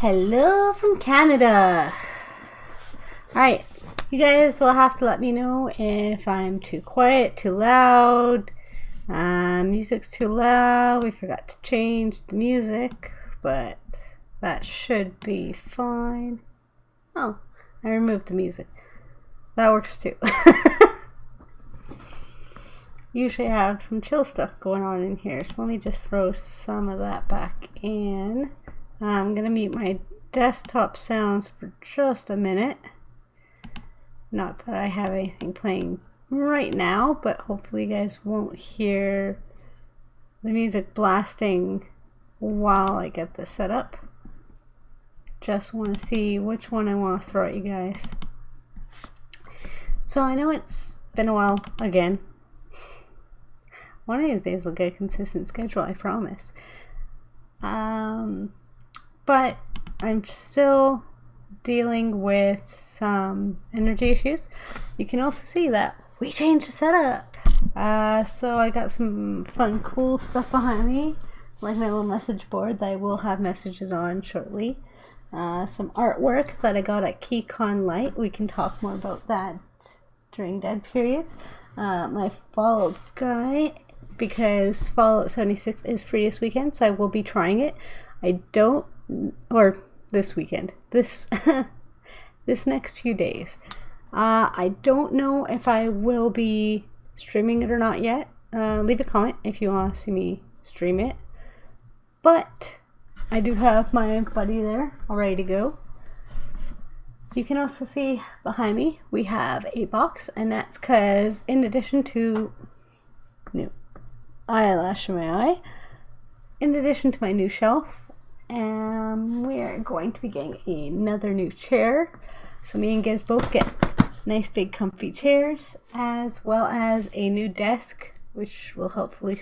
Hello from Canada. Alright, you guys will have to let me know if I'm too quiet, too loud, music's too loud. We forgot to change the music, but that should be fine. Oh, I removed the music. That works too. Usually I have some chill stuff going on in here, so let me just throw some of that back in. I'm going to mute my desktop sounds for just a minute. Not that I have anything playing right now, but hopefully you guys won't hear the music blasting while I get this set up. Just want to see which one I want to throw at you guys. So I know it's been a while again. One of these days we'll get a consistent schedule, I promise. But I'm still dealing with some energy issues. You can also see that we changed the setup. So I got some fun, cool stuff behind me, like my little message board that I will have messages on shortly. Some artwork that I got at KeyCon Light. We can talk more about that during dead periods. My Fallout guy, because Fallout 76 is free this weekend, so I will be trying it. Or this weekend, this next few days. I don't know if I will be streaming it or not yet. Leave a comment if you want to see me stream it. But I do have my buddy there all ready to go. You can also see behind me we have a box, and that's because in addition to new eyelash in my eye, in addition to my new shelf, we are going to be getting another new chair. So me and Giz both get nice big comfy chairs, as well as a new desk, which will hopefully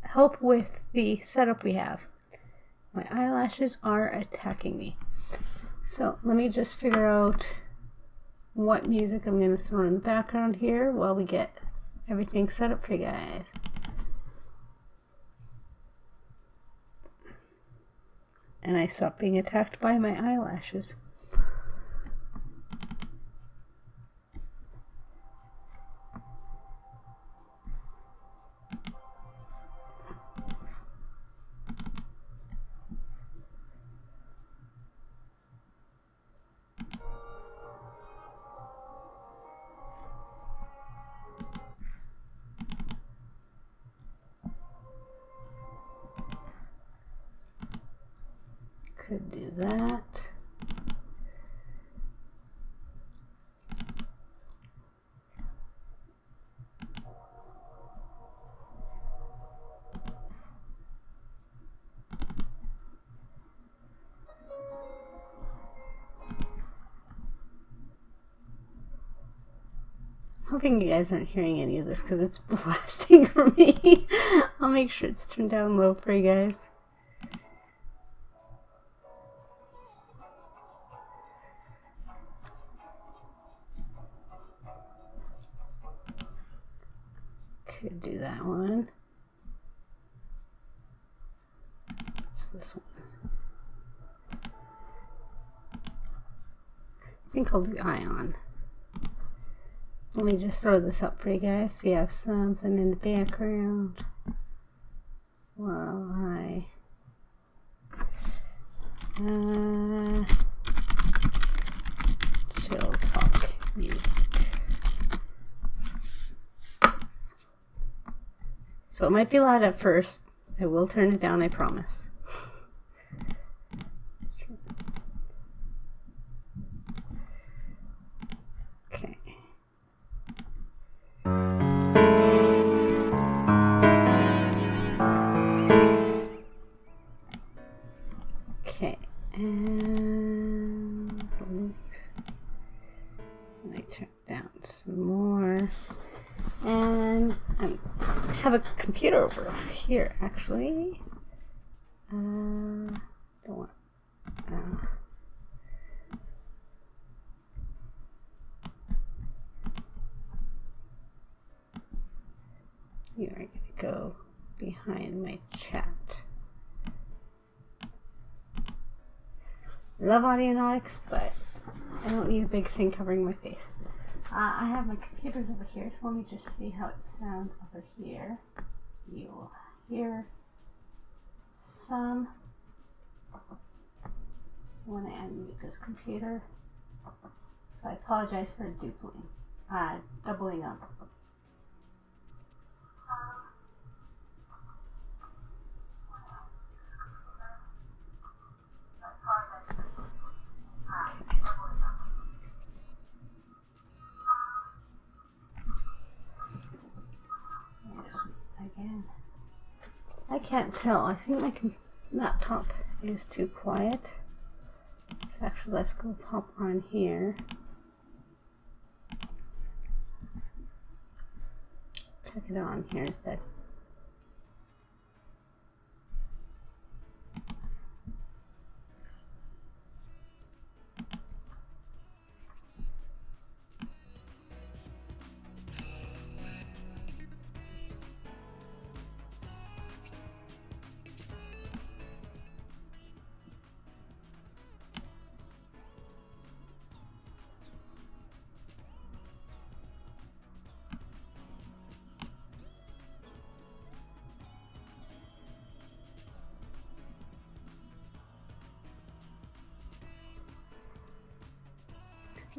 help with the setup we have. My eyelashes are attacking me. So let me just figure out what music I'm going to throw in the background here while we get everything set up for you guys. And I stopped being attacked by my eyelashes. Could do that. Hoping you guys aren't hearing any of this because it's blasting for me. I'll make sure it's turned down low for you guys. Could do that one. What's this one? I think I'll do Ion. Let me just throw this up for you guys so you have something in the background while I chill talk music. So it might be loud at first. I will turn it down, I promise. Okay. Okay, and let me turn it down some more. And I have a computer over here, actually. Don't want. You are going to go behind my chat. love audionautics, but I don't need a big thing covering my face. I have my computers over here, so let me just see how it sounds over here. You'll hear some when I unmute this computer. So I apologize for doubling up. Again, I can't tell. I think my laptop is too quiet. So actually, let's go pop on here. Check it on here instead.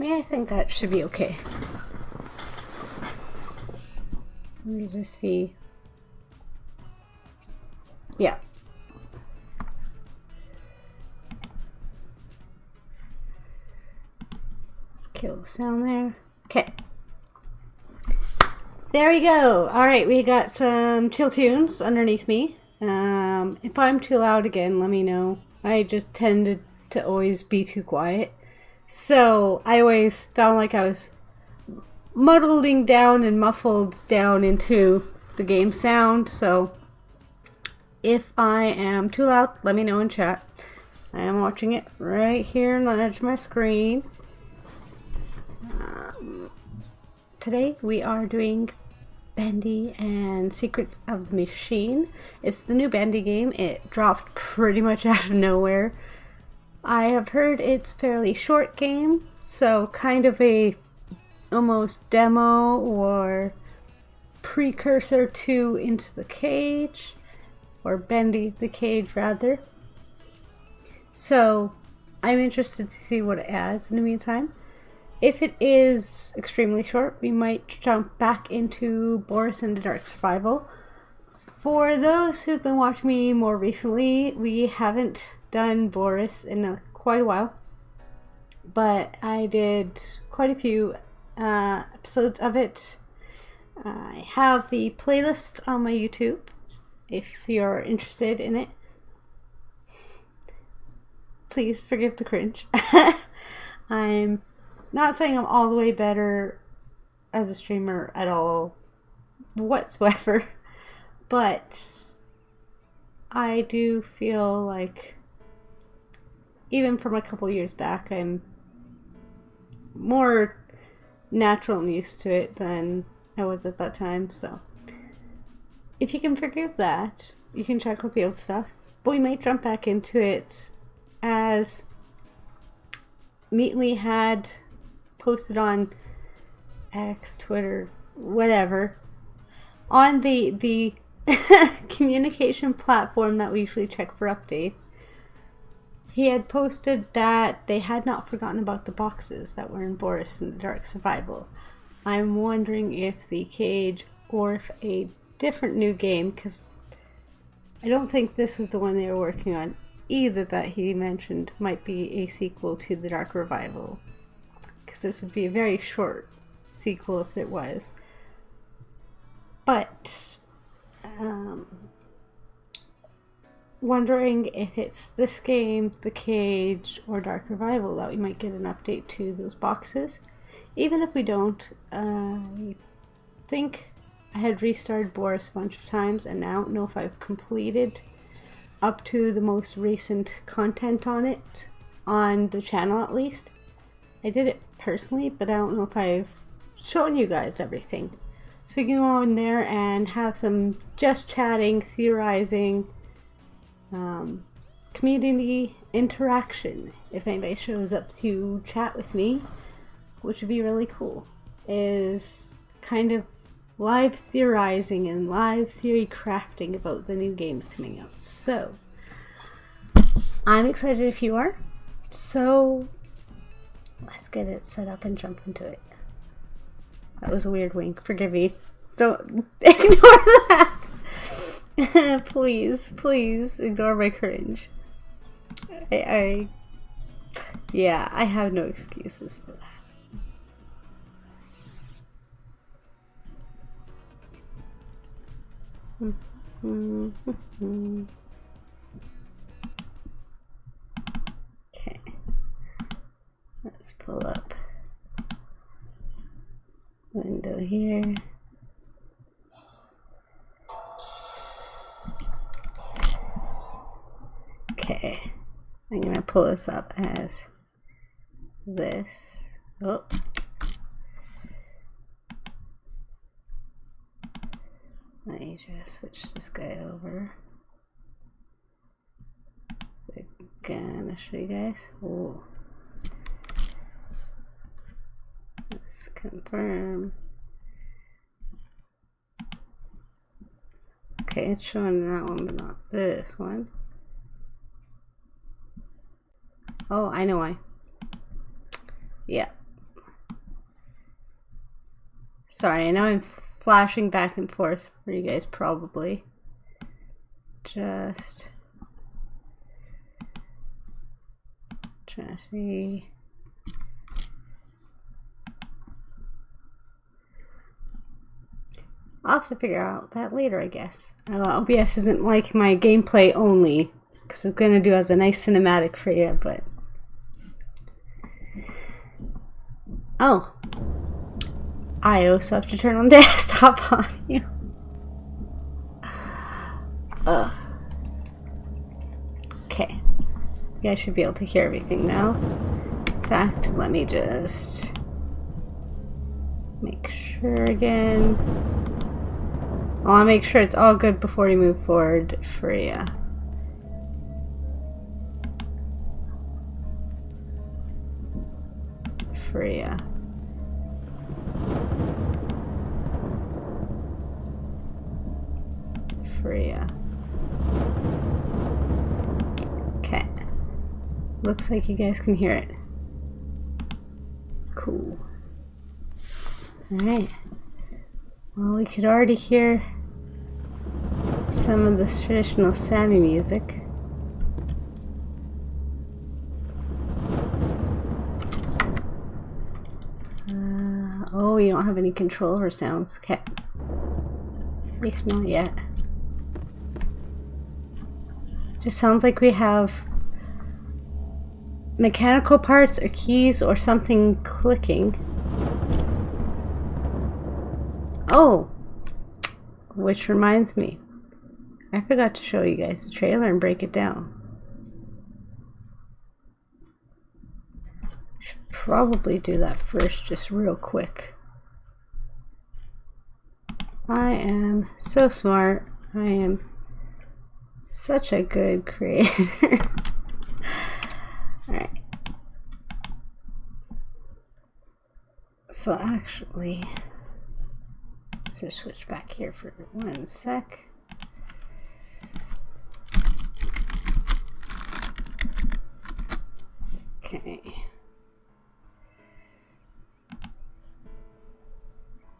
I think that should be okay. Let me just see. Yeah. Kill the sound there. Okay. There we go. Alright, we got some chill tunes underneath me. If I'm too loud again, let me know. I just tended to always be too quiet. So I always felt like I was muddling down and muffled down into the game sound. So if I am too loud, let me know in chat. I am watching it right here on the edge of my screen. Today we are doing Bendy and Secrets of the Machine. It's the new Bendy game. It dropped pretty much out of nowhere. I have heard it's a fairly short game, so kind of a almost demo or precursor to Into the Cage, or Bendy the Cage rather. So I'm interested to see what it adds in the meantime. If it is extremely short, we might jump back into Boris and the Dark Survival. For those who've been watching me more recently, we haven't done Boris in quite a while, but I did quite a few episodes of it. I have the playlist on my YouTube if you're interested in it. Please forgive the cringe. I'm not saying I'm all the way better as a streamer at all whatsoever, but I do feel like even from a couple years back, I'm more natural and used to it than I was at that time. So if you can forgive that, you can check out the old stuff. But we might jump back into it, as Meatly had posted on X, Twitter, whatever, on the communication platform that we usually check for updates. He had posted that they had not forgotten about the boxes that were in Boris and the Dark Survival. I'm wondering if the cage or if a different new game, because I don't think this is the one they were working on either, that he mentioned might be a sequel to the Dark Revival, because this would be a very short sequel if it was. But wondering if it's this game, The Cage, or Dark Revival that we might get an update to those boxes. Even if we don't, I think I had restarted Boris a bunch of times, and I don't know if I've completed up to the most recent content on it, on the channel at least. I did it personally, but I don't know if I've shown you guys everything. So we can go in there and have some just chatting, theorizing, community interaction. If anybody shows up to chat with me, which would be really cool, is kind of live theorizing and live theory crafting about the new games coming out. So I'm excited if you are. So let's get it set up and jump into it. That was a weird wink. Forgive me. Don't ignore that. Please, please ignore my cringe. Yeah, I have no excuses for that. Okay, let's pull up window here. Okay, I'm gonna pull this up as this. Oh. Let me just switch this guy over. So again, I'll show you guys. Oh. Let's confirm. Okay, it's showing that one, but not this one. Oh, I know why. Yeah. Sorry, I know I'm flashing back and forth for you guys probably. Just trying to see. I'll have to figure out that later, I guess. OBS isn't like my gameplay only, because I'm gonna do as a nice cinematic for you, but oh, I also have to turn on desktop audio. Okay, you guys should be able to hear everything now. In fact, let me just make sure again. I want to make sure it's all good before we move forward for you. Freya. Okay. Looks like you guys can hear it. Cool. Alright. Well, we could already hear some of this traditional Sami music. Oh, you don't have any control over sounds. Okay. At least not yet. Just sounds like we have mechanical parts or keys or something clicking. Oh! Which reminds me, I forgot to show you guys the trailer and break it down. Should probably do that first, just real quick. I am so smart. I am such a good creator. Alright. So actually, let's just switch back here for 1 sec. Okay.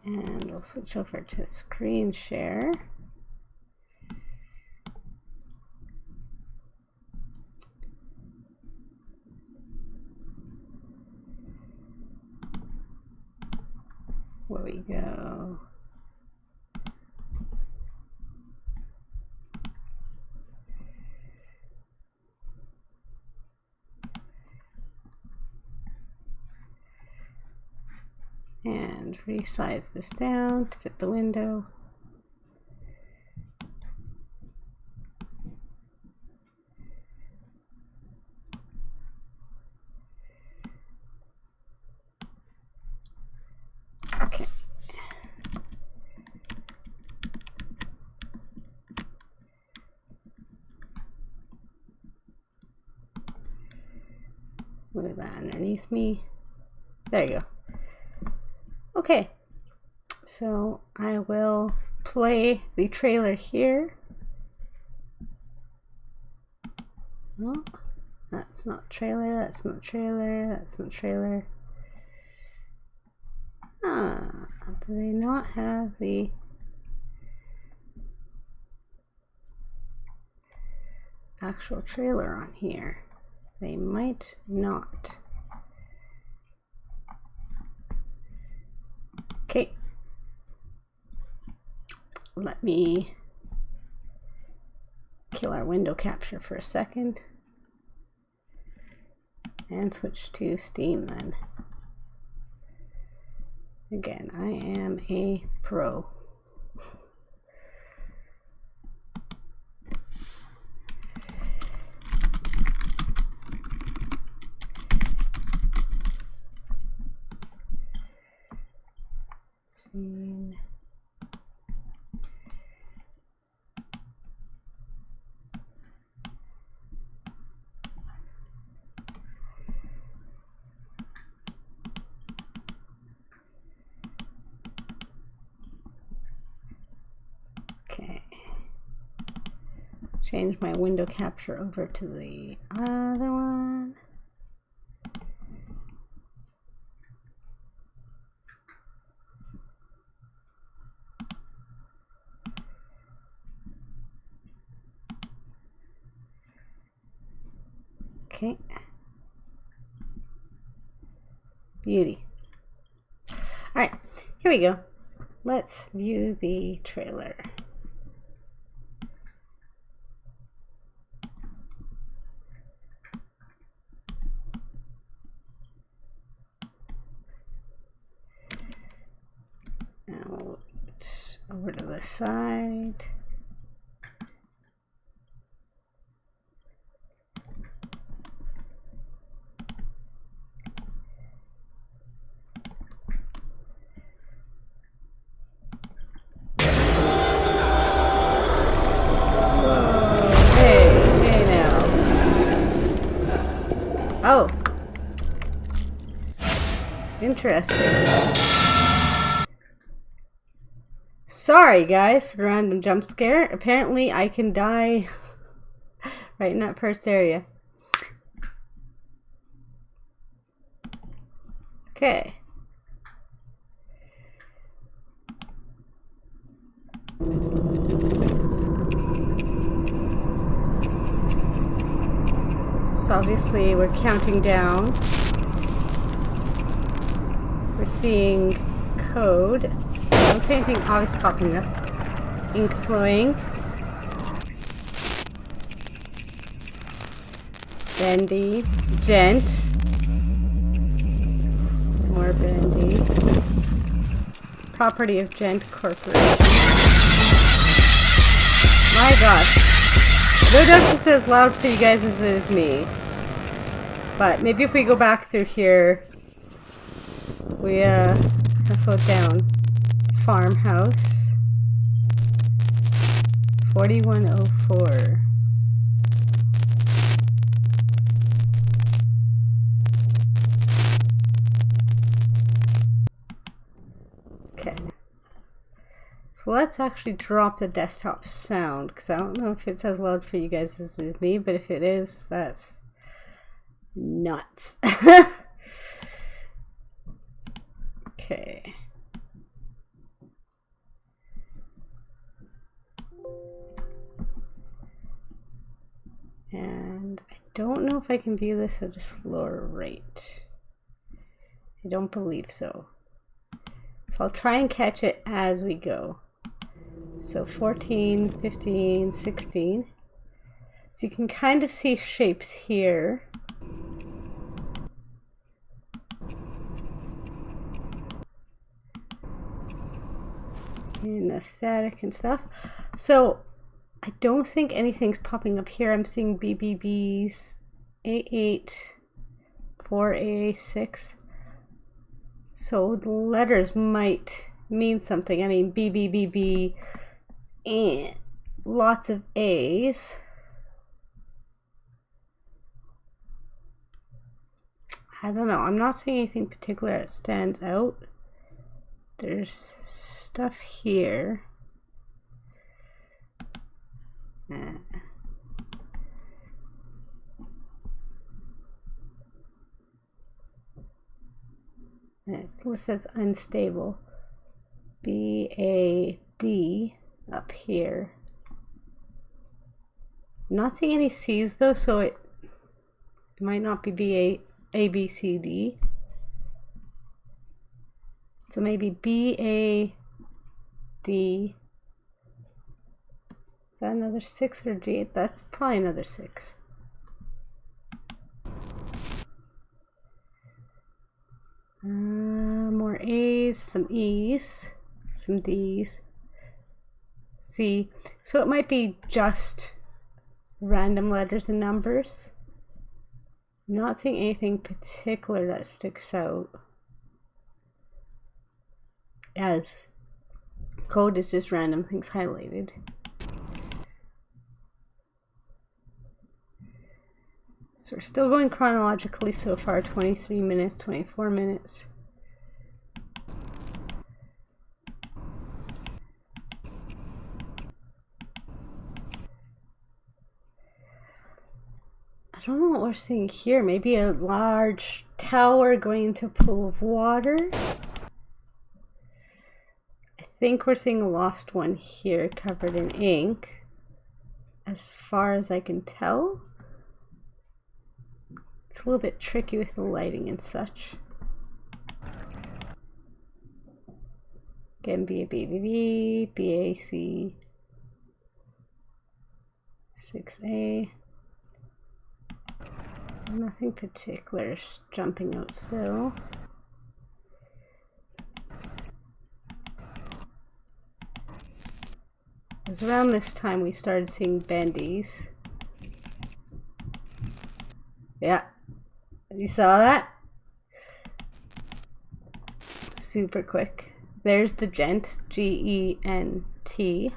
And we'll switch over to screen share. Where we go. And resize this down to fit the window. Okay. Move that underneath me. There you go. Okay, so I will play the trailer here. Oh, that's not trailer, that's not trailer, that's not trailer. Ah, do they not have the actual trailer on here? They might not. Okay. Let me kill our window capture for a second and switch to Steam then. Again, I am a pro. Okay. Change my window capture over to the other one. Okay. Beauty. All right, here we go. Let's view the trailer. Now it's over to the side. Oh, interesting. Sorry guys for the random jump scare. Apparently I can die right in that first area. Okay. So obviously we're counting down. We're seeing code. I don't see anything obvious popping up. Ink flowing. Bendy. Gent. More bendy. Property of Gent Corporation. My gosh. I don't know if this is loud for you guys as it is me. But maybe if we go back through here, we let's slow it down. Farmhouse 4104. Okay. So let's actually drop the desktop sound, because I don't know if it's as loud for you guys as it is me, but if it is, that's nuts. Okay. And I don't know if I can view this at a slower rate. I don't believe so. So I'll try and catch it as we go. So 14, 15, 16. So you can kind of see shapes here. And the static and stuff. So I don't think anything's popping up here. I'm seeing BBBs A8, 4A6. So the letters might mean something. I mean BBBB and lots of A's. I don't know. I'm not seeing anything particular that stands out. There's stuff here. It says unstable. B-A-D up here. I'm not seeing any C's though, so it might not be B-A-B-C-D. So maybe B-A-D. Is that another 6 or G? That's probably another 6. More A's, some E's, some D's, C. So it might be just random letters and numbers. I'm not seeing anything particular that sticks out, as code is just random things highlighted. So we're still going chronologically so far, 23 minutes, 24 minutes. I don't know what we're seeing here. Maybe a large tower going into a pool of water. I think we're seeing a lost one here covered in ink, as far as I can tell. It's a little bit tricky with the lighting and such. Again, B-A-B-B-B, B-A-C, 6A. Nothing particular is jumping out still. It was around this time we started seeing bendies. Yeah. You saw that? Super quick. There's the gent, G-E-N-T.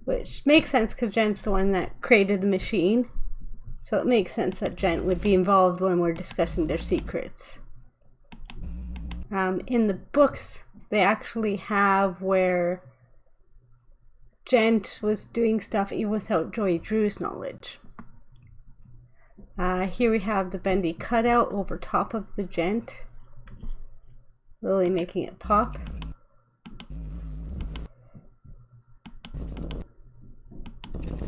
Which makes sense because Gent's the one that created the machine. So it makes sense that Gent would be involved when we're discussing their secrets. In the books, they actually have where Gent was doing stuff even without joeydrew's knowledge. Here we have the bendy cutout over top of the gent, really making it pop.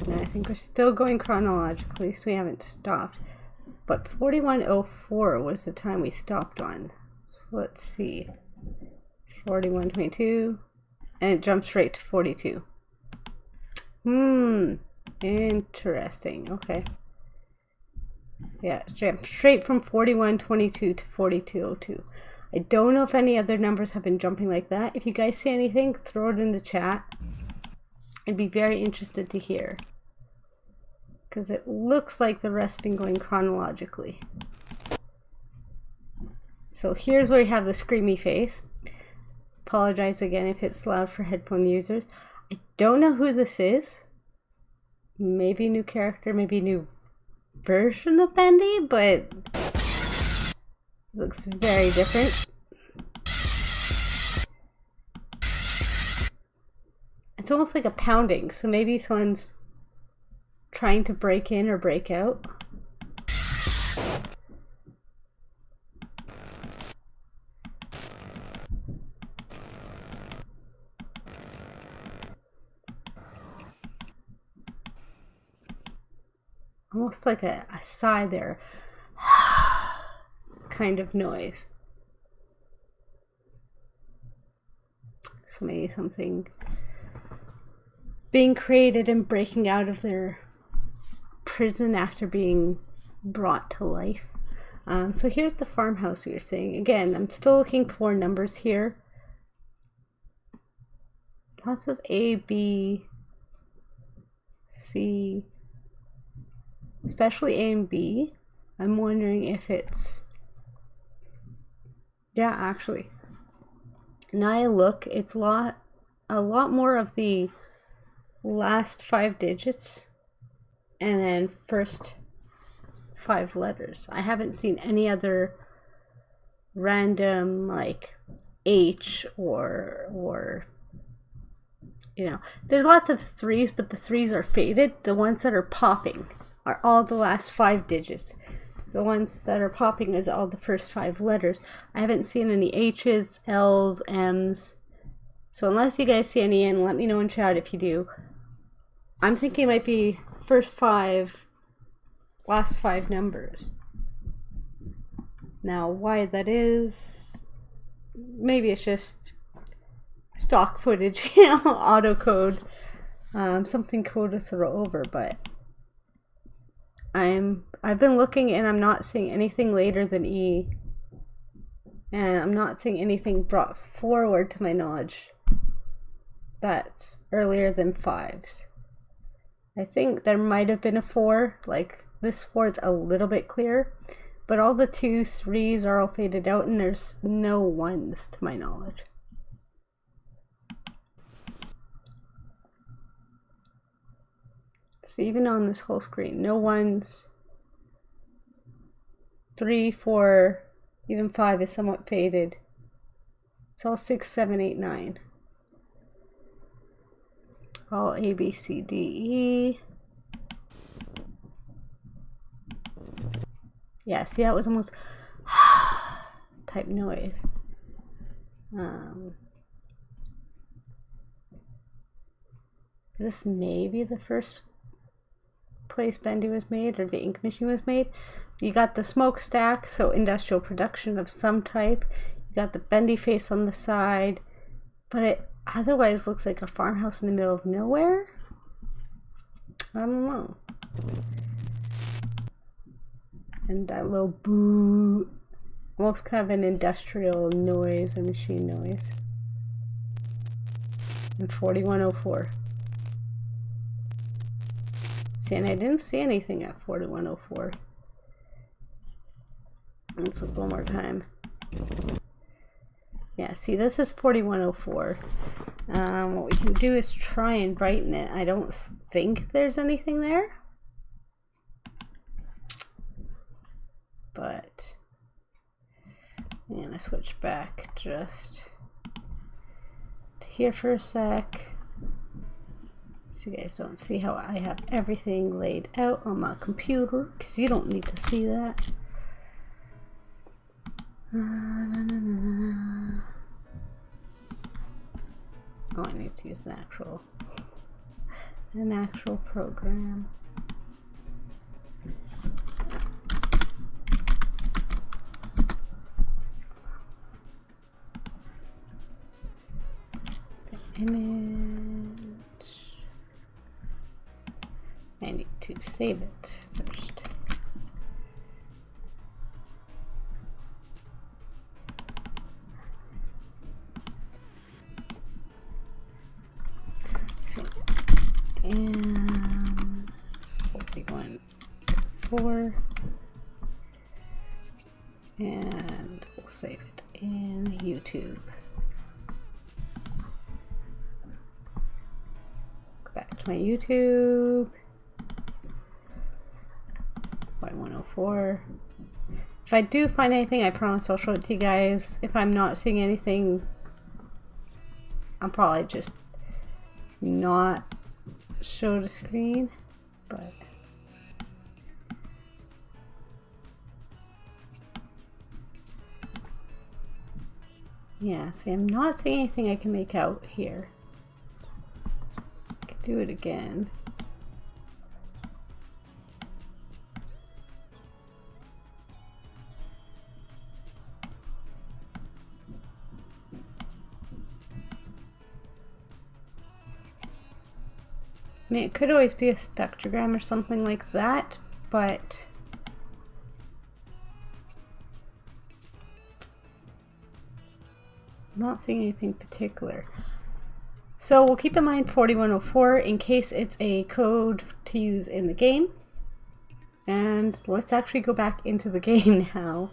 And I think we're still going chronologically, so we haven't stopped. But 4104 was the time we stopped on. So let's see. 4122, and it jumps straight to 42. Interesting. Okay. Yeah, it jumped straight from 4122 to 4202. I don't know if any other numbers have been jumping like that. If you guys see anything, throw it in the chat. I'd be very interested to hear, because it looks like the rest have been going chronologically. So here's where we have the screamy face. Apologize again if it's loud for headphone users. I don't know who this is. Maybe new character, maybe new version of Bendy, but it looks very different. It's almost like a pounding, so maybe someone's trying to break in or break out. Almost like a sigh there, kind of noise. So maybe something being created and breaking out of their prison after being brought to life. So here's the farmhouse we were seeing. Again, I'm still looking for numbers here. Lots of A, B, C, especially A and B. I'm wondering if it's, yeah, actually, now I look, it's a lot more of the last 5 digits and then first 5 letters. I haven't seen any other random like H or you know, there's lots of 3s, but the 3s are faded. The ones that are popping are all the last 5 digits. The ones that are popping is all the first 5 letters. I haven't seen any H's, L's, M's. So unless you guys see any in, let me know in chat if you do. I'm thinking it might be first 5, last 5 numbers. Now why that is, maybe it's just stock footage, you know, auto code, something code to throw over, but I've been looking and I'm not seeing anything later than E, and I'm not seeing anything brought forward to my knowledge that's earlier than 5s. I think there might have been a 4, like this 4 is a little bit clearer, but all the 2s, 3s are all faded out and there's no 1s to my knowledge. So even on this whole screen, no 1s. 3, 4, even 5 is somewhat faded. It's all 6, 7, 8, 9. All A, B, C, D, E. Yeah, see, that was almost type noise. This may be the first place Bendy was made, or the ink machine was made. You got the smokestack, so industrial production of some type. You got the bendy face on the side, but it otherwise looks like a farmhouse in the middle of nowhere. I don't know. And that little boo, almost kind of an industrial noise or machine noise. And 4104. See, and I didn't see anything at 4104. Let's look one more time. Yeah, see, this is 4104. What we can do is try and brighten it. I don't think there's anything there, but I'm gonna switch back just to here for a sec, so you guys don't see how I have everything laid out on my computer, because you don't need to see that. Oh, I need to use an actual program. Image. I need to save it first. And 41.4, and we'll save it in YouTube. Go back to my YouTube. 4104. If I do find anything, I promise I'll show it to you guys. If I'm not seeing anything, I'll probably just not show the screen, but yeah, see, I'm not seeing anything I can make out here. I could do it again. I mean, it could always be a spectrogram or something like that, but I'm not seeing anything particular. So we'll keep in mind 4104 in case it's a code to use in the game. And let's actually go back into the game now.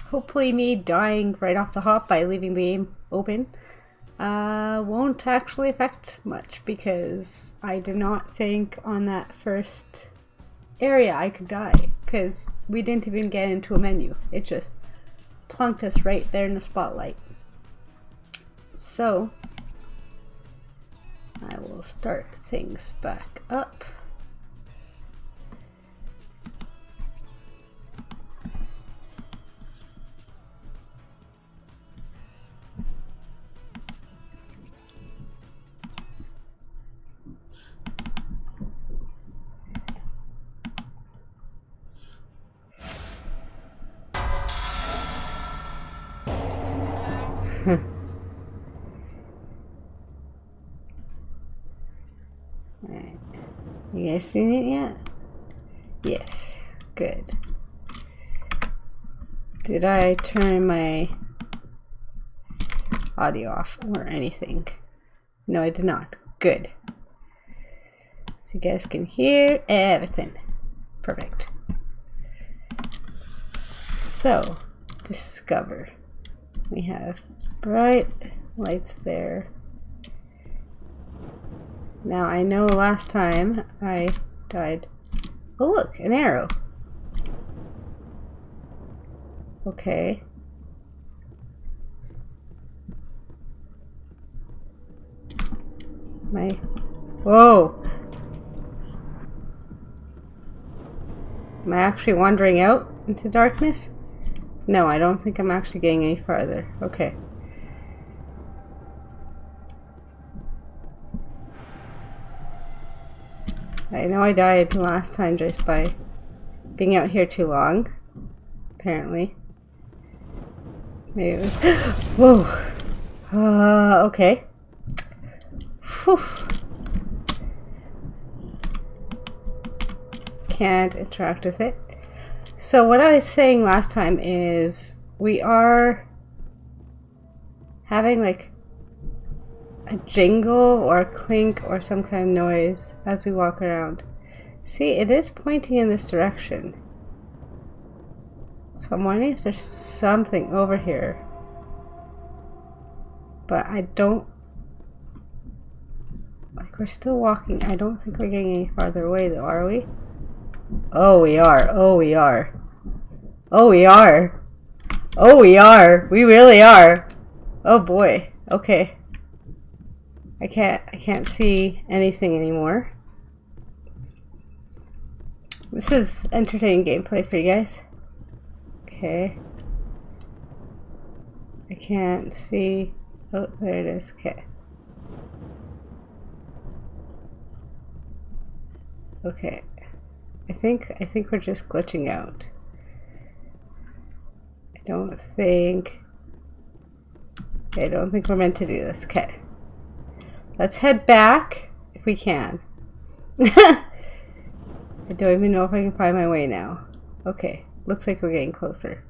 Hopefully me dying right off the hop by leaving the game open won't actually affect much, because I did not think on that first area I could die, because we didn't even get into a menu. It just plunked us right there in the spotlight. So I will start things back up. Alright. You guys seen it yet? Yes. Good. Did I turn my audio off or anything? No, I did not. Good. So you guys can hear everything. Perfect. So, discover. We have bright lights there. Now I know last time I died. Oh look, an arrow. Okay. Whoa! Am I actually wandering out into darkness? No, I don't think I'm actually getting any farther. Okay. I know I died last time just by being out here too long. Apparently. Maybe it was... Whoa! Okay. Whew. Can't interact with it. So what I was saying last time is we are having like a jingle or a clink or some kind of noise as we walk around. See, it is pointing in this direction. So I'm wondering if there's something over here. But I don't... Like, we're still walking. I don't think we're getting any farther away though, are we? Oh, we are. Oh, we are. Oh, we are. Oh, we are. We really are. Oh boy. Okay. I can't see anything anymore. This is entertaining gameplay for you guys. Okay. I can't see. Oh, there it is. Okay. Okay. I think we're just glitching out. I don't think we're meant to do this. Okay. Let's head back if we can. I don't even know if I can find my way now. Okay. Looks like we're getting closer.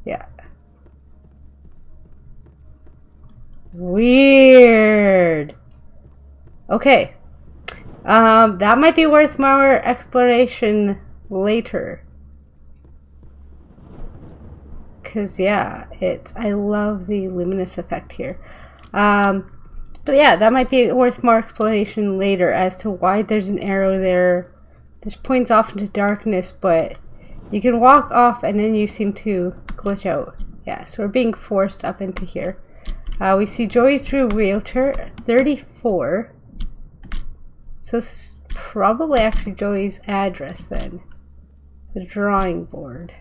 Yeah. Weird. Okay. That might be worth more exploration later. Cause yeah, I love the luminous effect here. But yeah, that might be worth more explanation later as to why there's an arrow there. This points off into darkness, but you can walk off and then you seem to glitch out. Yeah, so we're being forced up into here. We see joeydrew wheelchair 34. So this is probably actually Joey's address then. The drawing board.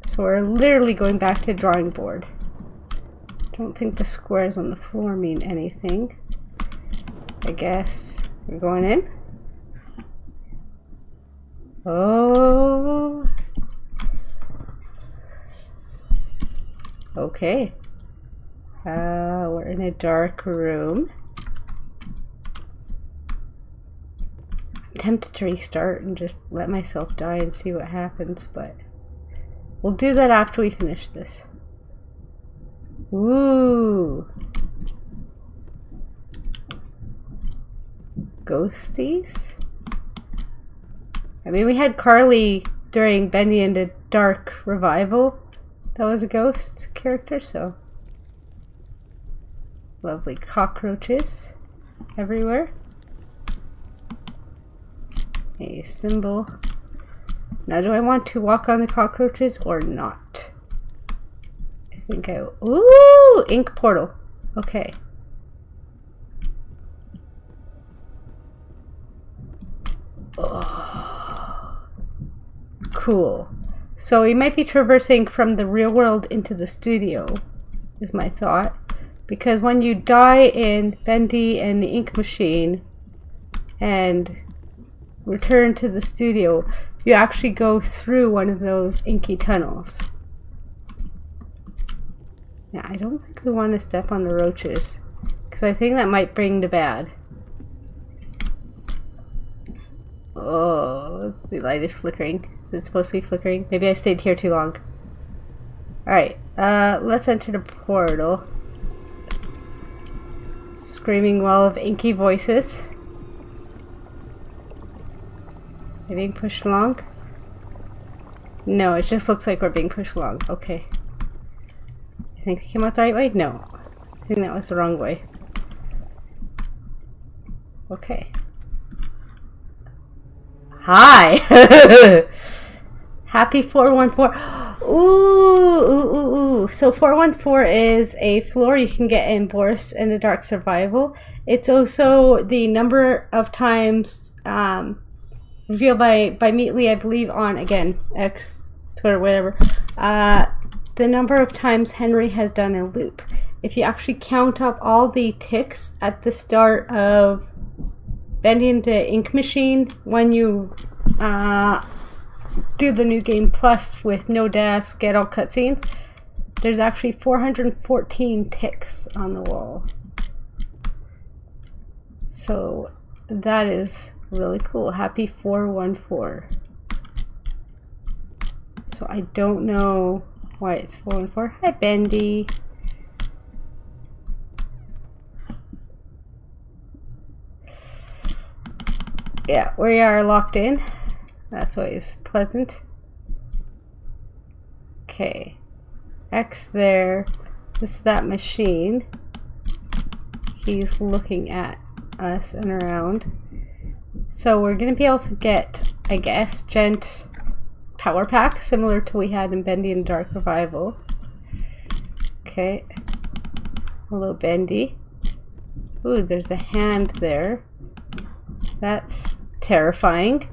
So we're literally going back to the drawing board. Don't think the squares on the floor mean anything. I guess we're going in. Oh. Okay. We're in a dark room. I'm tempted to restart and just let myself die and see what happens, but we'll do that after we finish this. Ooh. Ghosties? I mean, we had Carly during Bendy and the Dark revival. That was a ghost character, so. Lovely cockroaches everywhere. a symbol. Now, do I want to walk on the cockroaches or not? I think I... Ooh! Ink portal. Okay. Oh. Cool. So we might be traversing from the real world into the studio, is my thought. Because when you die in Bendy and the ink machine and return to the studio, you actually go through one of those inky tunnels. Yeah, I don't think we want to step on the roaches, because I think that might bring the bad. Oh, the light is flickering. It's supposed to be flickering. Maybe I stayed here too long. Alright, let's enter the portal. Screaming wall of inky voices. Are we being pushed along? No, it just looks like we're being pushed along. Okay. I think we came out the right way? No. I think that was the wrong way. Okay. Hi! Happy 414. Ooh. So 414 is a floor you can get in Boris in the Dark Survival. It's also the number of times revealed by Meatly, I believe, on, again, X, Twitter, whatever. The number of times Henry has done a loop. If you actually count up all the ticks at the start of Bendy the Ink Machine, when you do the new game plus with no deaths, get all cutscenes, there's actually 414 ticks on the wall. So that is really cool. Happy 414. So I don't know why it's 414. Hi, Bendy. Yeah, we are locked in. That's always pleasant. Okay. X there. This is that machine. He's looking at us and around. So we're going to be able to get, I guess, Gent power pack, similar to we had in Bendy and Dark Revival. Okay. Hello, Bendy. Ooh, there's a hand there. That's terrifying.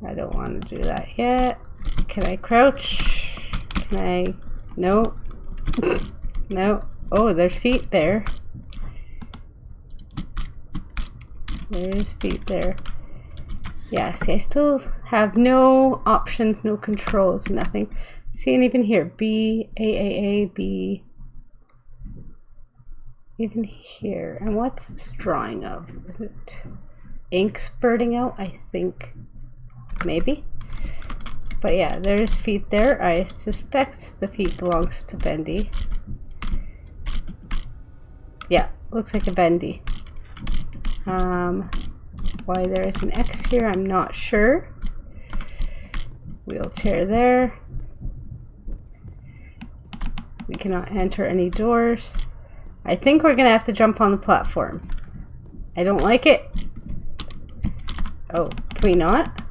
I don't want to do that yet. Can I crouch? Can I? No. No. Oh, there's feet there. There's feet there. Yeah, see, I still have no options, no controls, nothing. See, and even here, B, A, B. Even here. And what's this drawing of? Is it ink spurting out? I think. Maybe. But yeah, there's feet there. I suspect the feet belongs to Bendy. Yeah, looks like a Bendy. Why there is an X here, I'm not sure. Wheelchair there. We cannot enter any doors. I think we're gonna have to jump on the platform. I don't like it. Oh, can we not?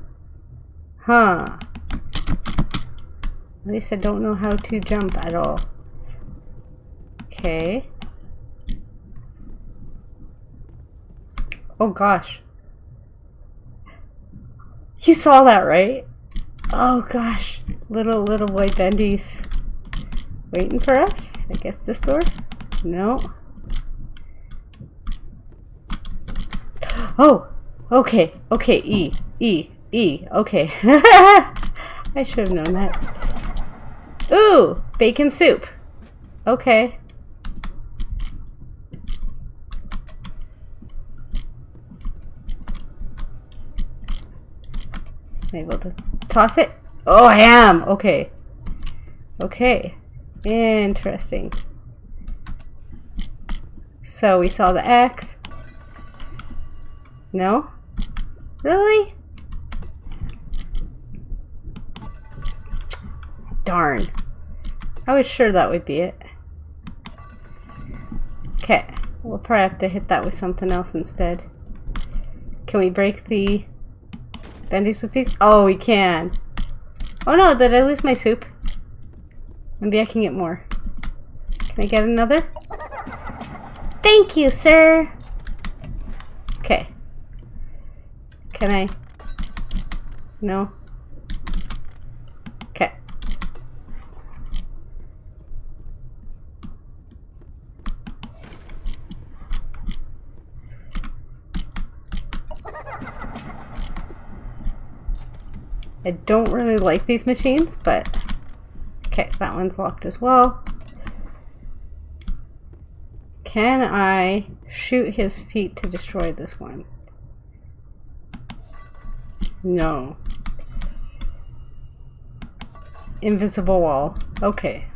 Huh. At least I don't know how to jump at all. Okay. Oh gosh. You saw that, right? Oh gosh. Little boy Bendy's waiting for us. I guess this door? No. Oh! Okay. Okay, E. Okay. I should have known that. Ooh! Bacon soup. Okay. Am I able to toss it? Oh, I am! Okay. Okay. Interesting. So we saw the X. No? Really? Darn. I was sure that would be it. Okay. We'll probably have to hit that with something else instead. Can we break the bendies with these? Oh, we can. Oh no, did I lose my soup? Maybe I can get more. Can I get another? Thank you, sir. Okay. Can I? No. Okay. I don't really like these machines, but okay, that one's locked as well. Can I shoot his feet to destroy this one? No. Invisible wall. Okay.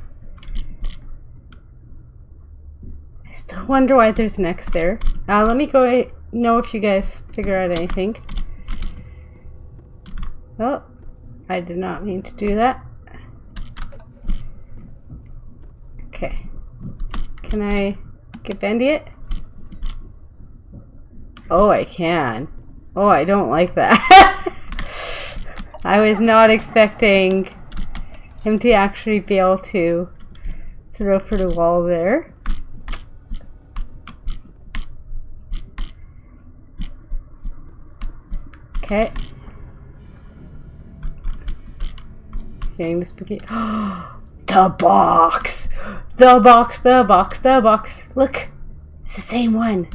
I still wonder why there's an X there. Let me go know if you guys figure out anything. Oh, I did not mean to do that. Okay. Can I get bendy it? Oh, I can. Oh, I don't like that. I was not expecting him to actually be able to throw through the wall there. Okay. Getting the spooky. The box! The box, the box, the box. Look, it's the same one.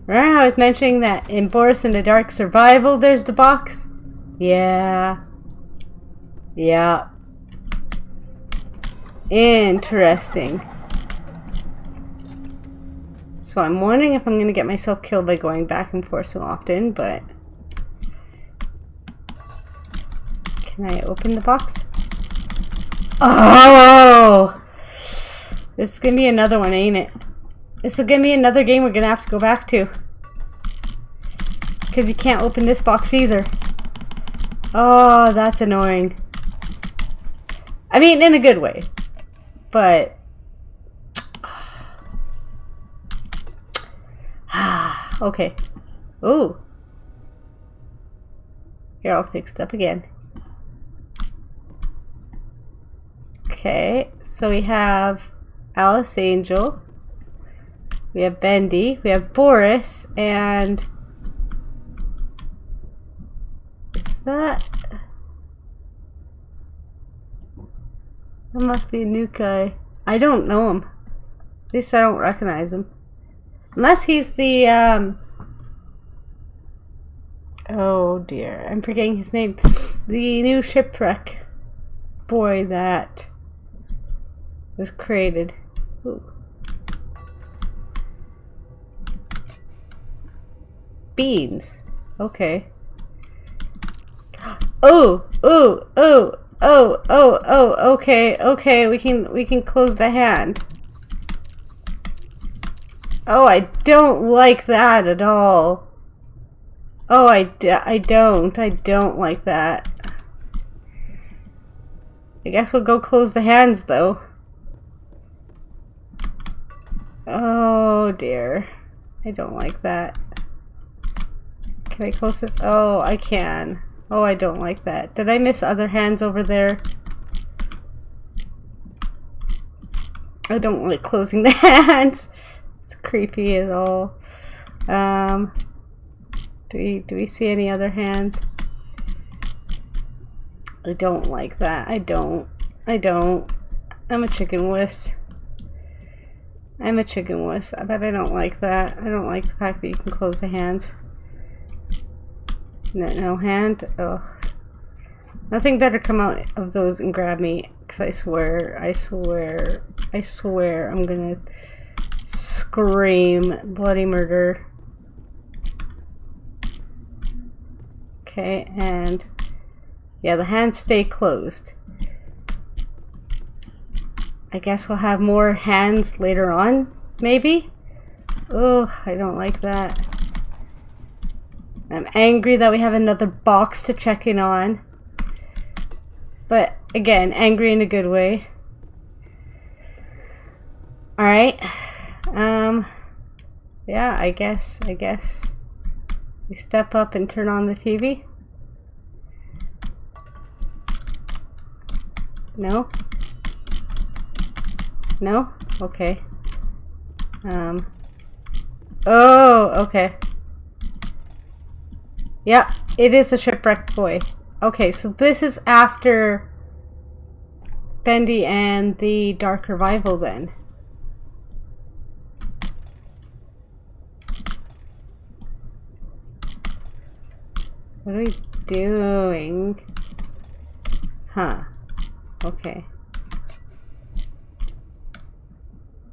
Remember how I was mentioning that in Boris in the Dark Survival there's the box? Yeah. Yeah. Interesting. So I'm wondering if I'm going to get myself killed by going back and forth so often, but... Can I open the box? Oh! This is going to be another one, ain't it? This is going to be another game we're going to have to go back to. Because you can't open this box either. Oh, that's annoying. I mean, in a good way. But... okay. Ooh. You're all fixed up again. Okay, so we have Alice Angel. We have Bendy. We have Boris. And... is that... that must be a new guy. I don't know him. At least I don't recognize him. Unless he's the, oh dear, I'm forgetting his name. The new shipwreck boy that was created. Ooh. Beans. Okay. Oh, oh, oh, oh, oh, oh, okay, okay, we can close the hand. Oh, I don't like that at all. Oh, I don't like that. I guess we'll go close the hands, though. Oh, dear. I don't like that. Can I close this? Oh, I can. Oh, I don't like that. Did I miss other hands over there? I don't like closing the hands. It's creepy as all. Do we see any other hands? I don't like that. I don't. I'm a chicken wuss. I'm a chicken wuss. But I don't like that. I don't like the fact that you can close the hands. No hand. Ugh. Nothing better come out of those and grab me. Because I swear I'm gonna scream bloody murder. Okay, and yeah, the hands stay closed. I guess we'll have more hands later on, maybe? Ugh, I don't like that. I'm angry that we have another box to check in on. But again, angry in a good way. Alright. Yeah, I guess You step up and turn on the TV? No? No? Okay. Oh, okay. Yeah, it is a shipwrecked boy. Okay, so this is after Bendy and the Dark Revival then. What are we doing? Huh. Okay.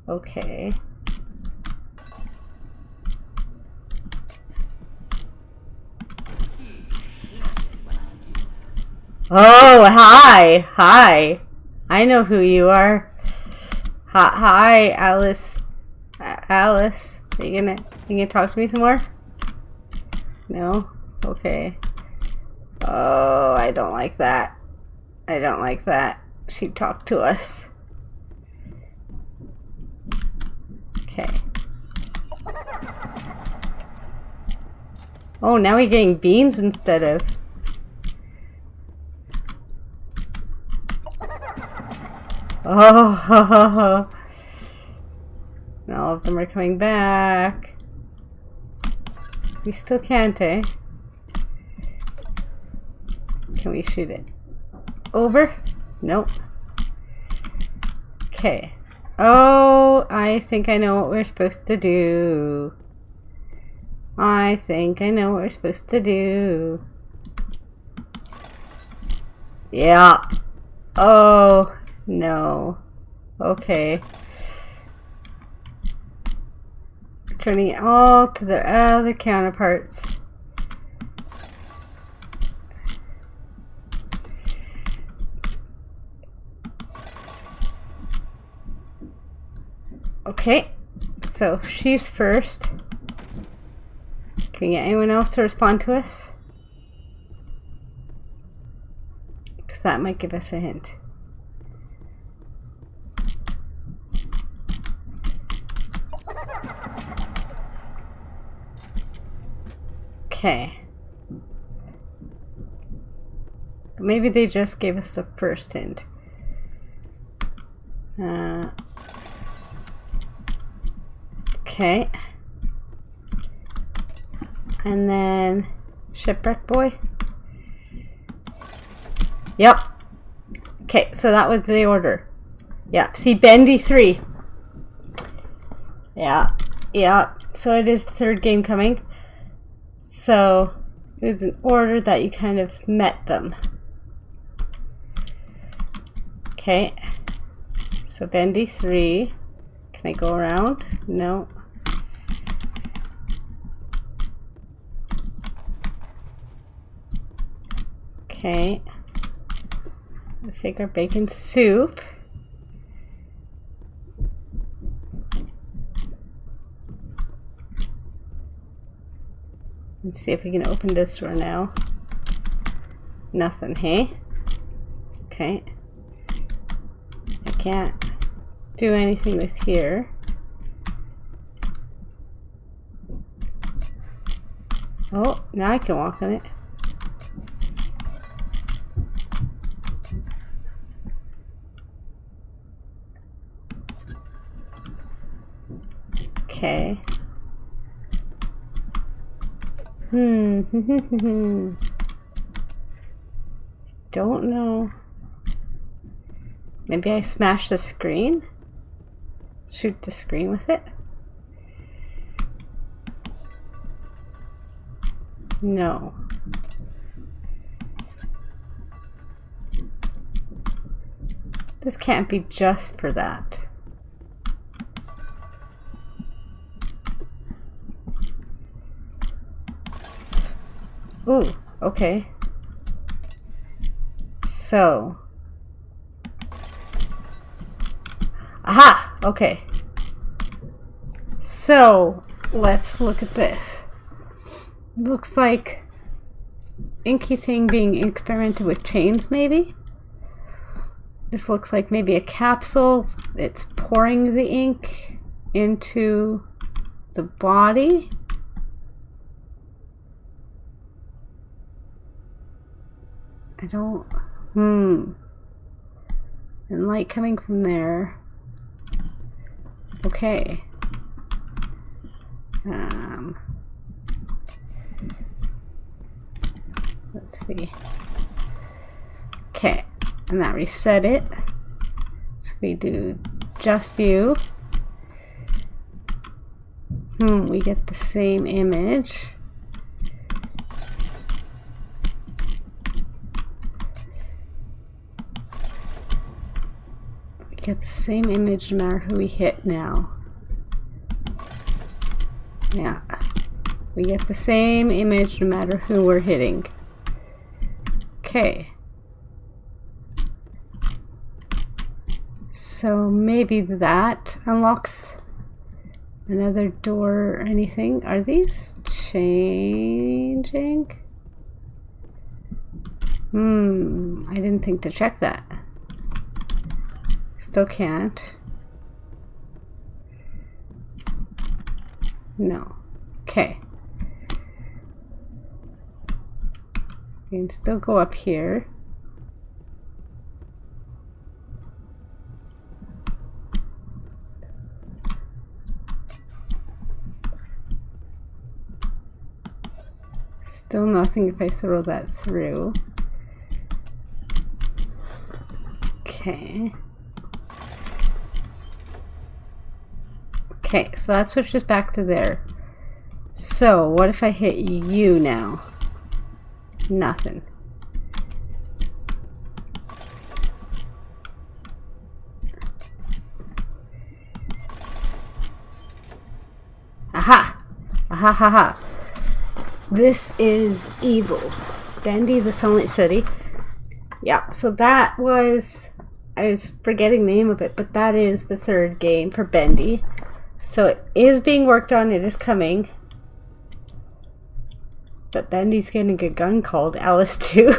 Okay. Oh, hi! Hi! I know who you are. Hi, Alice. Alice. Are you gonna talk to me some more? No? Okay. Oh, I don't like that. I don't like that. She talked to us. Okay. Oh, now we're getting beans instead of... Oh, and all of them are coming back. We still can't, eh? Can we shoot it? Over? Nope. Okay. Oh, I think I know what we're supposed to do. I think I know what we're supposed to do. Yeah. Oh, no. Okay. Turning it all to their other counterparts. Okay, so she's first. Can we get anyone else to respond to us? Because that might give us a hint. Okay. Maybe they just gave us the first hint. Okay. And then Shipwreck Boy. Yep. Okay, so that was the order. Yeah, see, Bendy 3. Yeah, yeah. So it is the third game coming. So it was an order that you kind of met them. Okay. So Bendy 3. Can I go around? No. Okay. Let's take our bacon soup. Let's see if we can open this door now. Nothing, hey? Okay. I can't do anything with here. Oh, now I can walk on it. Okay. Don't know. Maybe I smash the screen? Shoot the screen with it? No. This can't be just for that. Ooh, okay. So. Aha! Okay. So, let's look at this. Looks like inky thing being experimented with chains, maybe? This looks like maybe a capsule. It's pouring the ink into the body. I don't... And light coming from there. Okay. Let's see. Okay, and that reset it. So we do just you. We get the same image. We get the same image no matter who we hit now. Yeah. We get the same image no matter who we're hitting. Okay. So maybe that unlocks another door or anything. Are these changing? I didn't think to check that. Still can't. No. Okay. You can still go up here. Still nothing if I throw that through. Okay. Okay, so that switches back to there. So, what if I hit you now? Nothing. Aha! Aha ha ha. This is evil. Bendy, the Sunlight City. Yeah, so that was... I was forgetting the name of it, but that is the third game for Bendy. So it is being worked on, it is coming. But Bendy's getting a gun called Alice too.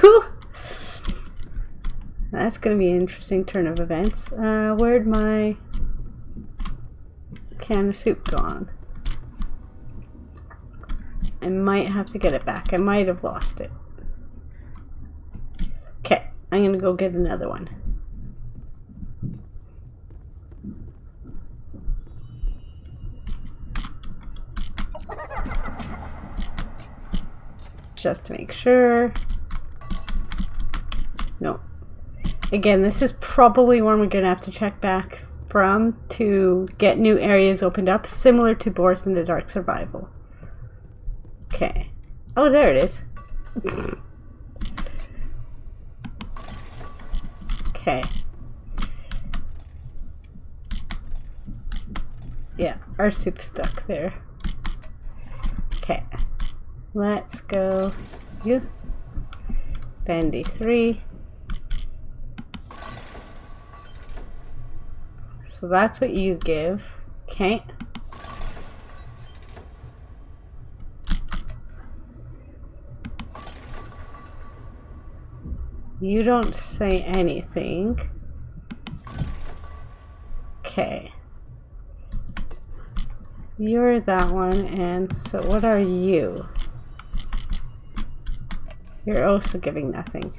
That's going to be an interesting turn of events. Where'd my can of soup gone? I might have to get it back. I might have lost it. Okay, I'm going to go get another one. Just to make sure. No. Again, this is probably one we're going to have to check back from to get new areas opened up, similar to Boris in the Dark Survival. Okay. Oh, there it is. Okay. Yeah, our soup's stuck there. Okay. Let's go. You. Bendy 3. So that's what you give. Okay. You don't say anything. Okay. You're that one, and so what are you? You're also giving nothing.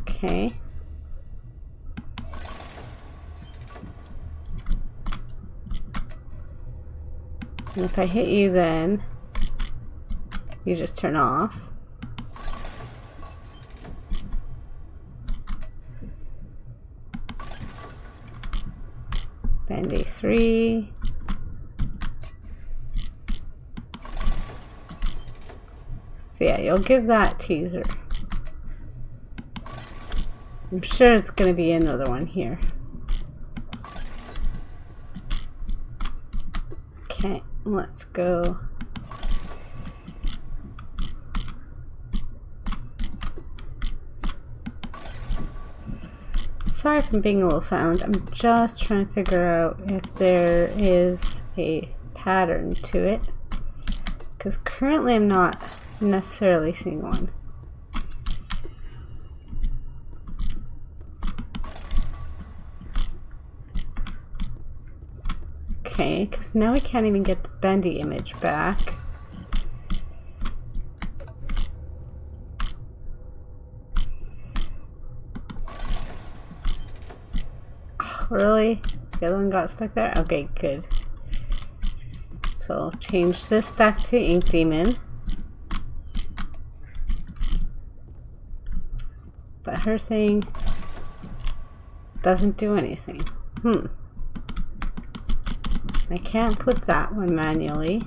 Okay. And if I hit you, then you just turn off. Bendy 3. So yeah, you'll give that teaser. I'm sure it's going to be another one here. Okay, let's go. Sorry if I'm being a little silent. I'm just trying to figure out if there is a pattern to it. Because currently I'm not necessarily seeing one. Okay, because now we can't even get the Bendy image back. really? The other one got stuck there? Okay, good. So I'll change this back to Ink Demon. But her thing doesn't do anything. I can't flip that one manually.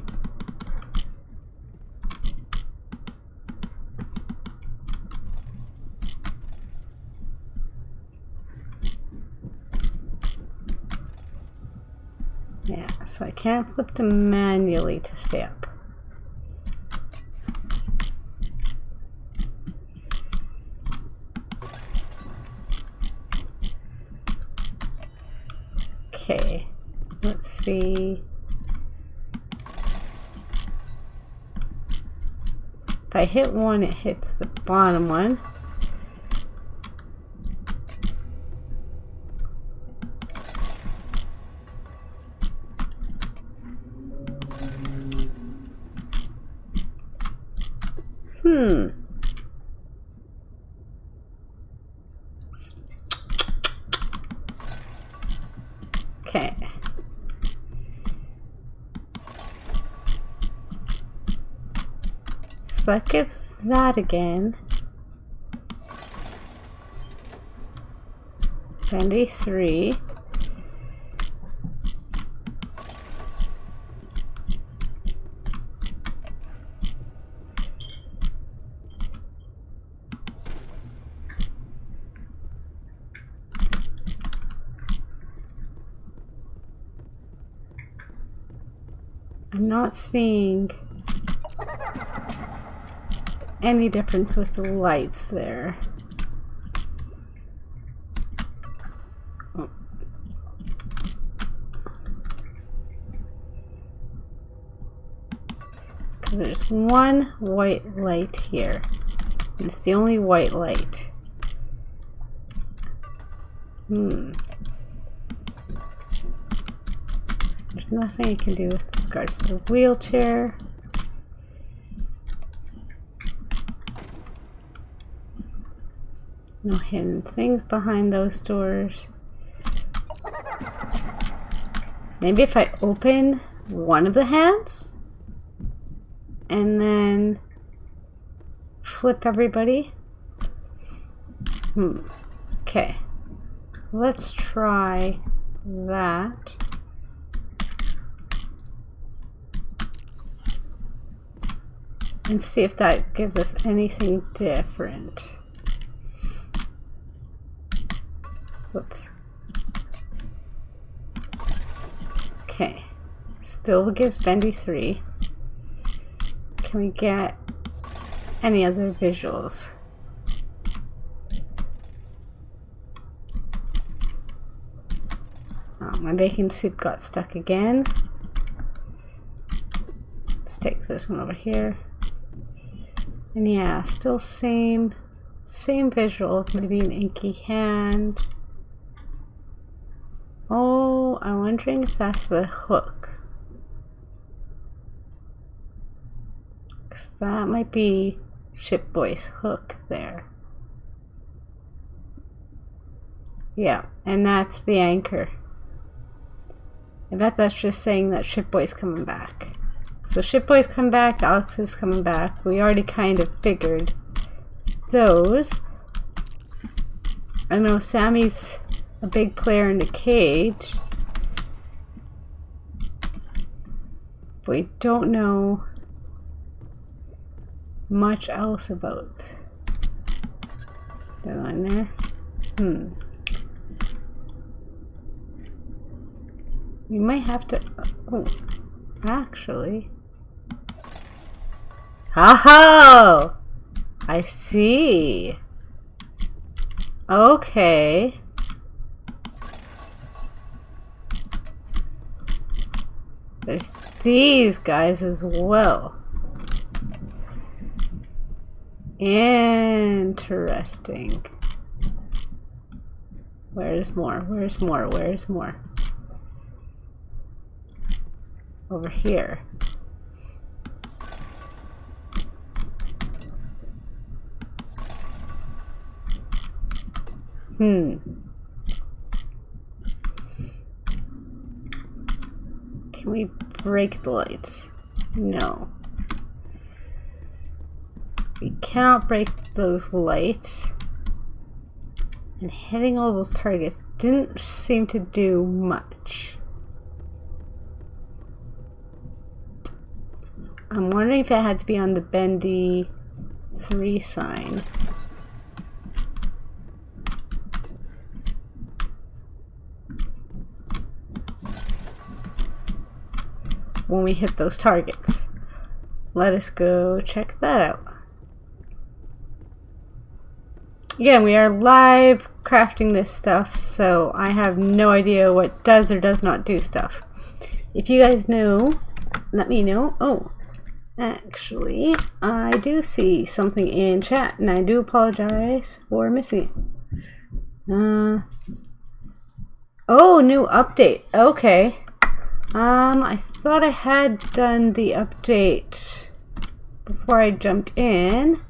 Yeah, so I can't flip them manually to stay up. Okay, let's see. If I hit one, it hits the bottom one. Okay. So that gives that again. Bendy 3. I'm not seeing any difference with the lights there. Oh. Because there's one white light here. It's the only white light. There's nothing I can do with regards to the wheelchair. No hidden things behind those doors. Maybe if I open one of the hands and then flip everybody. Okay. Let's try that. And see if that gives us anything different. Whoops. Okay. Still gives Bendy 3. Can we get any other visuals? Oh, my baking soup got stuck again. Let's take this one over here. And yeah, still same visual, maybe an inky hand. Oh, I'm wondering if that's the hook. Because that might be Shipboy's hook there. Yeah, and that's the anchor. I bet that's just saying that Shipboy's coming back. So Shipboy's coming back, Alex is coming back. We already kind of figured those. I know Sammy's a big player in the cage. But we don't know much else about that line there. We might have to... Oh, actually... Oh! I see. Okay. There's these guys as well. Interesting. Where's more? Where's more? Where's more? Over here. Can we break the lights? No. We cannot break those lights. And hitting all those targets didn't seem to do much. I'm wondering if it had to be on the bendy 3 sign. When we hit those targets. Let us go check that out. Again, we are live crafting this stuff, so I have no idea what does or does not do stuff. If you guys know, let me know. Oh, actually, I do see something in chat, and I do apologize for missing it. Oh, new update. Okay. I thought I had done the update before I jumped in.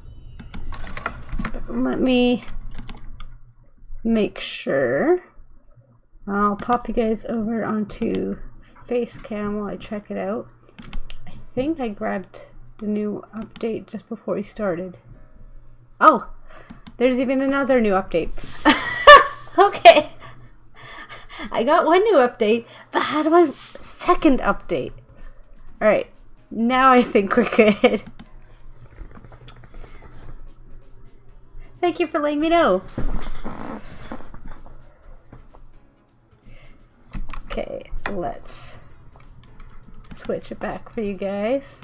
Let me make sure. I'll pop you guys over onto Facecam while I check it out. I think I grabbed the new update just before we started. Oh, there's even another new update. Okay. I got one new update, but how do I second update? Alright, now I think we're good. Thank you for letting me know. Okay, let's switch it back for you guys.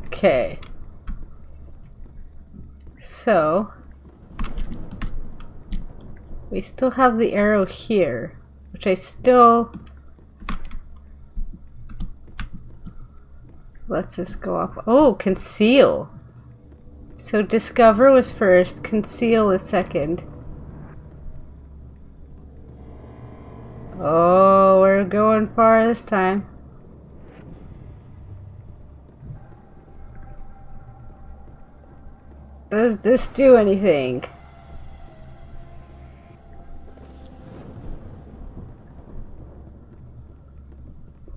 Okay. So, we still have the arrow here, which I still... Let's just go up. Oh, conceal. So discover was first, conceal is second. Oh, we're going far this time. Does this do anything?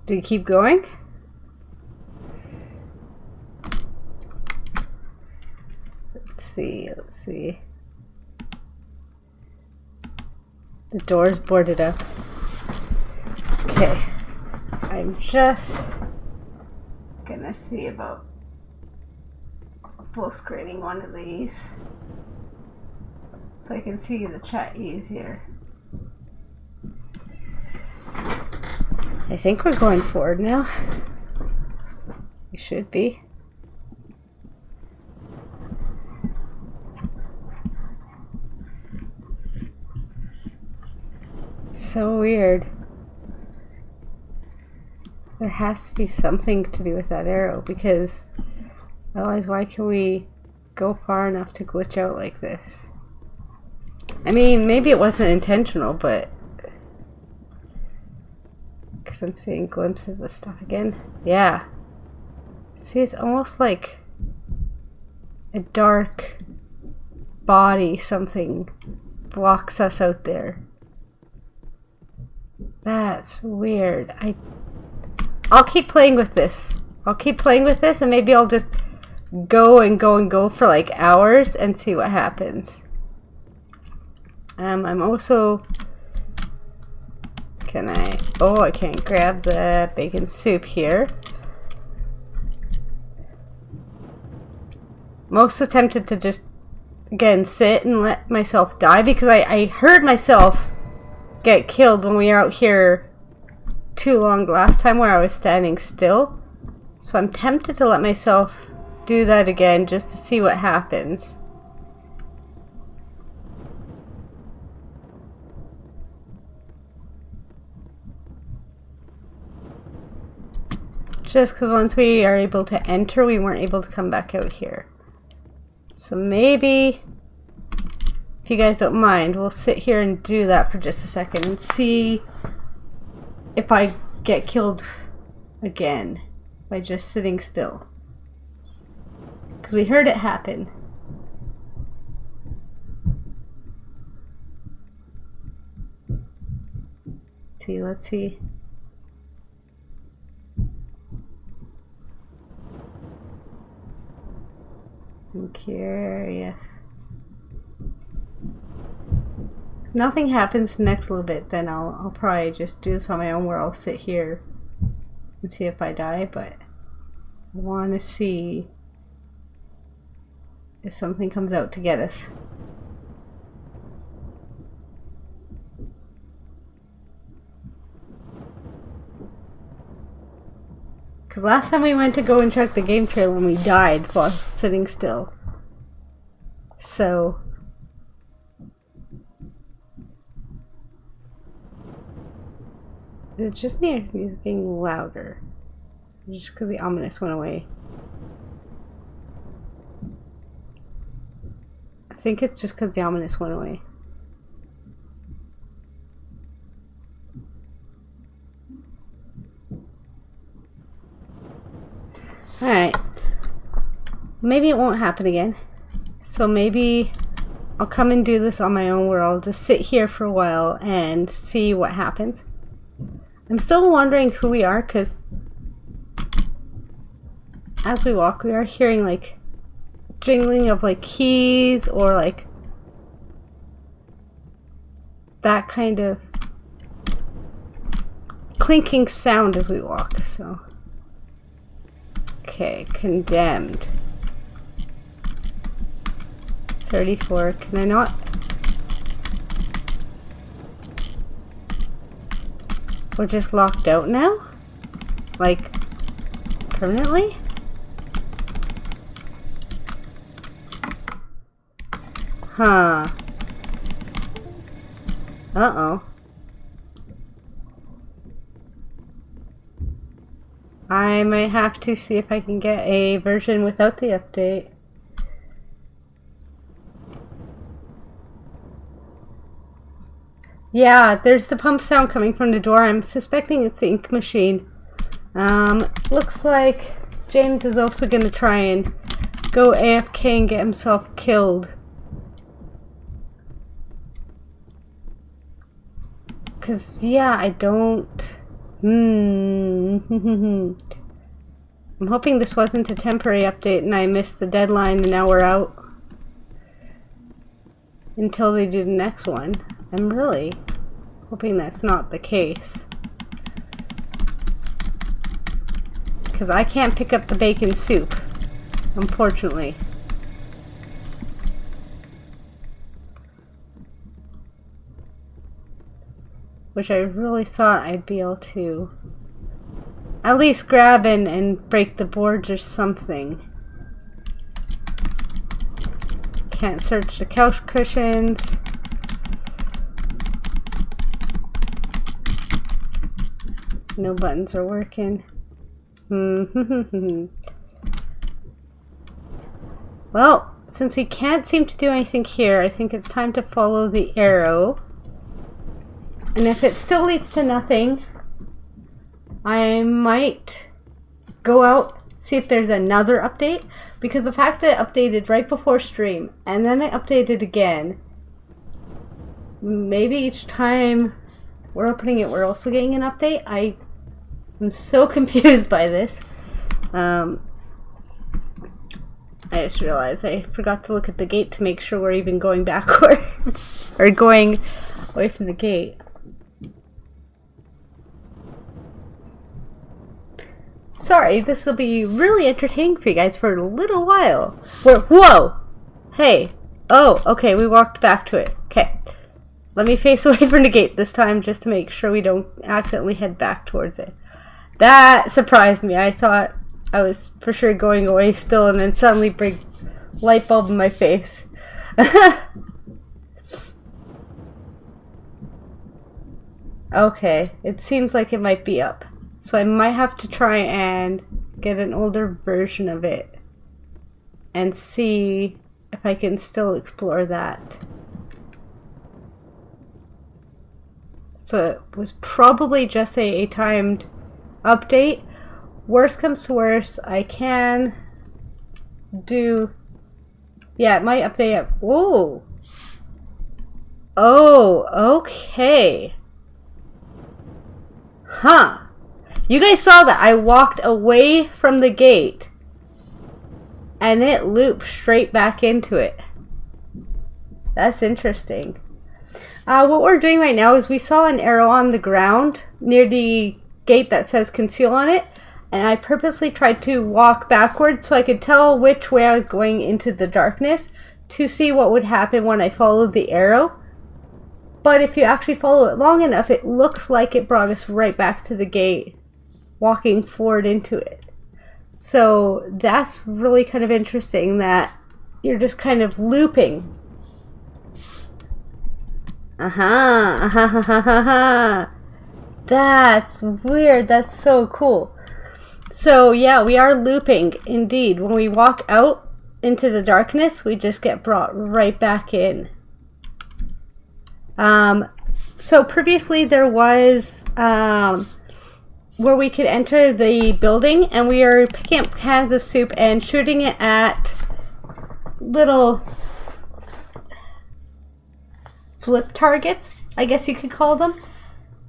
Do we keep going? Let's see. The door's boarded up. Okay. I'm just gonna see about full screening one of these so I can see the chat easier. I think we're going forward now. We should be. So weird. There has to be something to do with that arrow, because otherwise why can we go far enough to glitch out like this? I mean, maybe it wasn't intentional, but because I'm seeing glimpses of stuff again. Yeah. See, it's almost like a dark body, something blocks us out there. That's weird. I'll keep playing with this. I'll keep playing with this, and maybe I'll just go and go and go for like hours and see what happens. I'm also... Can I... Oh, I can't grab the bacon soup here. I'm also tempted to just, again, sit and let myself die, because I heard myself get killed when we were out here too long last time where I was standing still. So I'm tempted to let myself do that again just to see what happens. Just because once we are able to enter, we weren't able to come back out here. So maybe, if you guys don't mind, we'll sit here and do that for just a second and see if I get killed again by just sitting still. Because we heard it happen. let's see. I'm curious. If nothing happens the next little bit, then I'll probably just do this on my own, where I'll sit here and see if I die, but I want to see if something comes out to get us. Because last time we went to go and check the game trailer and we died while sitting still. So is it just me, or is music getting louder? Just because the ominous went away. I think it's just because the ominous went away. Alright. Maybe it won't happen again. So maybe I'll come and do this on my own, where I'll just sit here for a while and see what happens. I'm still wondering who we are, because as we walk, we are hearing like jingling of like keys, or like that kind of clinking sound as we walk. So okay, condemned 34. Can I not? We're just locked out now? Like permanently? Huh. Uh-oh. I might have to see if I can get a version without the update. Yeah, there's the pump sound coming from the door. I'm suspecting it's the ink machine. Looks like James is also going to try and go AFK and get himself killed. Because, yeah, I don't... I'm hoping this wasn't a temporary update and I missed the deadline and now we're out until they do the next one. I'm really hoping that's not the case, because I can't pick up the bacon soup, unfortunately. Which I really thought I'd be able to at least grab and break the boards or something. Can't search the couch cushions. No buttons are working. Well, since we can't seem to do anything here, I think it's time to follow the arrow. And if it still leads to nothing, I might go out, see if there's another update. Because the fact that it updated right before stream, and then it updated again, maybe each time we're opening it, we're also getting an update. I'm so confused by this. I just realized I forgot to look at the gate to make sure we're even going backwards. Or going away from the gate. Sorry, this will be really entertaining for you guys for a little while. Whoa! Hey! Oh, okay, we walked back to it. Okay. Let me face away from the gate this time just to make sure we don't accidentally head back towards it. That surprised me. I thought I was for sure going away still, and then suddenly big light bulb in my face. Okay, it seems like it might be up. So I might have to try and get an older version of it and see if I can still explore that. So it was probably just a timed update. Worst comes to worst, I can do... Yeah, it might update it. Whoa! Oh, okay. Huh. You guys saw that. I walked away from the gate and it looped straight back into it. That's interesting. What we're doing right now is we saw an arrow on the ground near the gate that says conceal on it, and I purposely tried to walk backwards so I could tell which way I was going into the darkness to see what would happen when I followed the arrow. But if you actually follow it long enough, it looks like it brought us right back to the gate, walking forward into it. So that's really kind of interesting that you're just kind of looping. That's weird. That's so cool. So yeah, we are looping indeed. When we walk out into the darkness, we just get brought right back in. So previously there was where we could enter the building, and we are picking up cans of soup and shooting it at little flip targets, I guess you could call them.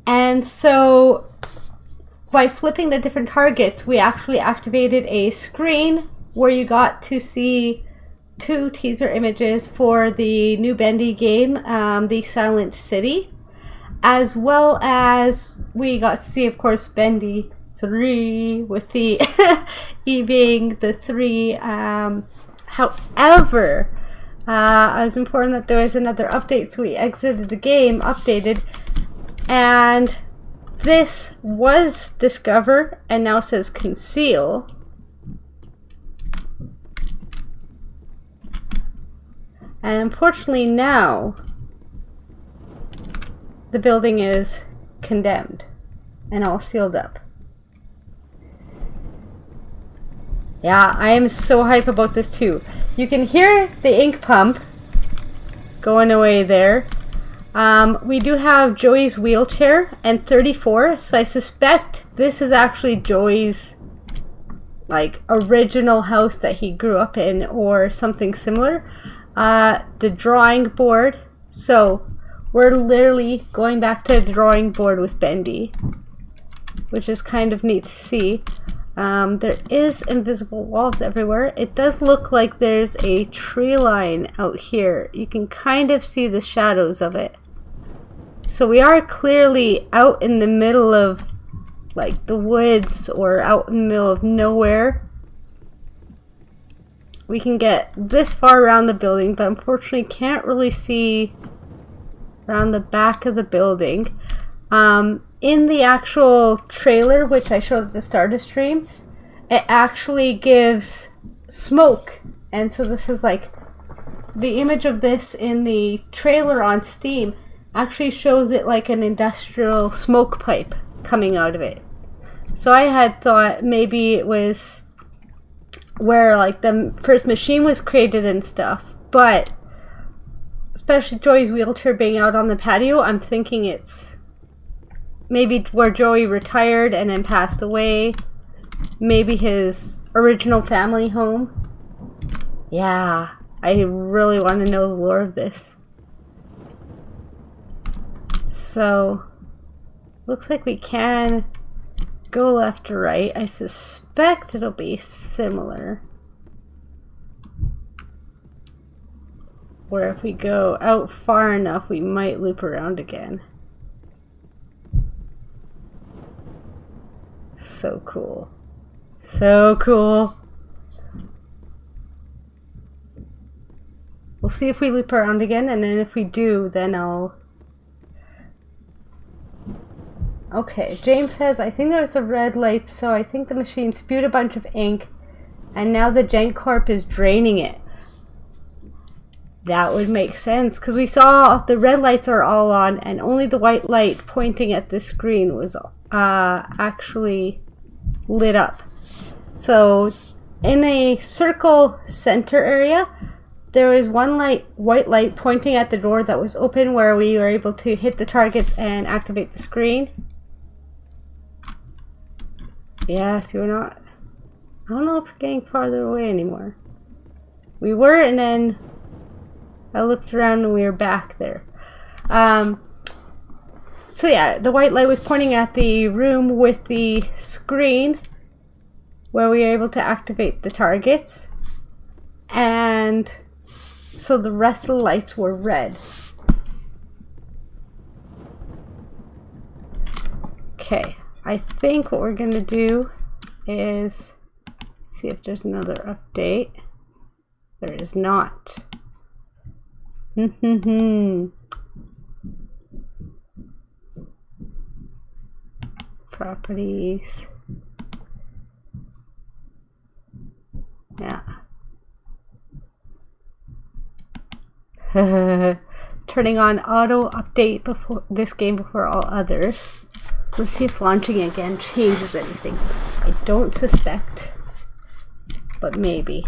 And so by flipping the different targets, we actually activated a screen where you got to see 2 teaser images for the new Bendy game, The Silent City, as well as we got to see, of course, Bendy 3 with the E being the 3. However, I was informed that there was another update, so we exited the game, updated, and this was discover and now says conceal. And unfortunately now the building is condemned and all sealed up. Yeah, I am so hype about this too. You can hear the ink pump going away there. We do have Joey's wheelchair and 34, so I suspect this is actually Joey's like original house that he grew up in or something similar. The drawing board, so we're literally going back to the drawing board with Bendy, which is kind of neat to see. There is invisible walls everywhere. It does look like there's a tree line out here. You can kind of see the shadows of it. So we are clearly out in the middle of like the woods or out in the middle of nowhere. We can get this far around the building, but unfortunately can't really see around the back of the building. In the actual trailer, which I showed at the start of stream, it actually gives smoke. And so this is like, the image of this in the trailer on Steam actually shows it like an industrial smoke pipe coming out of it. So I had thought maybe it was where like the first machine was created and stuff, but especially Joey's wheelchair being out on the patio, I'm thinking it's maybe where Joey retired and then passed away. Maybe his original family home. Yeah, I really want to know the lore of this. So, looks like we can go left to right. I suspect it'll be similar. Where if we go out far enough, we might loop around again. So cool. So cool. We'll see if we loop around again, and then if we do, then I'll... Okay, James says, I think there's a red light, so I think the machine spewed a bunch of ink, and now the Gent Corp is draining it. That would make sense, because we saw the red lights are all on, and only the white light pointing at the screen was actually lit up. So, in a circle center area, there is one white light pointing at the door that was open where we were able to hit the targets and activate the screen. Yeah, so we're not... I don't know if we're getting farther away anymore. We were, and then So yeah, the white light was pointing at the room with the screen where we were able to activate the targets, and so the rest of the lights were red. Okay, I think what we're gonna do is see if there's another update. There is not. Properties. Yeah. Turning on auto update before this game before all others. Let's see if launching again changes anything. I don't suspect, but maybe.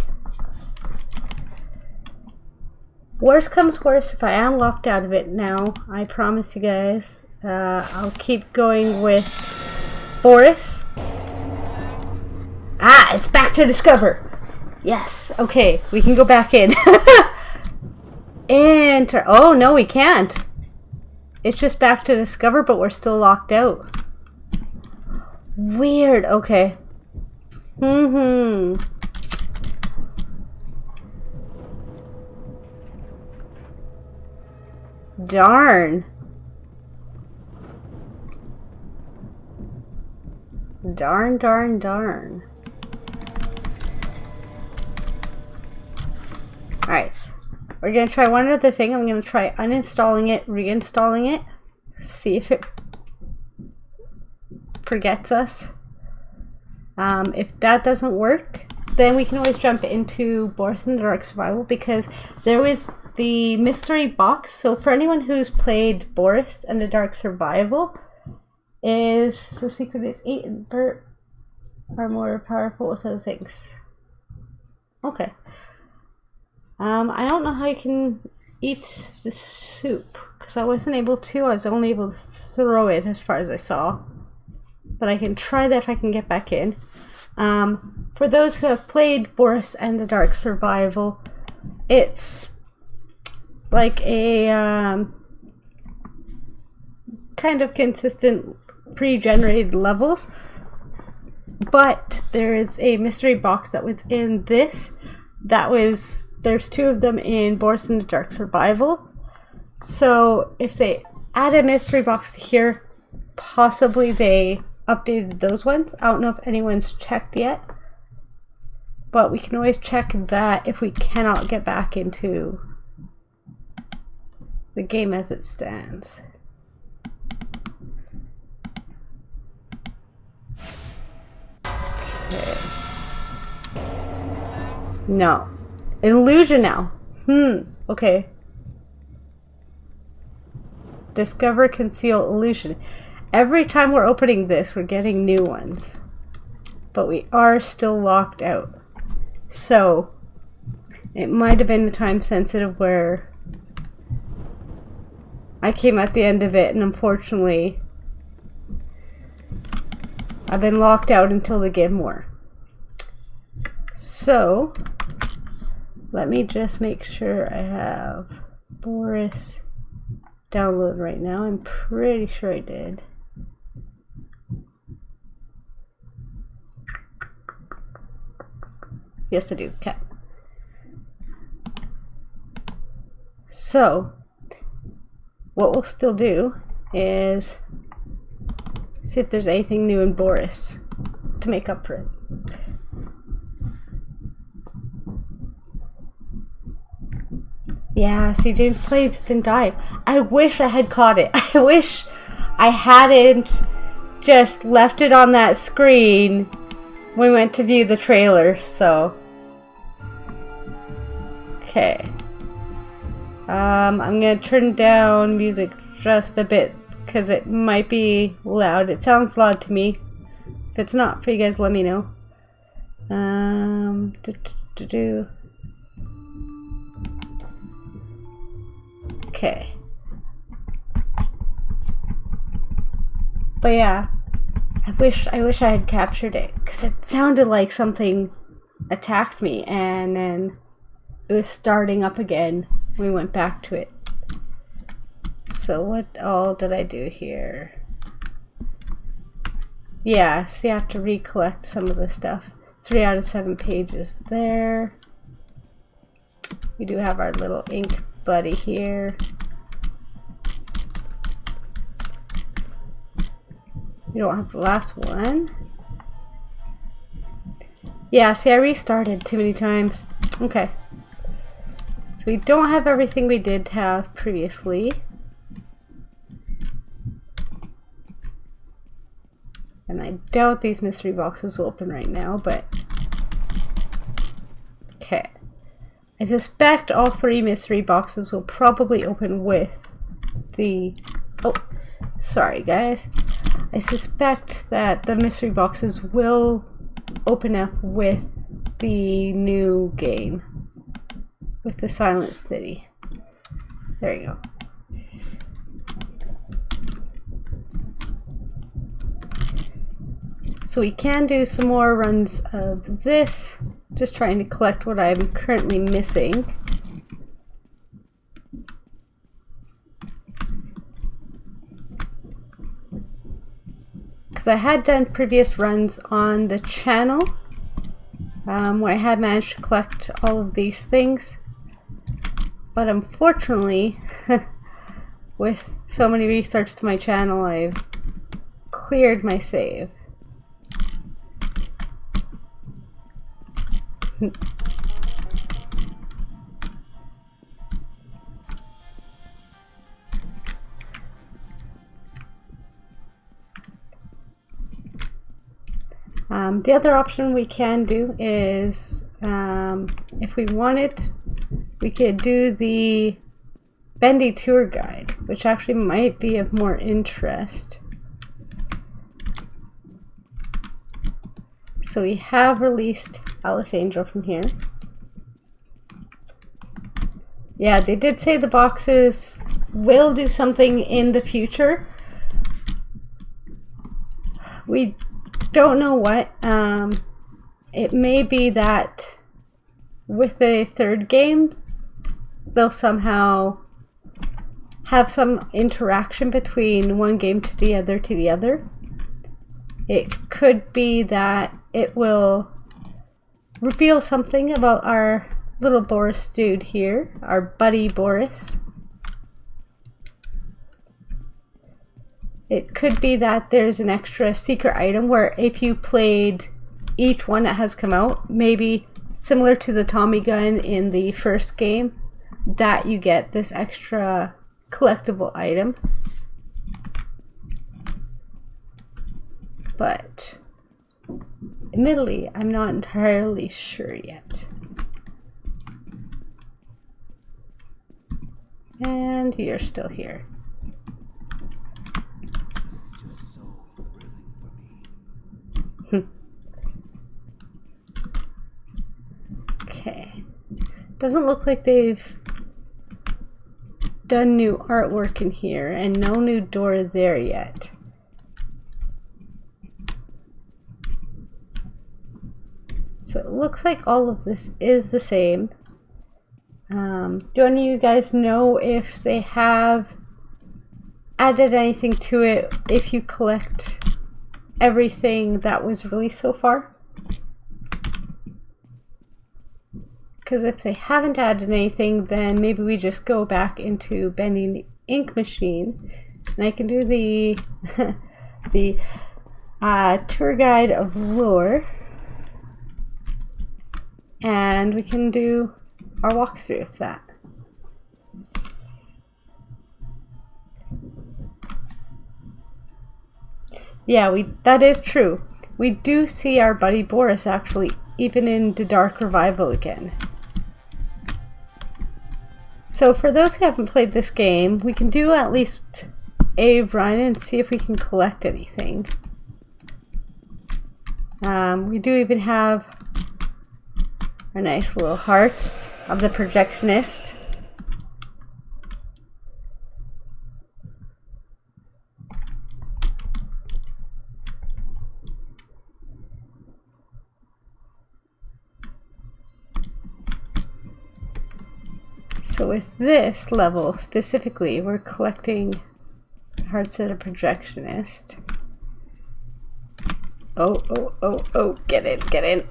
Worst comes worst, if I am locked out of it now, I promise you guys, I'll keep going with Boris. Ah, it's back to discover. Yes, okay, we can go back in. Enter. Oh, no, we can't. It's just back to discover, but we're still locked out. Weird, okay. Darn. Darn, darn, darn. Alright. We're going to try one other thing. I'm going to try uninstalling it, reinstalling it. See if it forgets us. If that doesn't work, then we can always jump into Boris and the Dark Survival, because there was the mystery box. So for anyone who's played Boris and the Dark Survival, is the secret is 8 and Bert are more powerful with other things. Okay. I don't know how you can eat the soup, because I wasn't able to. I was only able to throw it as far as I saw. But I can try that if I can get back in. For those who have played Boris and the Dark Survival, it's like a kind of consistent pre-generated levels. But there is a mystery box that was in this. There's 2 of them in Boris and the Dark Survival. So if they add a mystery box to here, possibly they updated those ones. I don't know if anyone's checked yet, but we can always check that if we cannot get back into the game as it stands. Okay. No. Illusion now. Okay. Discover, conceal, illusion. Every time we're opening this, we're getting new ones. But we are still locked out. So, it might have been a time sensitive where I came at the end of it, and unfortunately, I've been locked out until they give more. So, let me just make sure I have Boris download right now. I'm pretty sure I did. Yes, I do. Okay. So, what we'll still do is see if there's anything new in Boris to make up for it. Yeah, see, James Blades didn't die. I wish I had caught it. I wish I hadn't just left it on that screen when we went to view the trailer, so. Okay. I'm gonna turn down music just a bit because it might be loud. It sounds loud to me. If it's not for you guys, let me know. Okay. But yeah, I wish I had captured it, because it sounded like something attacked me, and then it was starting up again. We went back to it. So what all did I do here? Yeah, so you have to recollect some of the stuff. 3 out of 7 pages there. We do have our little ink buddy here. We don't have the last one. Yeah, see, I restarted too many times. Okay. So we don't have everything we did have previously. And I doubt these mystery boxes will open right now, but... Okay. I suspect all 3 mystery boxes will probably open with the... Oh, sorry guys. I suspect that the mystery boxes will open up with the new game. With the Silent City. There you go. So we can do some more runs of this, just trying to collect what I'm currently missing. Because I had done previous runs on the channel where I had managed to collect all of these things. But unfortunately, with so many restarts to my channel, I've cleared my save. The other option we can do is, if we wanted, we could do the Bendy tour guide, which actually might be of more interest. So we have released Alice Angel from here. Yeah, they did say the boxes will do something in the future. We don't know what. It may be that with the 3rd game, they'll somehow have some interaction between one game to the other. It could be that it will reveal something about our little Boris dude here, our buddy Boris. It could be that there's an extra secret item where if you played each one that has come out, maybe similar to the Tommy gun in the 1st game, that you get this extra collectible item. But admittedly, I'm not entirely sure yet. And you're still here. Okay. Doesn't look like they've done new artwork in here, and no new door there yet. So it looks like all of this is the same. Do any of you guys know if they have added anything to it if you collect everything that was released so far? Because if they haven't added anything, then maybe we just go back into Bending the Ink Machine, and I can do the the tour guide of lore, and we can do our walkthrough of that. Yeah, that is true. We do see our buddy Boris actually, even in the Dark Revival again. So for those who haven't played this game, we can do at least a run and see if we can collect anything. We do even have our nice little hearts of the projectionist. So with this level specifically, we're collecting hearts at a projectionist. Oh, oh, oh, oh, get in, get in.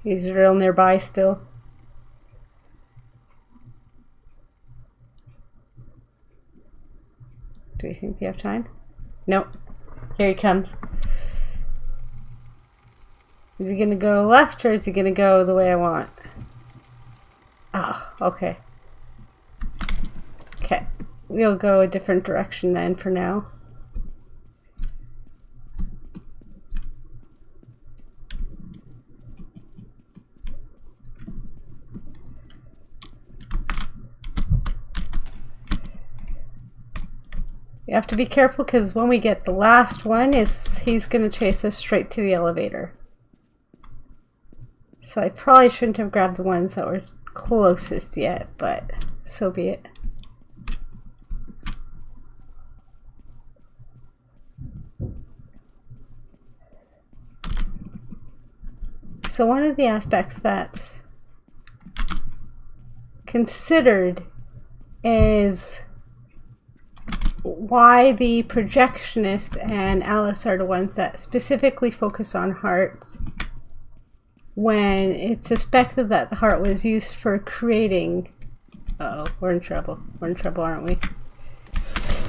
He's real nearby still. Do you think we have time? Nope. Here he comes. Is he gonna go left or is he gonna go the way I want? Oh, okay. Okay. We'll go a different direction then for now. You have to be careful because when we get the last one, he's going to chase us straight to the elevator. So I probably shouldn't have grabbed the ones that were closest yet, but so be it. So one of the aspects that's considered is why the projectionist and Alice are the ones that specifically focus on hearts when it's suspected that the heart was used for creating. Uh oh, we're in trouble. We're in trouble, aren't we?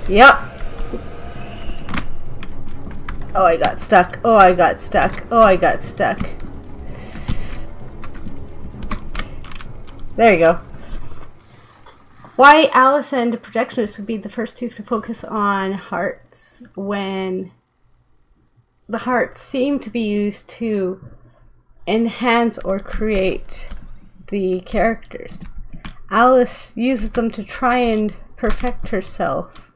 Yep. Oh, I got stuck. Oh, I got stuck. Oh, I got stuck. There you go. Why Alice and the projectionist would be the first two to focus on hearts when the hearts seem to be used to enhance or create the characters. Alice uses them to try and perfect herself.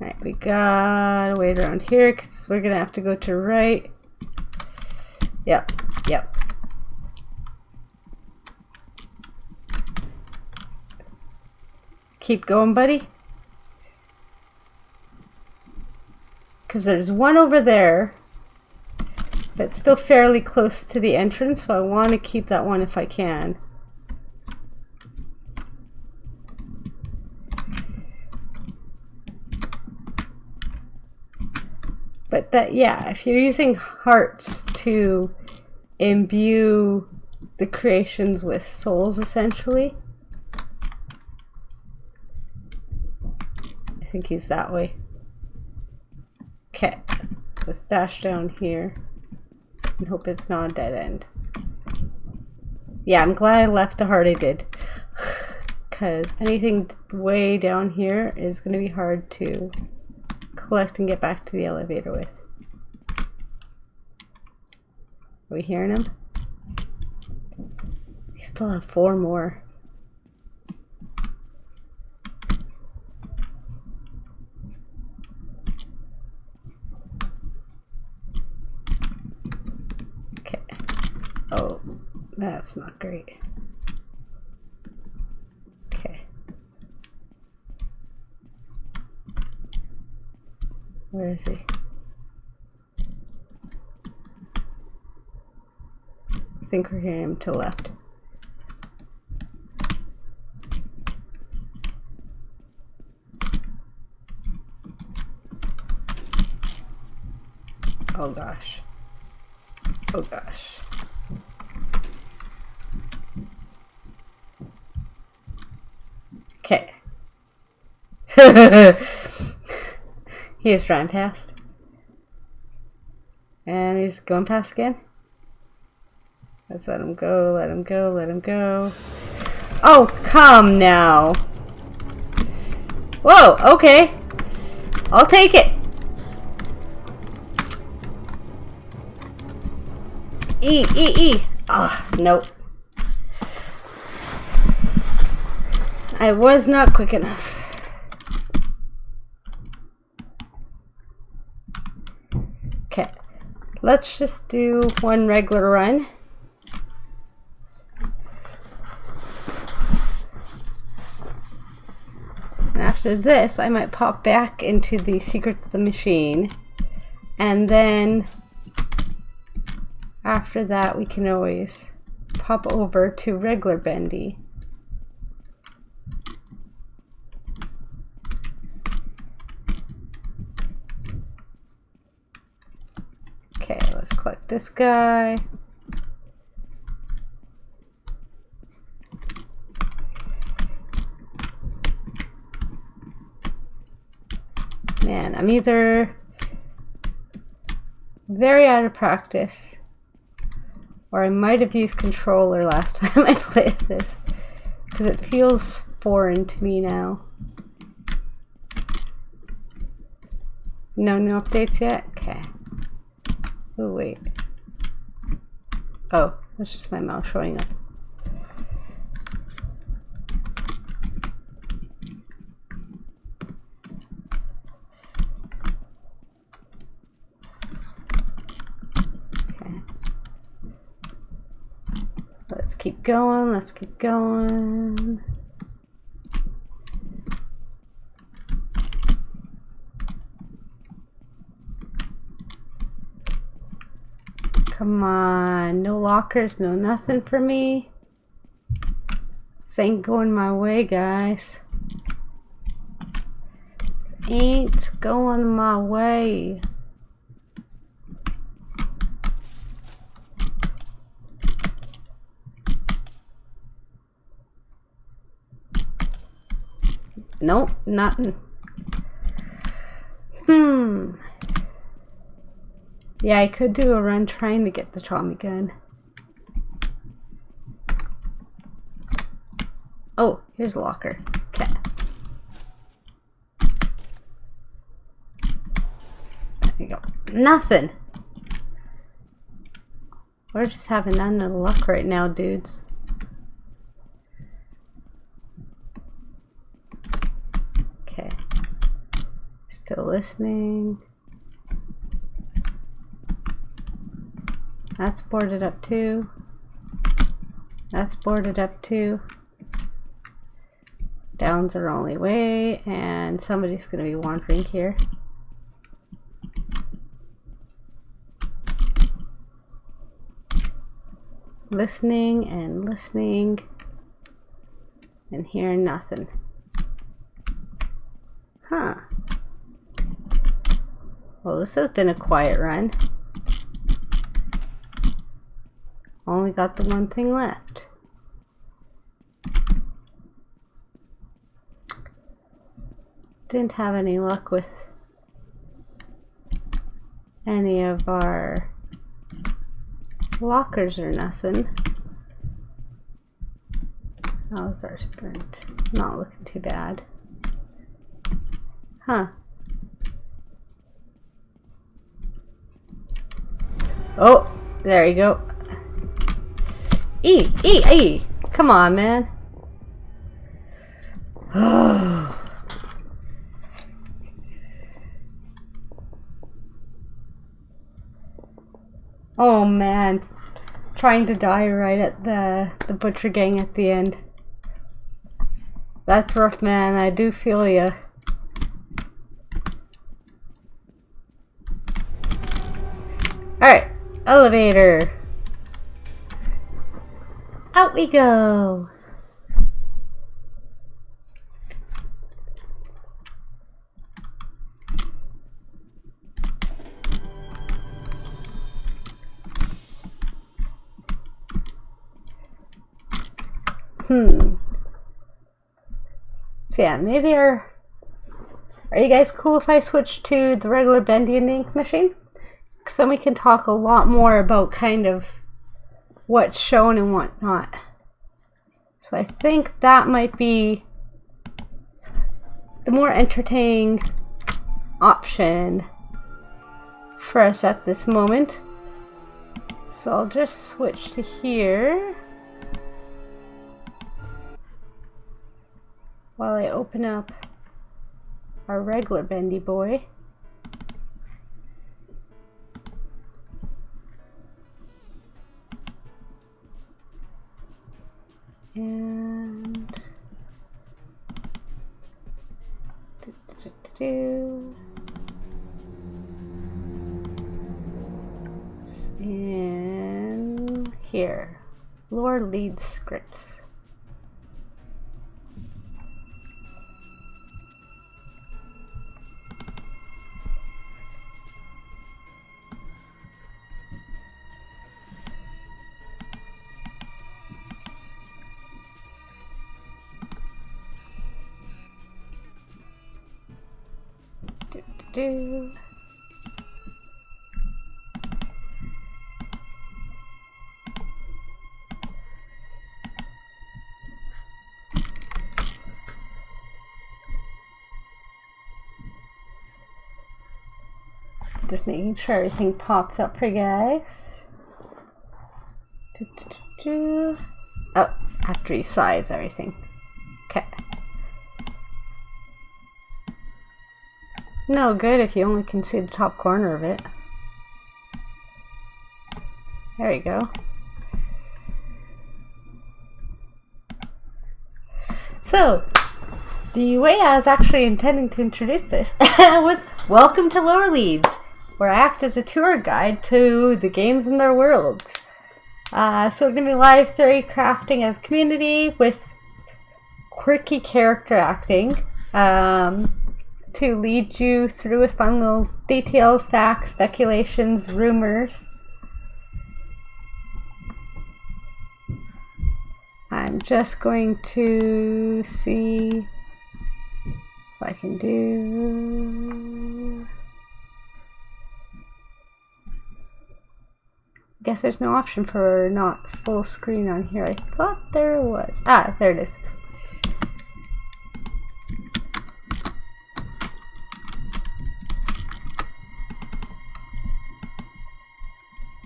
Alright, we gotta wait around here because we're gonna have to go to right. Yep, yep. Keep going, buddy. Because there's one over there that's still fairly close to the entrance, so I want to keep that one if I can. But that, yeah, if you're using hearts to imbue the creations with souls, essentially. I think he's that way. Okay, let's dash down here and hope it's not a dead end. Yeah, I'm glad I left the heart I did, because anything way down here is going to be hard to collect and get back to the elevator with. Are we hearing him? We still have 4 more. Okay. Oh, that's not great. Okay. Where is he? I think we're hearing him to the left. Oh gosh. Oh gosh. Okay. He is trying past. And he's going past again. Let's let him go, let him go, let him go. Oh, come now. Whoa, okay. I'll take it. E. Ah, oh, nope. I was not quick enough. Okay, let's just do one regular run. And after after this, I might pop back into the Secrets of the Machine, and then after that we can always pop over to regular Bendy. Okay, let's collect this guy. Man, I'm either very out of practice, or I might have used controller last time I played this, because it feels foreign to me now. No new updates yet? Okay. Oh, wait. Oh, that's just my mouse showing up. Okay. Let's keep going, let's keep going. Come on, no lockers, no nothing for me. This ain't going my way, guys. This ain't going my way. Nope, nothing. Yeah, I could do a run trying to get the Tommy gun. Oh, here's a locker. Okay. There you go. Nothing. We're just having none of luck right now, dudes. Okay. Still listening. That's boarded up too. That's boarded up too. Down's our only way, and somebody's gonna be wandering here. Listening and listening and hearing nothing. Huh. Well, this has been a quiet run. Only got the one thing left. Didn't have any luck with any of our lockers or nothing. How's our sprint? Not looking too bad. Huh. Oh, there you go. Come on, man. Oh man, trying to die right at the butcher gang at the end. That's rough, man. I do feel ya. Alright, elevator. Out we go. So yeah, maybe are you guys cool if I switch to the regular Bendy and ink machine? Because then we can talk a lot more about kind of what's shown and what not. So I think that might be the more entertaining option for us at this moment. So I'll just switch to here while I open up our regular Bendy boy. And It's in here. Lore lead scripts. Just making sure everything pops up for you guys. Oh, I have to resize everything. Okay. No good if you only can see the top corner of it. There you go. So, the way I was actually intending to introduce this was welcome to Lore Leads, where I act as a tour guide to the games and their worlds. So we're going to be live theory crafting as a community with quirky character acting. To lead you through with fun little details, facts, speculations, rumors. I'm just going to see what I can do. I guess there's no option for not full screen on here. I thought there was. Ah, there it is.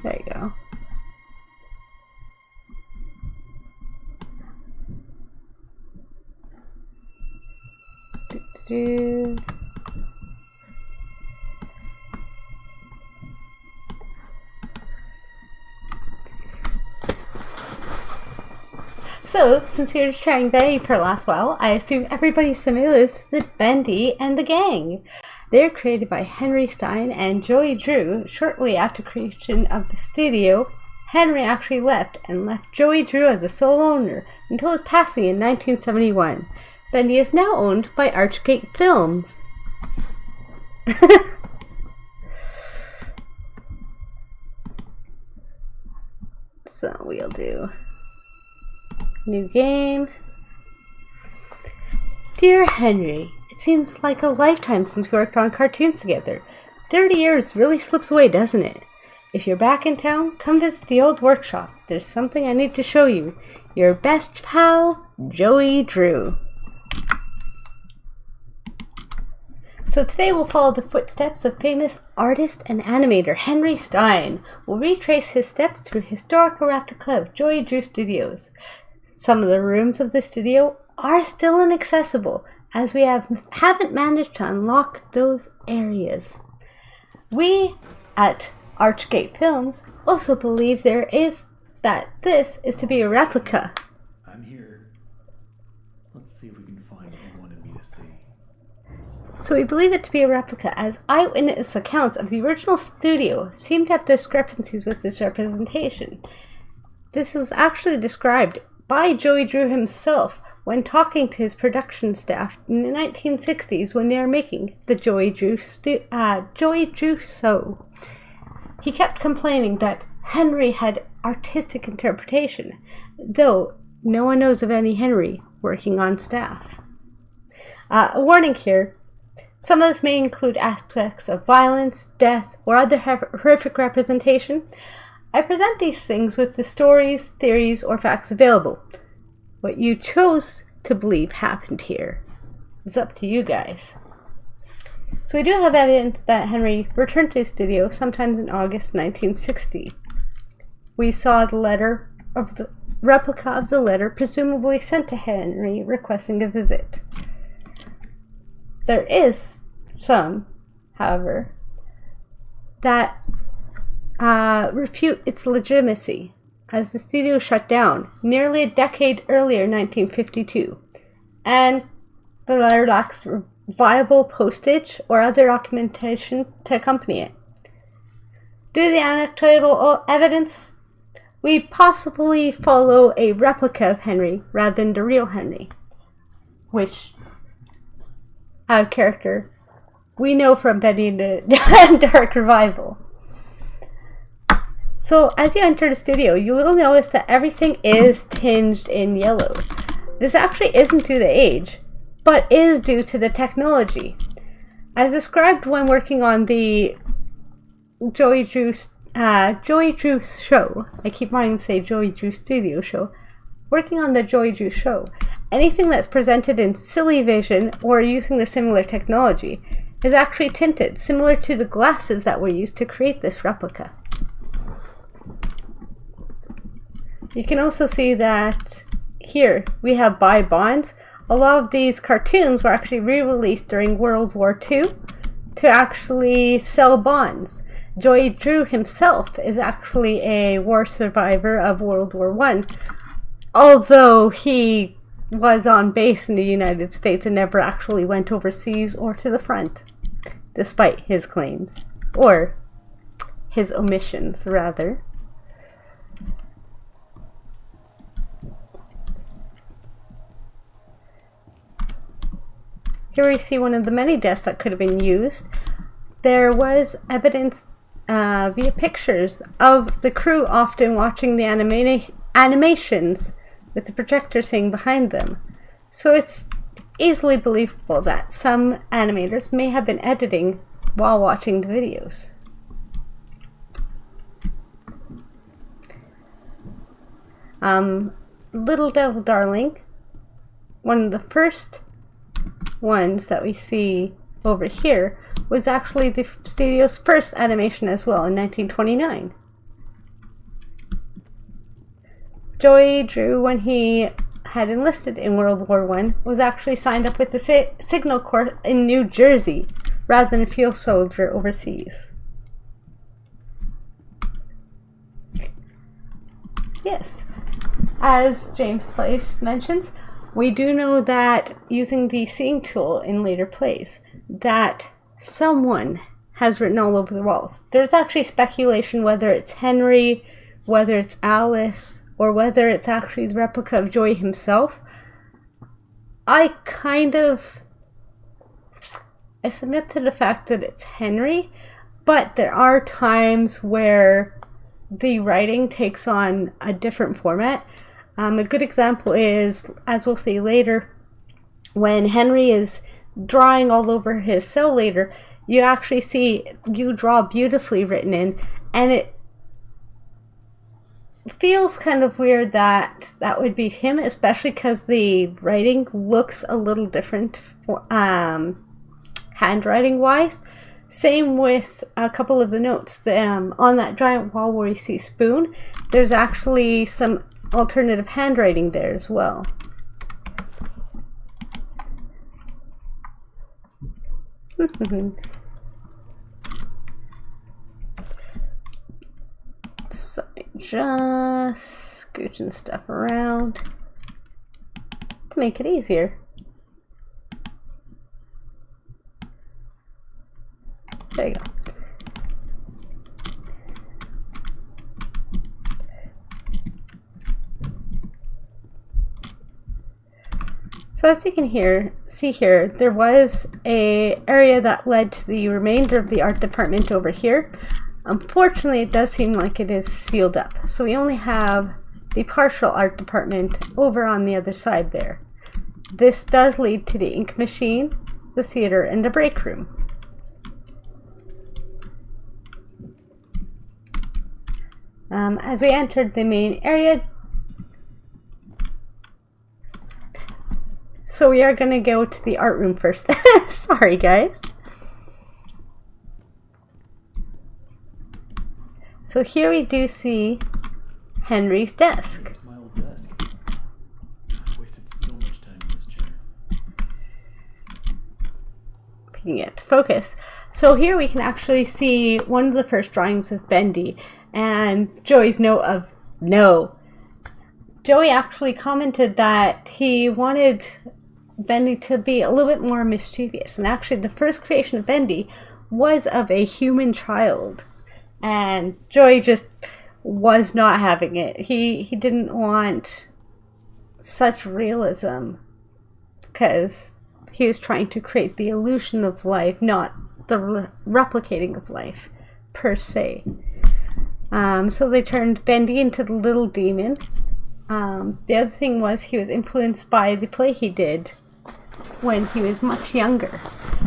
There you go. So, since we were trying Bendy for the last while, I assume everybody's familiar with Bendy and the gang. They're created by Henry Stein and joeydrew. Shortly after creation of the studio, Henry actually left and left joeydrew as the sole owner until his passing in 1971. Bendy is now owned by Archgate Films. So we'll do new game. Dear Henry, it seems like a lifetime since we worked on cartoons together. 30 years really slips away, doesn't it? If you're back in town, come visit the old workshop. There's something I need to show you. Your best pal, joeydrew. So today we'll follow the footsteps of famous artist and animator Henry Stein. We'll retrace his steps through historical replica of joeydrew Studios. Some of the rooms of the studio are still inaccessible, as we haven't managed to unlock those areas. We at Archgate Films also believe this is to be a replica. I'm here. Let's see if we can find what you wanted me to see. So we believe it to be a replica, as eyewitness accounts of the original studio seem to have discrepancies with this representation. This is actually described by joeydrew himself when talking to his production staff in the 1960s when they were making the joeydrew show. He kept complaining that Henry had artistic interpretation, though no one knows of any Henry working on staff. A warning here, some of this may include aspects of violence, death, or other horrific representation. I present these things with the stories, theories, or facts available. What you chose to believe happened here is up to you guys. So we do have evidence that Henry returned to his studio sometimes in August 1960. We saw the letter of the replica of the letter presumably sent to Henry requesting a visit. There is some, however, that refute its legitimacy, as the studio shut down nearly a decade earlier in 1952, and the letter lacks viable postage or other documentation to accompany it. Due to the anecdotal evidence, we possibly follow a replica of Henry rather than the real Henry, which, out of character, we know from Bendy and the Dark Revival. So as you enter the studio, you will notice that everything is tinged in yellow. This actually isn't due to age, but is due to the technology. As described when working on the Joey Drew show, I keep wanting to say Joey Drew Studio show, working on the Joey Drew show, anything that's presented in silly vision or using the similar technology is actually tinted, similar to the glasses that were used to create this replica. You can also see that here we have buy bonds. A lot of these cartoons were actually re-released during World War II to actually sell bonds. Joey Drew himself is actually a war survivor of World War I, although he was on base in the United States and never actually went overseas or to the front, despite his claims, or his omissions, rather. Here we see one of the many desks that could have been used. There was evidence via pictures of the crew often watching the animations with the projector sitting behind them. So it's easily believable that some animators may have been editing while watching the videos. Little Devil Darling, one of the first ones that we see over here, was actually the studio's first animation as well in 1929. Joey Drew, when he had enlisted in World War I, was actually signed up with the Signal Corps in New Jersey rather than a field soldier overseas. Yes, as James Place mentions, we do know that using the seeing tool in later plays, that someone has written all over the walls. There's actually speculation whether it's Henry, whether it's Alice, or whether it's actually the replica of Joey himself. I submit to the fact that it's Henry, but there are times where the writing takes on a different format. A good example is, as we'll see later, when Henry is drawing all over his cell later, you actually see "you draw beautifully" written in, and it feels kind of weird that that would be him, especially because the writing looks a little different handwriting wise. Same with a couple of the notes. On that giant wall where you see Spoon, there's actually some alternative handwriting there as well. So just scooching stuff around to make it easier. There you go. So as you can see here, there was an area that led to the remainder of the art department over here. Unfortunately, it does seem like it is sealed up. So we only have the partial art department over on the other side there. This does lead to the ink machine, the theater, and the break room. As we entered the main area, so we are going to go to the art room first. Sorry, guys. So here we do see Henry's desk. Here's my old desk. I wasted so much time in this chair. Picking it to focus. So here we can actually see one of the first drawings of Bendy and Joey's note of no. Joey actually commented that he wanted Bendy to be a little bit more mischievous. And actually, the first creation of Bendy was of a human child. And Joey just was not having it. He didn't want such realism because he was trying to create the illusion of life, not the replicating of life per se. So they turned Bendy into the little demon. The other thing was he was influenced by the play he did when he was much younger.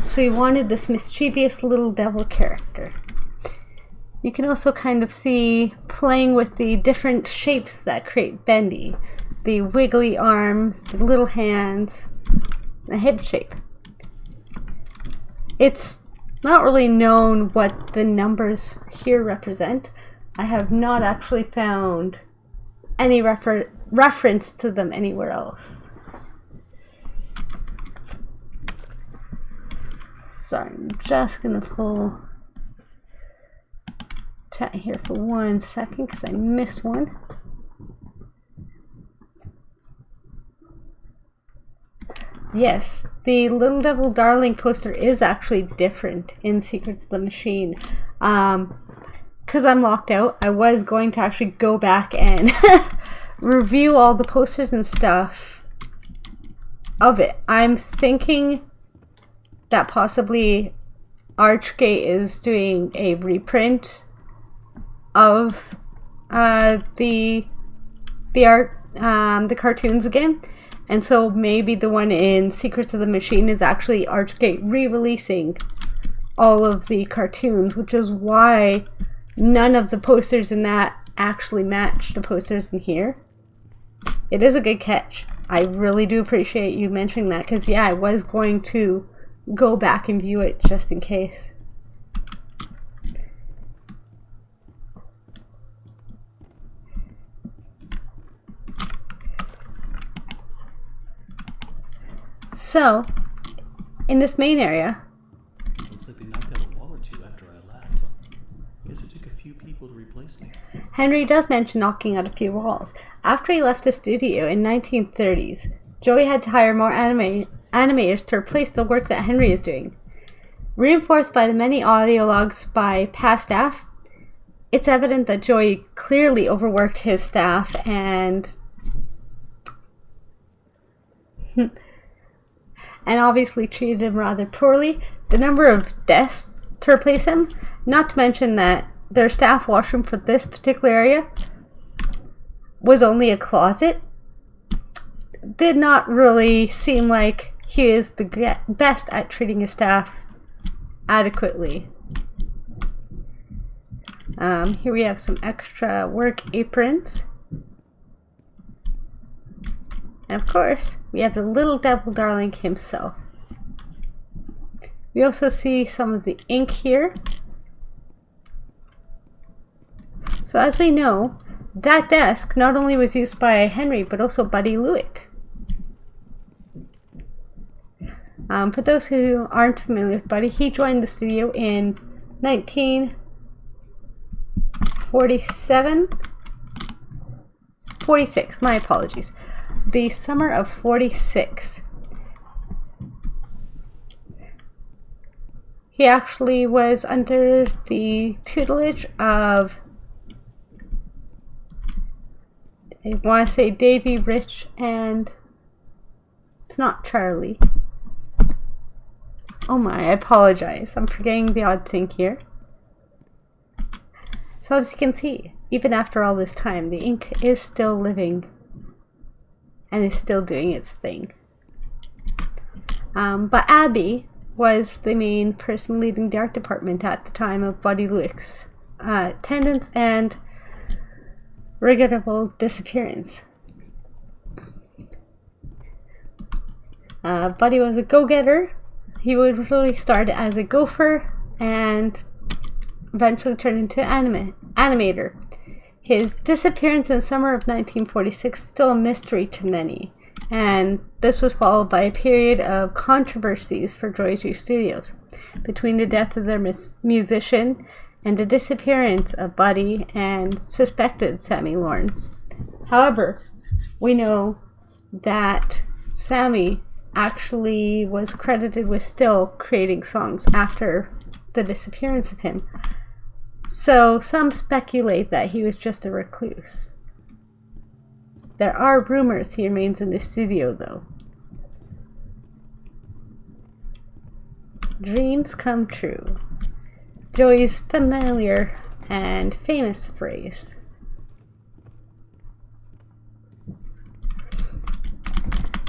So he wanted this mischievous little devil character. You can also kind of see playing with the different shapes that create Bendy. The wiggly arms, the little hands, the head shape. It's not really known what the numbers here represent. I have not actually found any reference to them anywhere else. Sorry, I'm just gonna pull chat here for 1 second because I missed one. Yes, the Little Devil Darling poster is actually different in Secrets of the Machine. Because I'm locked out, I was going to actually go back and review all the posters and stuff of it. I'm thinking that possibly Archgate is doing a reprint of the cartoons again. And so maybe the one in Secrets of the Machine is actually Archgate re-releasing all of the cartoons, which is why none of the posters in that actually match the posters in here. It is a good catch. I really do appreciate you mentioning that, because yeah, I was going to go back and view it just in case. So, in this main area, looks like they knocked out a wall or two after I left. Guess it took a few people to replace me. Henry does mention knocking out a few walls. After he left the studio in 1930s, Joey had to hire more animators to replace the work that Henry is doing. Reinforced by the many audio logs by past staff, it's evident that Joey clearly overworked his staff and obviously treated him rather poorly. The number of deaths to replace him, not to mention that their staff washroom for this particular area was only a closet, did not really seem like he is the best at treating his staff adequately. Here we have some extra work aprons. And of course, we have the Little Devil Darling himself. We also see some of the ink here. So as we know, that desk not only was used by Henry, but also Buddy Lewick. For those who aren't familiar with Buddy, he joined the studio in 46, my apologies. The summer of 46. He actually was under the tutelage of, I want to say Davy, Rich, and it's not Charlie. Oh my, I apologize. I'm forgetting the odd thing here. So as you can see, even after all this time, the ink is still living and is still doing its thing. But Abby was the main person leading the art department at the time of Buddy Lewick's attendance and regrettable disappearance. Buddy was a go-getter. He would really start as a gopher and eventually turn into an animator. His disappearance in the summer of 1946 is still a mystery to many, and this was followed by a period of controversies for joeydrew Studios between the death of their musician and the disappearance of Buddy and suspected Sammy Lawrence. However, we know that Sammy actually was credited with still creating songs after the disappearance of him. So some speculate that he was just a recluse. There are rumors he remains in the studio though. Dreams come true. Joey's familiar and famous phrase.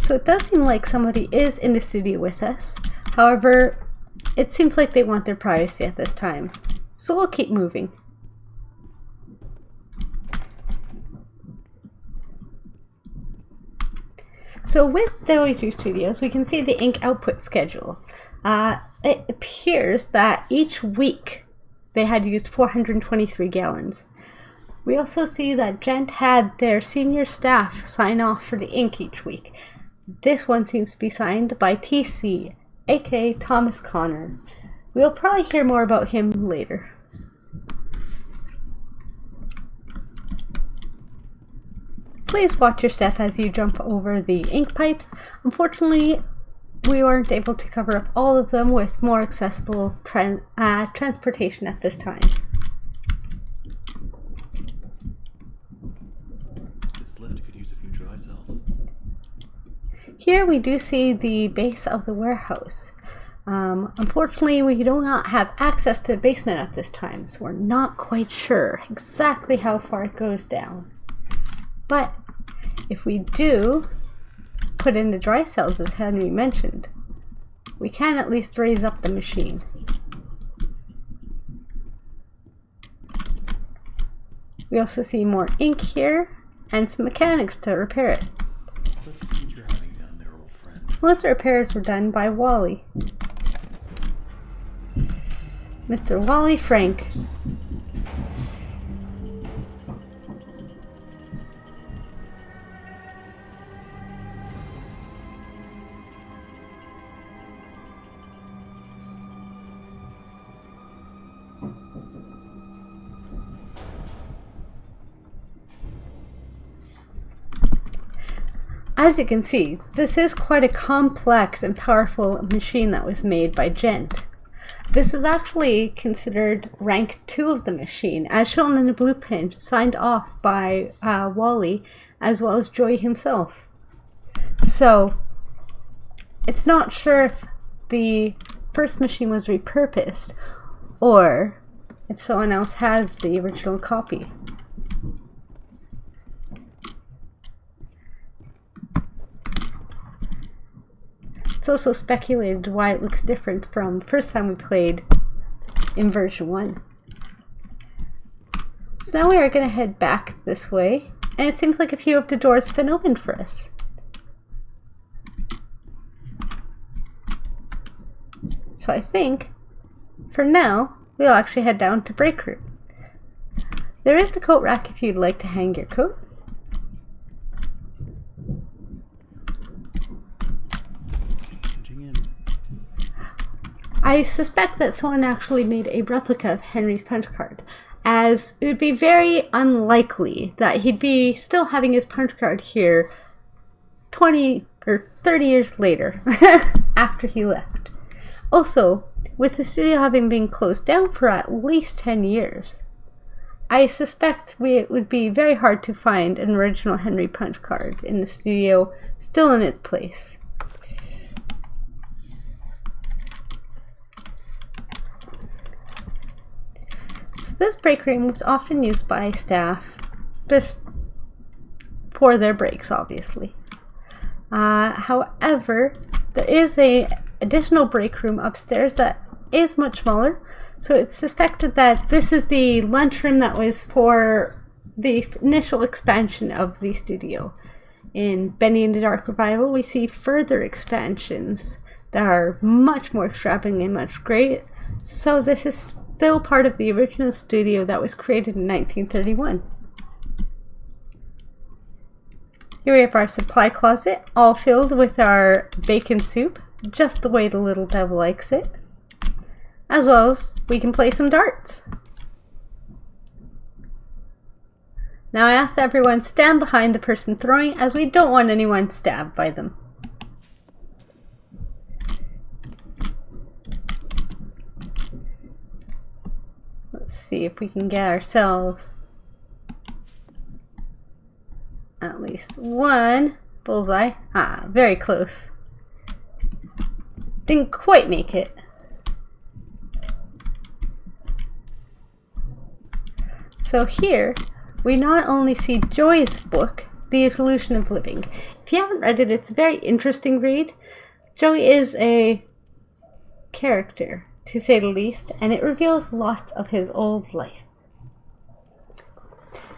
So it does seem like somebody is in the studio with us. However, it seems like they want their privacy at this time. So we'll keep moving. So with joeydrew Studios, we can see the ink output schedule. It appears that each week they had used 423 gallons. We also see that Gent had their senior staff sign off for the ink each week. This one seems to be signed by TC, aka Thomas Connor. We'll probably hear more about him later. Please watch your step as you jump over the ink pipes. Unfortunately, we weren't able to cover up all of them with more accessible transportation at this time. This lift could use a few dry cells. Here we do see the base of the warehouse. Unfortunately, we do not have access to the basement at this time, so we're not quite sure exactly how far it goes down. But if we do put in the dry cells, as Henry mentioned, we can at least raise up the machine. We also see more ink here and some mechanics to repair it. Let's see what you're hiding down there, old friend. Most of the repairs were done by Wally. Mr. Wally Frank. As you can see, this is quite a complex and powerful machine that was made by Gent. This is actually considered rank 2 of the machine, as shown in the blueprint signed off by Wally, as well as Joey himself. So, it's not sure if the first machine was repurposed, or if someone else has the original copy. It's also speculated why it looks different from the first time we played in version 1. So now we are going to head back this way, and it seems like a few of the doors have been opened for us. So I think, for now, we'll actually head down to break room. There is the coat rack if you'd like to hang your coat. I suspect that someone actually made a replica of Henry's punch card, as it would be very unlikely that he'd be still having his punch card here 20 or 30 years later after he left. Also, with the studio having been closed down for at least 10 years, I suspect it would be very hard to find an original Henry punch card in the studio still in its place. So this break room was often used by staff just for their breaks, obviously. However, there is an additional break room upstairs that is much smaller, so it's suspected that this is the lunchroom that was for the initial expansion of the studio. In Bendy and the Dark Revival, we see further expansions that are much more extravagant and much great, so this is still part of the original studio that was created in 1931. Here we have our supply closet, all filled with our bacon soup, just the way the little devil likes it. As well as we can play some darts. Now I ask everyone stand behind the person throwing, as we don't want anyone stabbed by them. Let's see if we can get ourselves at least one bullseye. Ah, very close. Didn't quite make it. So here, we not only see Joy's book, The Illusion of Living. If you haven't read it, it's a very interesting read. Joey is a character, to say the least, and it reveals lots of his old life.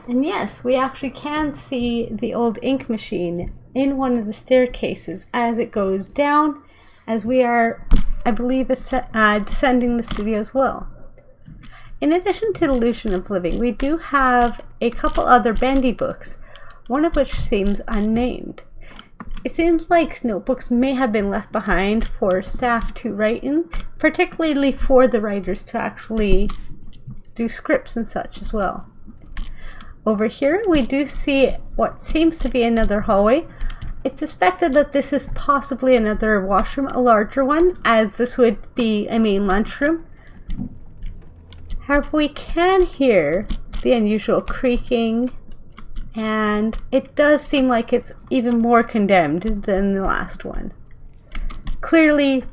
And yes, we actually can see the old ink machine in one of the staircases as it goes down, as we are, I believe, descending the studio as well. In addition to The Illusion of Living, we do have a couple other Bendy books, one of which seems unnamed. It seems like notebooks may have been left behind for staff to write in, particularly for the writers to actually do scripts and such as well. Over here we do see what seems to be another hallway. It's suspected that this is possibly another washroom, a larger one, as this would be a main lunchroom. However, we can hear the unusual creaking, and it does seem like it's even more condemned than the last one. Clearly,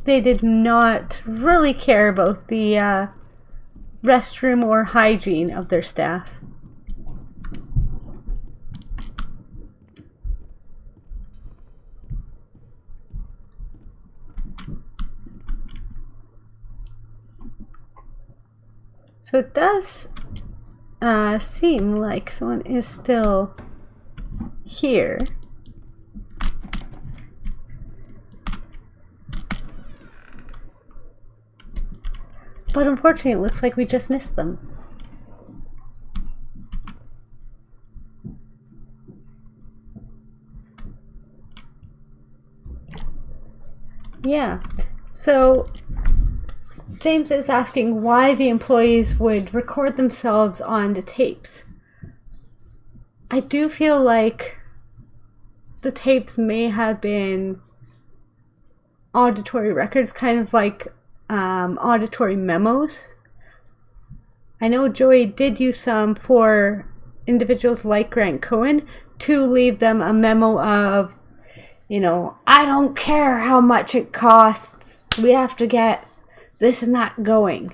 they did not really care about the restroom or hygiene of their staff. So it does seem like someone is still here. But unfortunately, it looks like we just missed them. Yeah, so James is asking why the employees would record themselves on the tapes. I do feel like the tapes may have been auditory records, kind of like auditory memos. I know Joey did use some for individuals like Grant Cohen to leave them a memo of, you know, I don't care how much it costs, we have to get this and that going.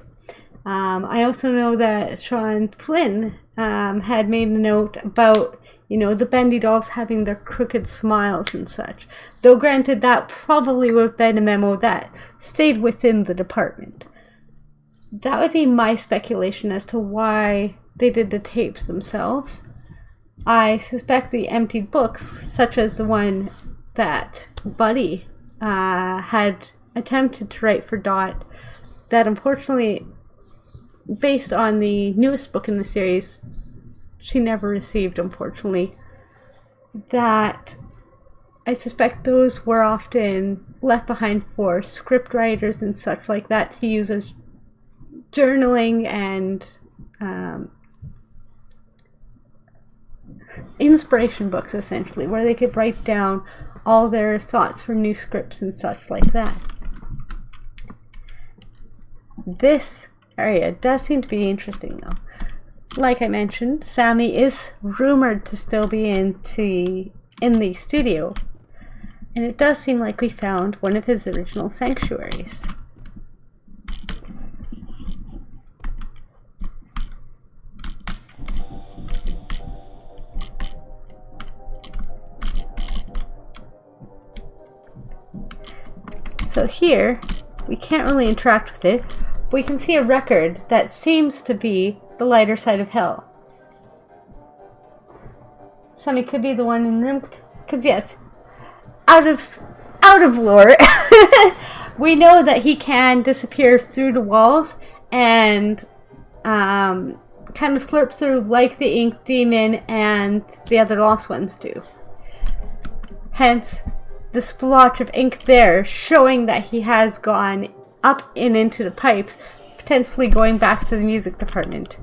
I also know that Sean Flynn had made a note about, you know, the Bendy dolls having their crooked smiles and such. Though granted, that probably would have been a memo that stayed within the department. That would be my speculation as to why they did the tapes themselves. I suspect the emptied books, such as the one that Buddy had attempted to write for Dot, that unfortunately, based on the newest book in the series, she never received, unfortunately, that I suspect those were often left behind for script writers and such like that to use as journaling and inspiration books, essentially, where they could write down all their thoughts for new scripts and such like that. This area does seem to be interesting, though. Like I mentioned, Sammy is rumored to still be in the studio, and it does seem like we found one of his original sanctuaries. So here, we can't really interact with it. We can see a record that seems to be The Lighter Side of Hell. Sammy could be the one in the room, because yes, out of lore, we know that he can disappear through the walls and kind of slurp through like the Ink Demon and the other Lost Ones do. Hence, the splotch of ink there showing that he has gone up and into the pipes, potentially going back to the music department.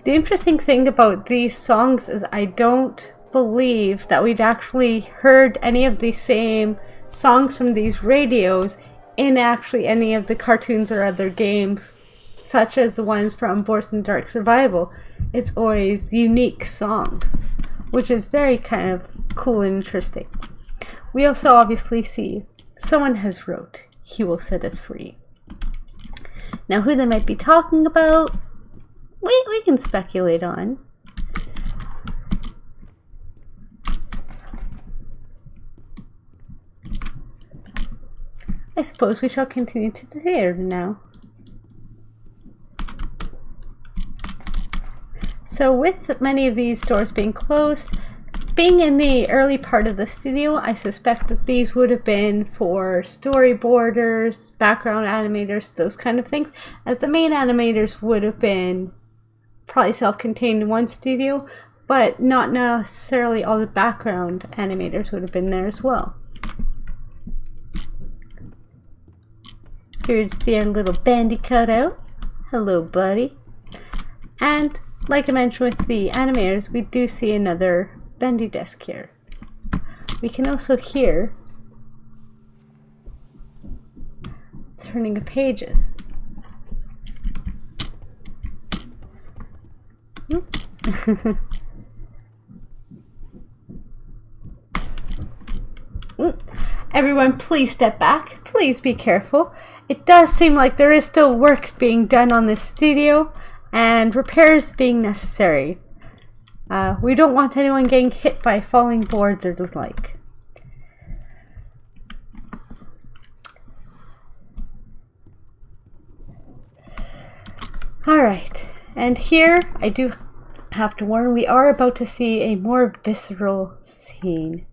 The interesting thing about these songs is I don't believe that we've actually heard any of the same songs from these radios in actually any of the cartoons or other games, such as the ones from Boards and Dark Survival. It's always unique songs, which is very kind of cool and interesting. We also obviously see someone has wrote, "He will set us free." Now who they might be talking about, we can speculate on. I suppose we shall continue to the theater now. So with many of these doors being closed, being in the early part of the studio, I suspect that these would have been for storyboarders, background animators, those kind of things, as the main animators would have been probably self-contained in one studio, but not necessarily all the background animators would have been there as well. Here's their little Bendy cutout. Hello, buddy. And like I mentioned with the animators, we do see another Bendy desk here. We can also hear turning of pages. Everyone, please step back. Please be careful. It does seem like there is still work being done on this studio and repairs being necessary. We don't want anyone getting hit by falling boards or the like. Alright, and here I do have to warn, we are about to see a more visceral scene.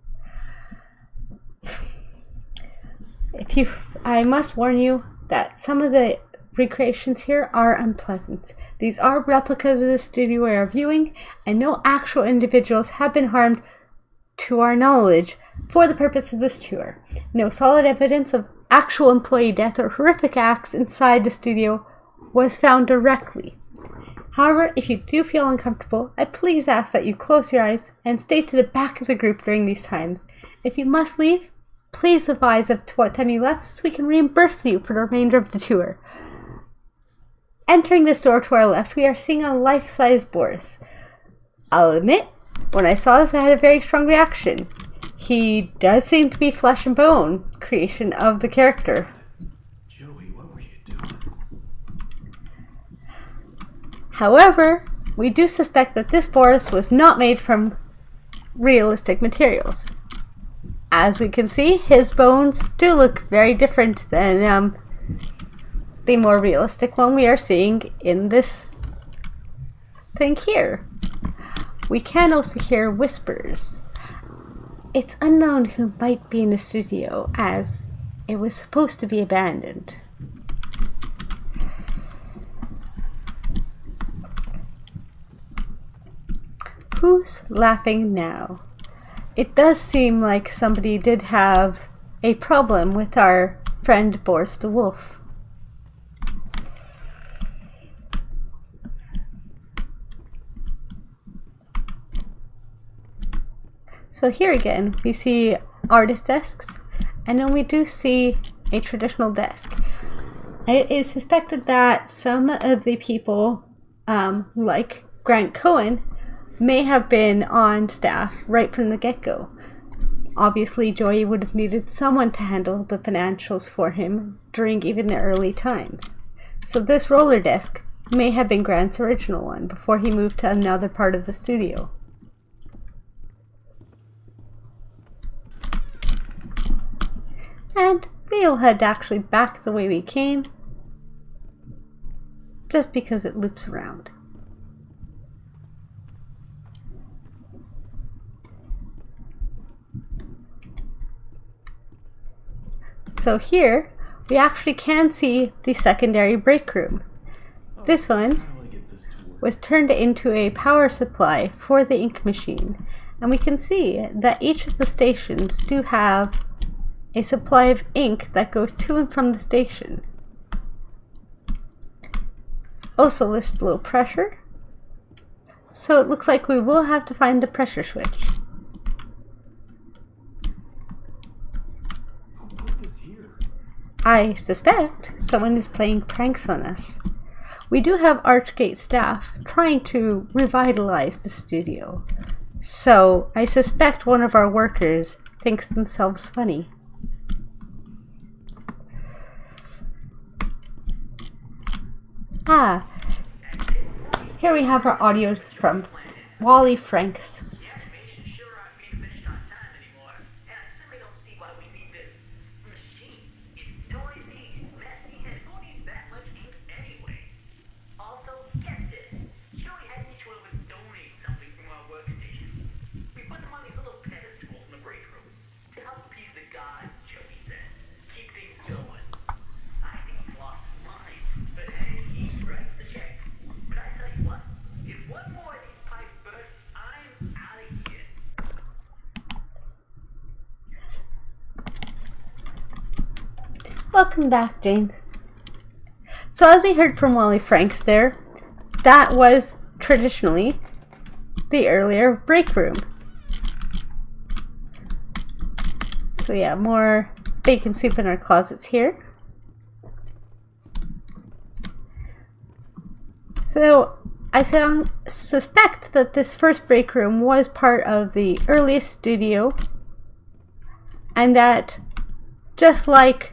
I must warn you that some of the recreations here are unpleasant. These are replicas of the studio we are viewing, and no actual individuals have been harmed to our knowledge for the purpose of this tour. No solid evidence of actual employee death or horrific acts inside the studio was found directly. However, if you do feel uncomfortable, I please ask that you close your eyes and stay to the back of the group during these times. If you must leave, please advise of to what time you left so we can reimburse you for the remainder of the tour. Entering this door to our left, we are seeing a life-size Boris. I'll admit, when I saw this, I had a very strong reaction. He does seem to be flesh and bone creation of the character. Joey, what were you doing? However, we do suspect that this Boris was not made from realistic materials. As we can see, his bones do look very different than the more realistic one we are seeing in this thing here. We can also hear whispers. It's unknown who might be in the studio, as it was supposed to be abandoned. Who's laughing now? It does seem like somebody did have a problem with our friend Boris the Wolf. So here again, we see artist desks, and then we do see a traditional desk. It is suspected that some of the people, like Grant Cohen, may have been on staff right from the get-go. Obviously, Joey would have needed someone to handle the financials for him during even the early times. So this roller desk may have been Grant's original one before he moved to another part of the studio. And we'll head actually back the way we came, just because it loops around. So here, we actually can see the secondary break room. This one was turned into a power supply for the ink machine, and we can see that each of the stations do have a supply of ink that goes to and from the station. Also lists low pressure, so it looks like we will have to find the pressure switch. I suspect someone is playing pranks on us. We do have Archgate staff trying to revitalize the studio, so I suspect one of our workers thinks themselves funny. Ah, here we have our audio from Wally Franks. Welcome back, Jane. So as we heard from Wally Franks there, that was traditionally the earlier break room. So yeah, more bacon soup in our closets here. So I suspect that this first break room was part of the earliest studio, and that just like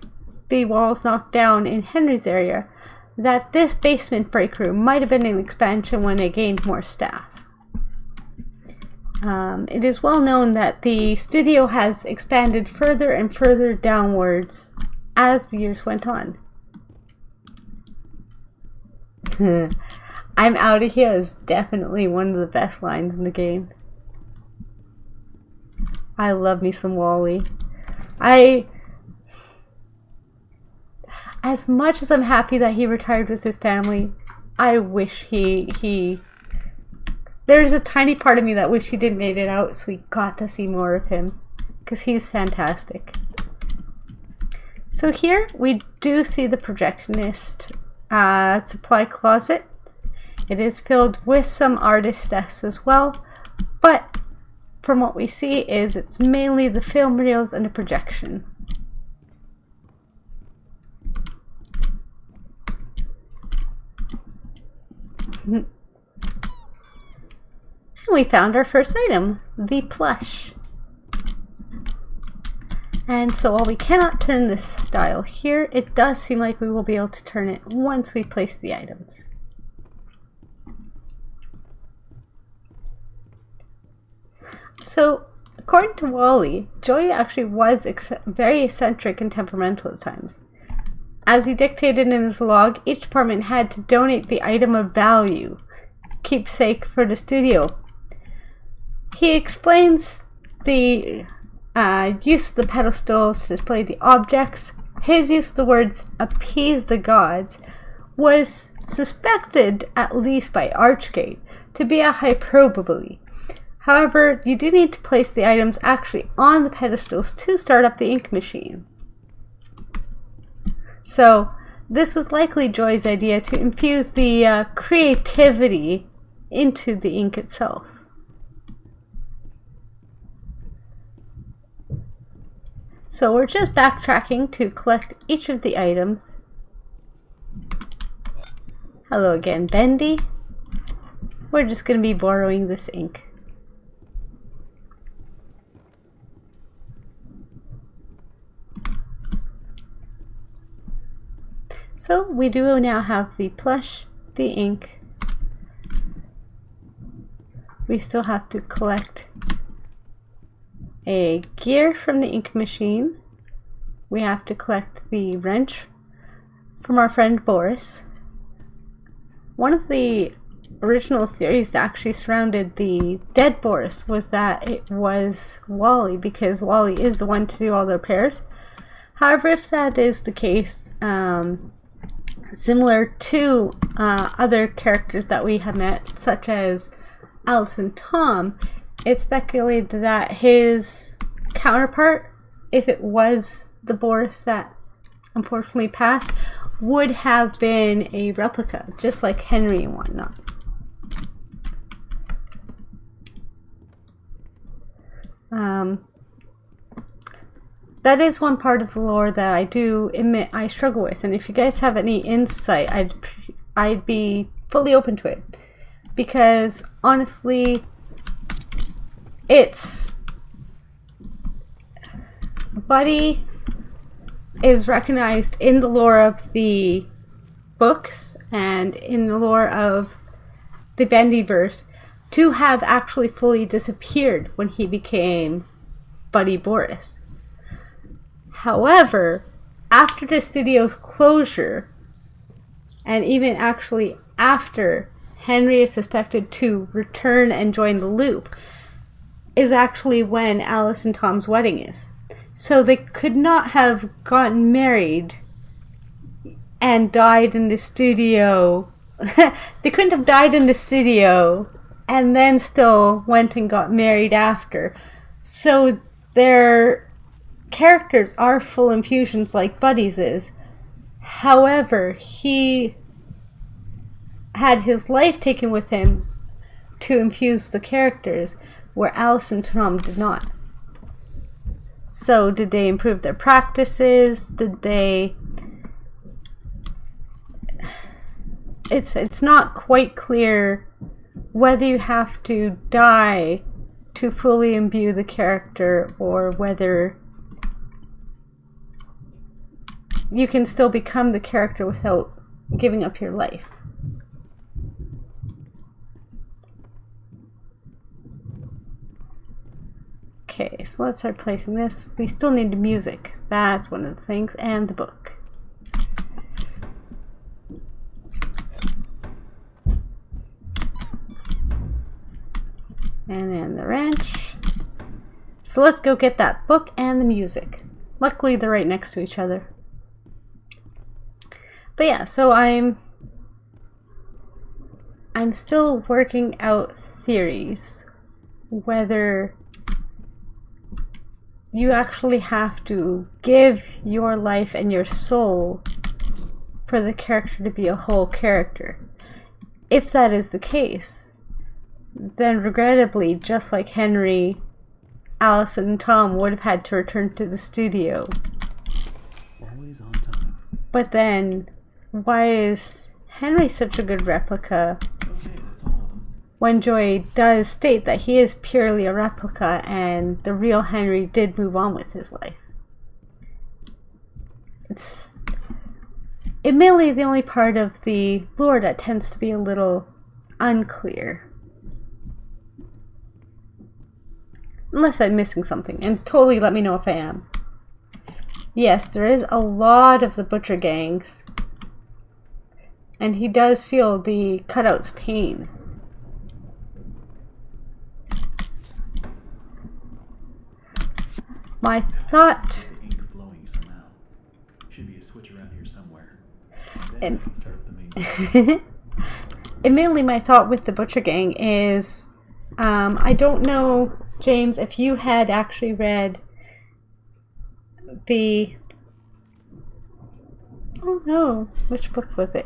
the walls knocked down in Henry's area, that this basement break room might have been an expansion when they gained more staff. It is well known that the studio has expanded further and further downwards as the years went on. I'm out of here is definitely one of the best lines in the game. I love me some Wally. As much as I'm happy that he retired with his family, I wish there's a tiny part of me that wish he didn't made it out so we got to see more of him, because he's fantastic. So here we do see the projectionist supply closet. It is filled with some artist desks as well, but from what we see is it's mainly the film reels and the projection. And we found our first item, the plush. And so while we cannot turn this dial here, it does seem like we will be able to turn it once we place the items. So according to Wally, Joey actually was very eccentric and temperamental at times. As he dictated in his log, each department had to donate the item of value, keepsake for the studio. He explains the use of the pedestals to display the objects. His use of the words appease the gods was suspected, at least by Archgate, to be a hyperbole. However, you do need to place the items actually on the pedestals to start up the ink machine. So this was likely Joy's idea to infuse the creativity into the ink itself. So we're just backtracking to collect each of the items. Hello again, Bendy. We're just going to be borrowing this ink. So we do now have the plush, the ink. We still have to collect a gear from the ink machine. We have to collect the wrench from our friend Boris. One of the original theories that actually surrounded the dead Boris was that it was Wally, because Wally is the one to do all the repairs. However, if that is the case, similar to other characters that we have met, such as Alice and Tom, it's speculated that his counterpart, if it was the Boris that unfortunately passed, would have been a replica, just like Henry and whatnot. that is one part of the lore that I do admit I struggle with, and if you guys have any insight, I'd be fully open to it, because honestly, it's Buddy is recognized in the lore of the books and in the lore of the Bendy-verse to have actually fully disappeared when he became Buddy Boris. However, after the studio's closure, and even actually after Henry is suspected to return and join the loop, is actually when Alice and Tom's wedding is. So they could not have gotten married and died in the studio. They couldn't have died in the studio and then still went and got married after. So their characters are full infusions like Buddy's is. However, he had his life taken with him to infuse the characters, where Alice and Tom did not. So did they improve their practices? Did they... It's not quite clear whether you have to die to fully imbue the character, or whether you can still become the character without giving up your life. Okay, so let's start placing this. We still need the music. That's one of the things, and the book. And then the wrench. So let's go get that book and the music. Luckily, they're right next to each other. But yeah, so I'm still working out theories whether you actually have to give your life and your soul for the character to be a whole character. If that is the case, then regrettably, just like Henry, Alice and Tom would have had to return to the studio. Always on time. But then, why is Henry such a good replica Okay, that's all of them. when Joy does state that he is purely a replica and the real Henry did move on with his life? It's admittedly the only part of the lore that tends to be a little unclear. Unless I'm missing something, and totally let me know if I am. Yes, there is a lot of the butcher gangs, and he does feel the cutout's pain. My thought... The ink flowing somehow. Should be a switch around here somewhere. Then I can start up the main. Admittedly, my thought with the butcher gang is, I don't know, James, if you had actually read the... Oh no, which book was it?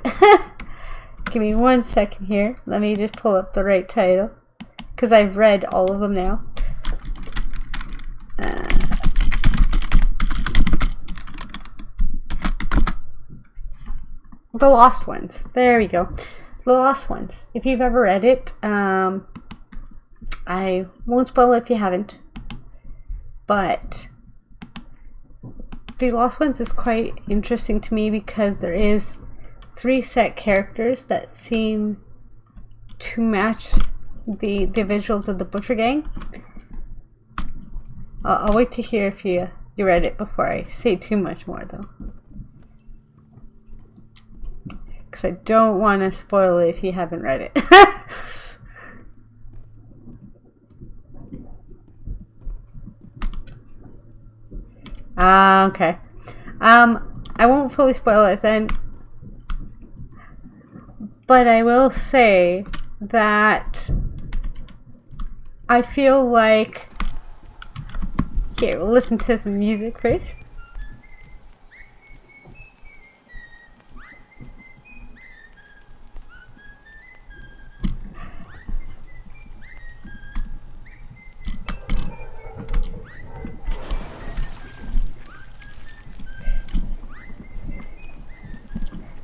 Give me 1 second here. Let me just pull up the right title, because I've read all of them now. The Lost Ones. There we go. The Lost Ones. If you've ever read it, I won't spoil it if you haven't, but The Lost Ones is quite interesting to me because there is 3 set characters that seem to match the visuals of the Butcher Gang. I'll wait to hear if you read it before I say too much more, though, because I don't want to spoil it if you haven't read it. Okay. I won't fully spoil it then, but I will say that I feel like... Here, we'll listen to some music first.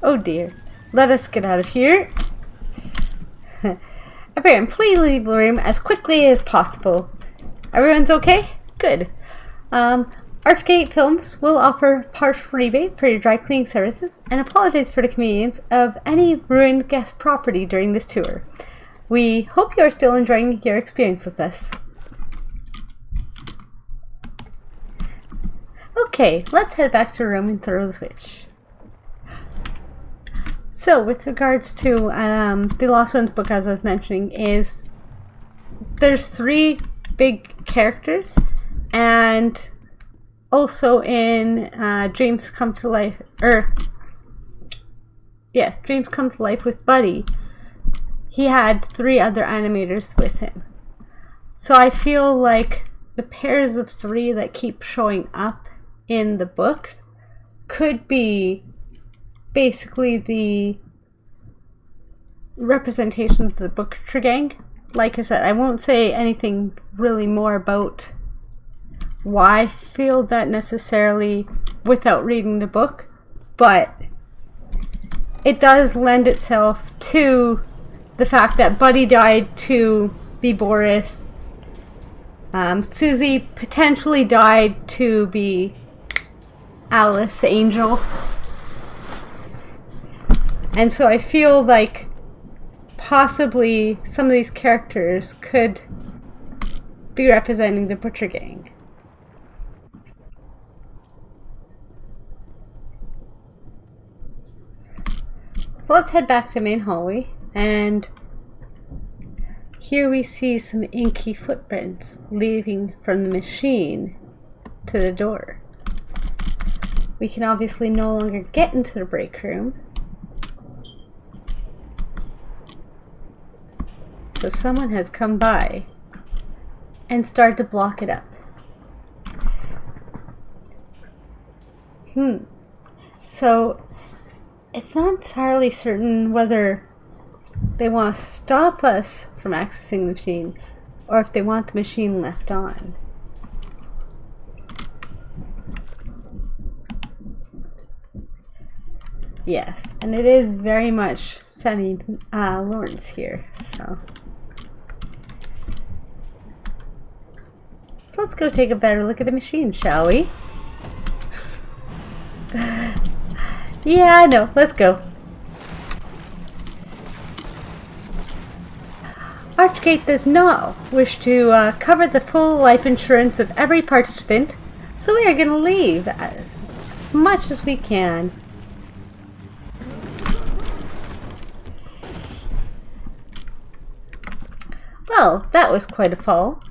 Oh dear. Let us get out of here. Everyone, please leave the room as quickly as possible. Everyone's okay? Good. Archgate Films will offer partial rebate for your dry cleaning services and apologize for the convenience of any ruined guest property during this tour. We hope you are still enjoying your experience with us. Okay, let's head back to the room and throw the switch. So, with regards to the Lost Ones book, as I was mentioning, there's 3 big characters, and also in Dreams Come to Life, Dreams Come to Life with Buddy, he had 3 other animators with him. So I feel like the pairs of 3 that keep showing up in the books could be basically the representation of the Butcher Gang. Like I said, I won't say anything really more about why I feel that necessarily without reading the book, but it does lend itself to the fact that Buddy died to be Boris, Susie potentially died to be Alice Angel. And so I feel like possibly some of these characters could be representing the Butcher Gang. So let's head back to the main hallway, and here we see some inky footprints leaving from the machine to the door. We can obviously no longer get into the break room, so someone has come by and started to block it up. So it's not entirely certain whether they want to stop us from accessing the machine or if they want the machine left on. Yes, and it is very much semi-Lawrence here, so let's go take a better look at the machine, shall we? Yeah, I know. Let's go. Archgate does not wish to cover the full life insurance of every participant, so we are going to leave as much as we can. Well, that was quite a fall.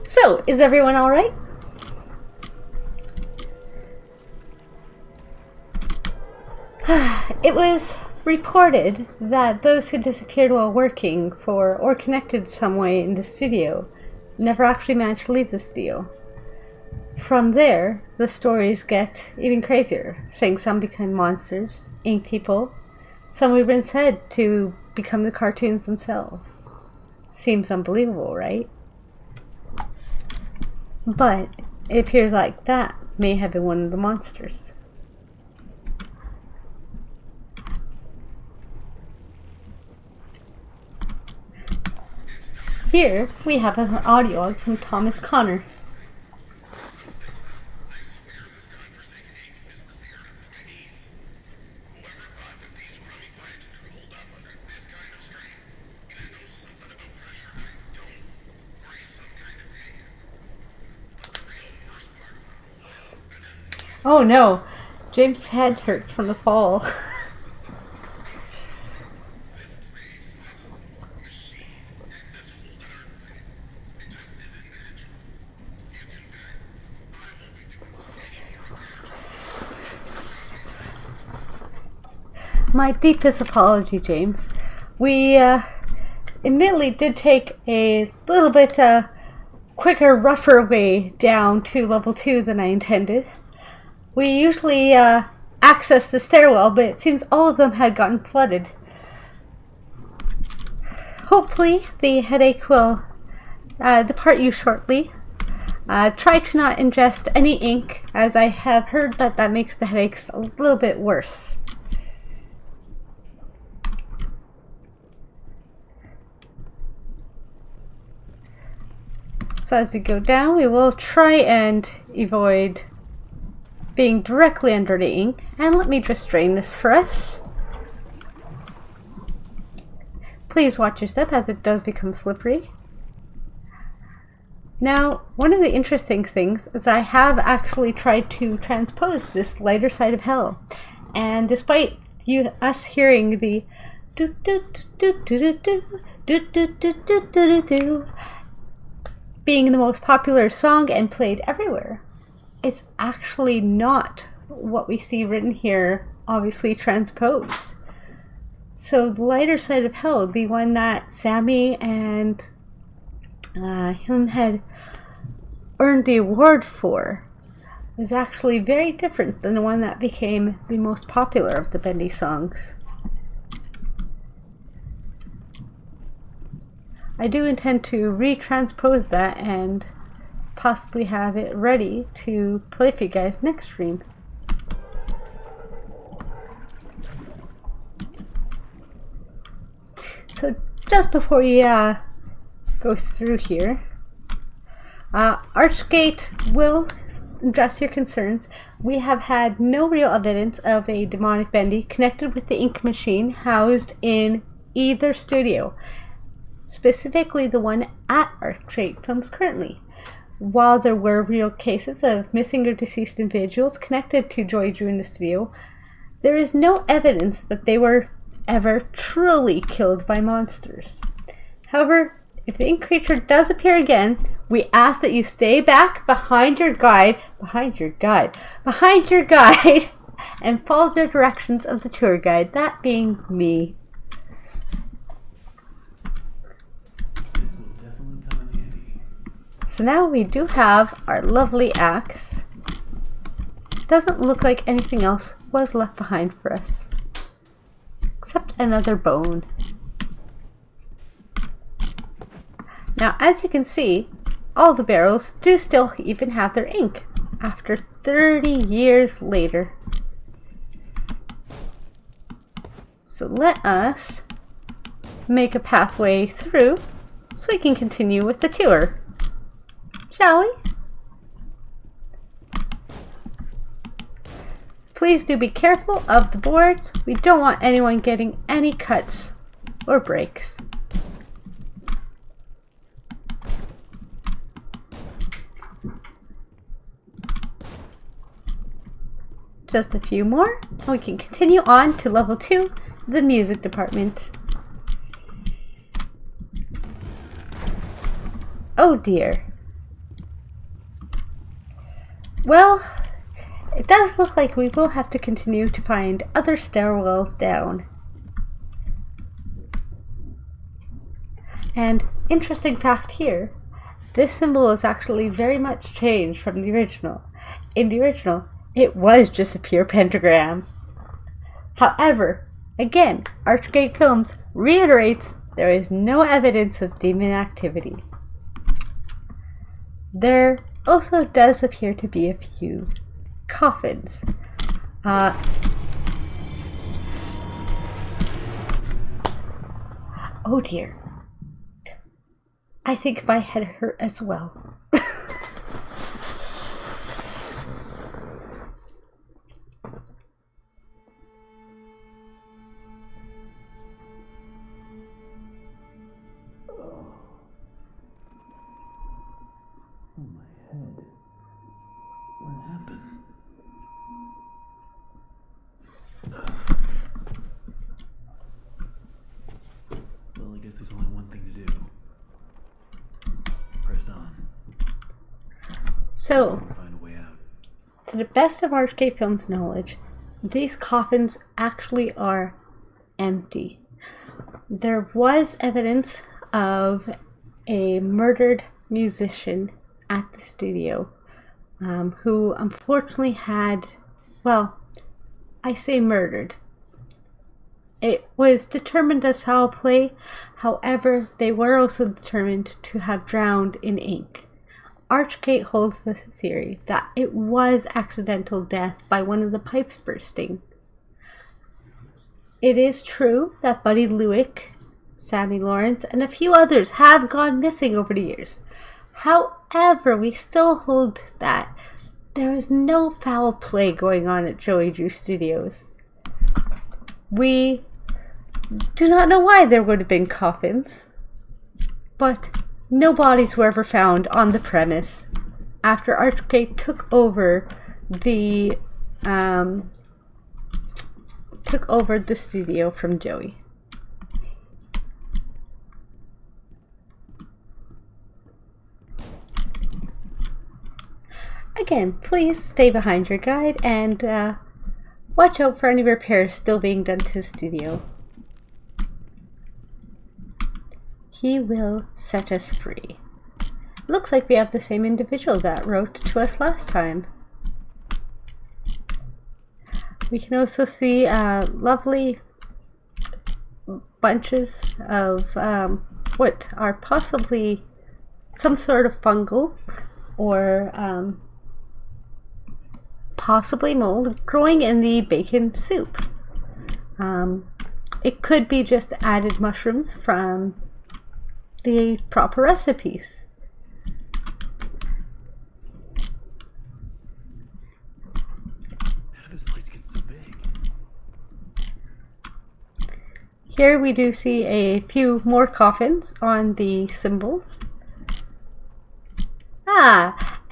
So, is everyone all right? It was reported that those who disappeared while working for or connected some way in the studio never actually managed to leave the studio. From there, the stories get even crazier, saying some become monsters, ink people, some we've been said to become the cartoons themselves. Seems unbelievable, right? But it appears like that may have been one of the monsters. Here we have an audio from Thomas Connor. Oh no, James' head hurts from the fall. My deepest apology, James. We admittedly did take a little bit quicker, rougher way down to level 2 than I intended. We usually access the stairwell, but it seems all of them had gotten flooded. Hopefully the headache will depart you shortly. Try to not ingest any ink, as I have heard that that makes the headaches a little bit worse. So as we go down, we will try and avoid being directly under the ink. And let me just drain this for us. Please watch your step as it does become slippery. Now, one of the interesting things is I have actually tried to transpose this lighter side of hell. And despite us hearing the do do do do do do do do do do do do being the most popular song and played everywhere, it's actually not what we see written here, obviously transposed. So the lighter side of hell, the one that Sammy and him had earned the award for, was actually very different than the one that became the most popular of the Bendy songs. I do intend to retranspose that and possibly have it ready to play for you guys next stream. So just before you go through here, Archgate will address your concerns. We have had no real evidence of a demonic Bendy connected with the ink machine housed in either studio, specifically the one at Archgate Films currently. While there were real cases of missing or deceased individuals connected to joeydrew in the studio, there is no evidence that they were ever truly killed by monsters. However, if the ink creature does appear again, we ask that you stay back behind your guide, and follow the directions of the tour guide, that being me. This will definitely come in handy. So now we do have our lovely axe. Doesn't look like anything else was left behind for us, except another bone. Now, as you can see, all the barrels do still even have their ink after 30 years later. So let us make a pathway through so we can continue with the tour, shall we? Please do be careful of the boards. We don't want anyone getting any cuts or breaks. Just a few more, and we can continue on to level 2, the music department. Oh dear. Well, it does look like we will have to continue to find other stairwells down. And interesting fact here, this symbol is actually very much changed from the original. In the original, it was just a pure pentagram. However, again, Archgate Films reiterates there is no evidence of demon activity. There also does appear to be a few coffins. Oh dear. I think my head hurt as well. Well, I guess there's only one thing to do. Press on. So, Find a way out. to the best of Archgate Films' knowledge, these coffins actually are empty. There was evidence of a murdered musician at the studio who unfortunately had, well, I say murdered. It was determined as foul play, however, they were also determined to have drowned in ink. Archgate holds the theory that it was accidental death by one of the pipes bursting. It is true that Buddy Lewick, Sammy Lawrence, and a few others have gone missing over the years. However, we still hold that there is no foul play going on at Joey Drew Studios. We do not know why there would have been coffins, but no bodies were ever found on the premise after Archgate took over the studio from Joey. Again, please stay behind your guide and watch out for any repairs still being done to the studio. He will set us free. Looks like we have the same individual that wrote to us last time. We can also see lovely bunches of what are possibly some sort of fungal or possibly mold growing in the bacon soup. It could be just added mushrooms from the proper recipes. How did this place get so big? Here we do see a few more coffins on the symbols.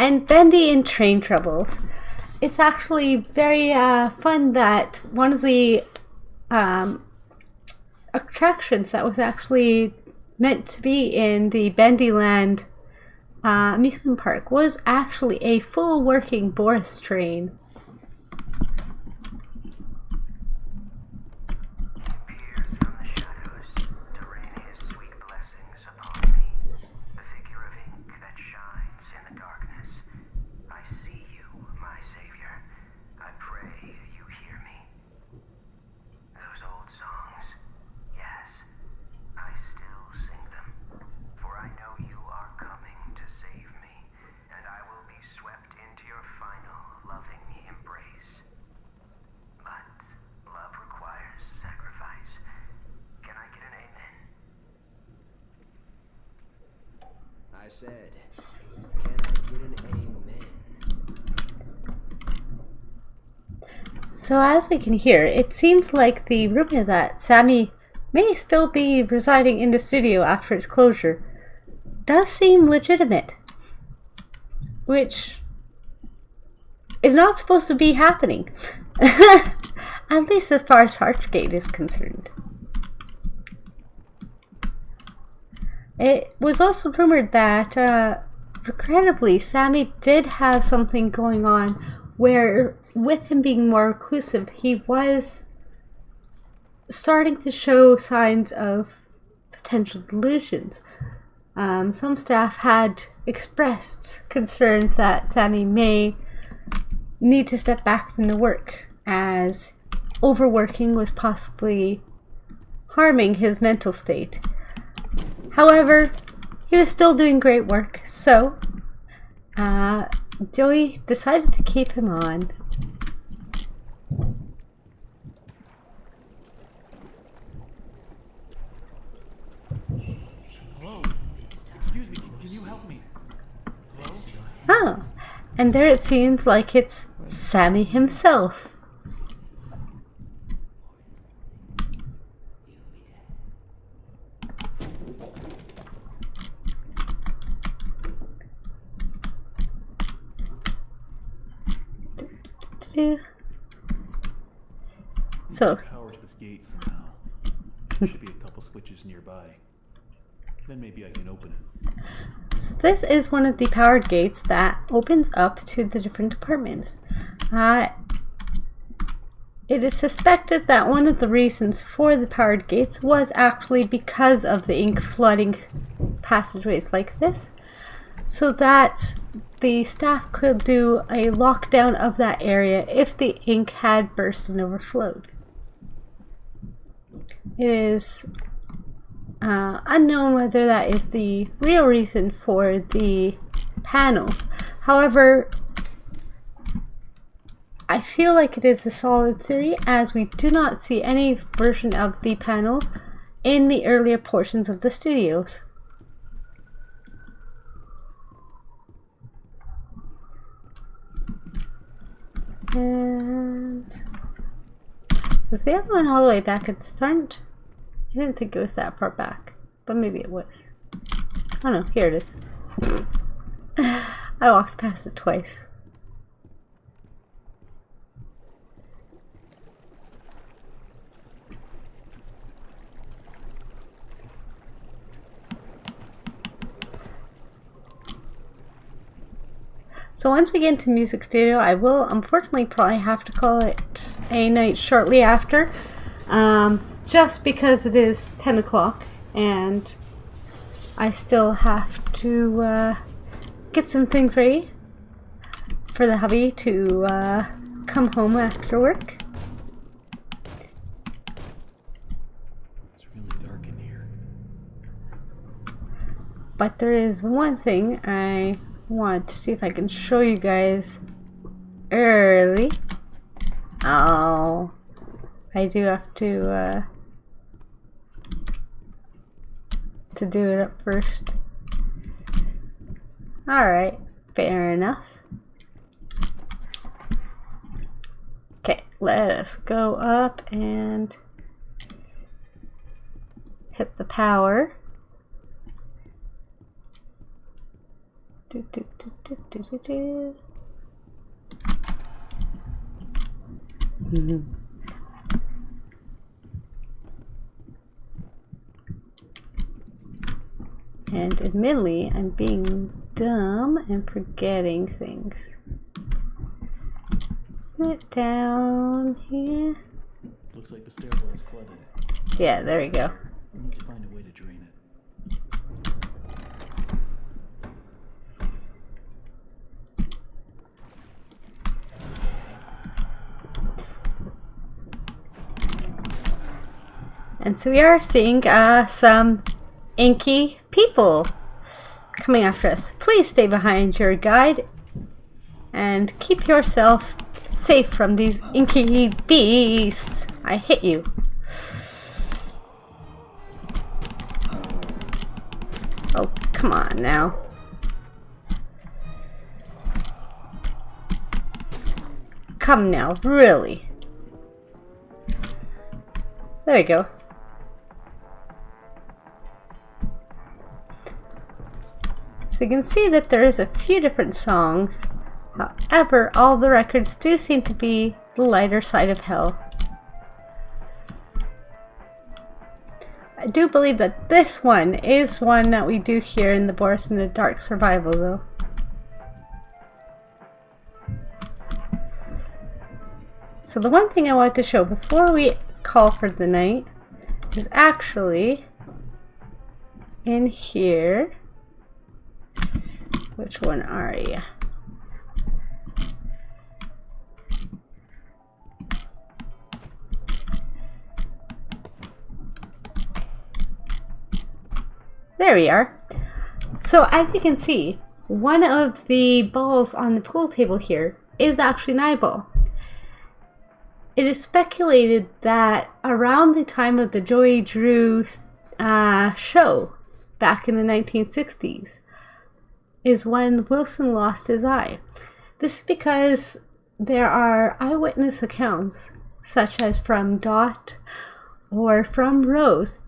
And Bendy in train troubles. It's actually very fun that one of the attractions that was actually meant to be in the Bendyland amusement park was actually a full working Boris train. I said, can I get an amen? So as we can hear, it seems like the rumor that Sammy may still be residing in the studio after its closure does seem legitimate, which is not supposed to be happening, at least as far as Archgate is concerned. It was also rumored that, regrettably, Sammy did have something going on where, with him being more reclusive, he was starting to show signs of potential delusions. Some staff had expressed concerns that Sammy may need to step back from the work, as overworking was possibly harming his mental state. However, he was still doing great work, so Joey decided to keep him on. Hello? Excuse me, can you help me? Hello? Oh, and there it seems like it's Sammy himself. So, Power to this gate somehow. There should be a couple switches nearby. Then maybe I can open it. So this is one of the powered gates that opens up to the different departments. It is suspected that one of the reasons for the powered gates was actually because of the ink flooding passageways like this, so that the staff could do a lockdown of that area if the ink had burst and overflowed. It is unknown whether that is the real reason for the panels. However, I feel like it is a solid theory, as we do not see any version of the panels in the earlier portions of the studios. And was the other one all the way back at the start? I didn't think it was that far back, but maybe it was. Oh no, here it is. I walked past it twice. So once we get into music studio, I will unfortunately probably have to call it a night shortly after, just because it is 10 o'clock and I still have to get some things ready for the hubby to come home after work. It's really dark in here. But there is one thing I want to see if I can show you guys early. Oh, I do have to do it up first. Alright, fair enough. Okay, let us go up and hit the power. Do, do, do, do, do, do, do. And admittedly, I'm being dumb and forgetting things. Isn't it down here? Looks like the stairwell is flooded. Yeah, there we go. We need to find a way to drain it. And so we are seeing some inky people coming after us. Please stay behind your guide and keep yourself safe from these inky beasts. I hit you. Oh, come on now. Come now, really. There we go. So you can see that there is a few different songs. However, all the records do seem to be the lighter side of hell. I do believe that this one is one that we do hear in the Boris in the Dark Survival, though. So the one thing I wanted to show before we call for the night is actually in here. Which one are you? There we are. So as you can see, one of the balls on the pool table here is actually an eyeball. It is speculated that around the time of the Joeydrew show back in the 1960s is when Wilson lost his eye. This is because there are eyewitness accounts, such as from Dot or from Rose,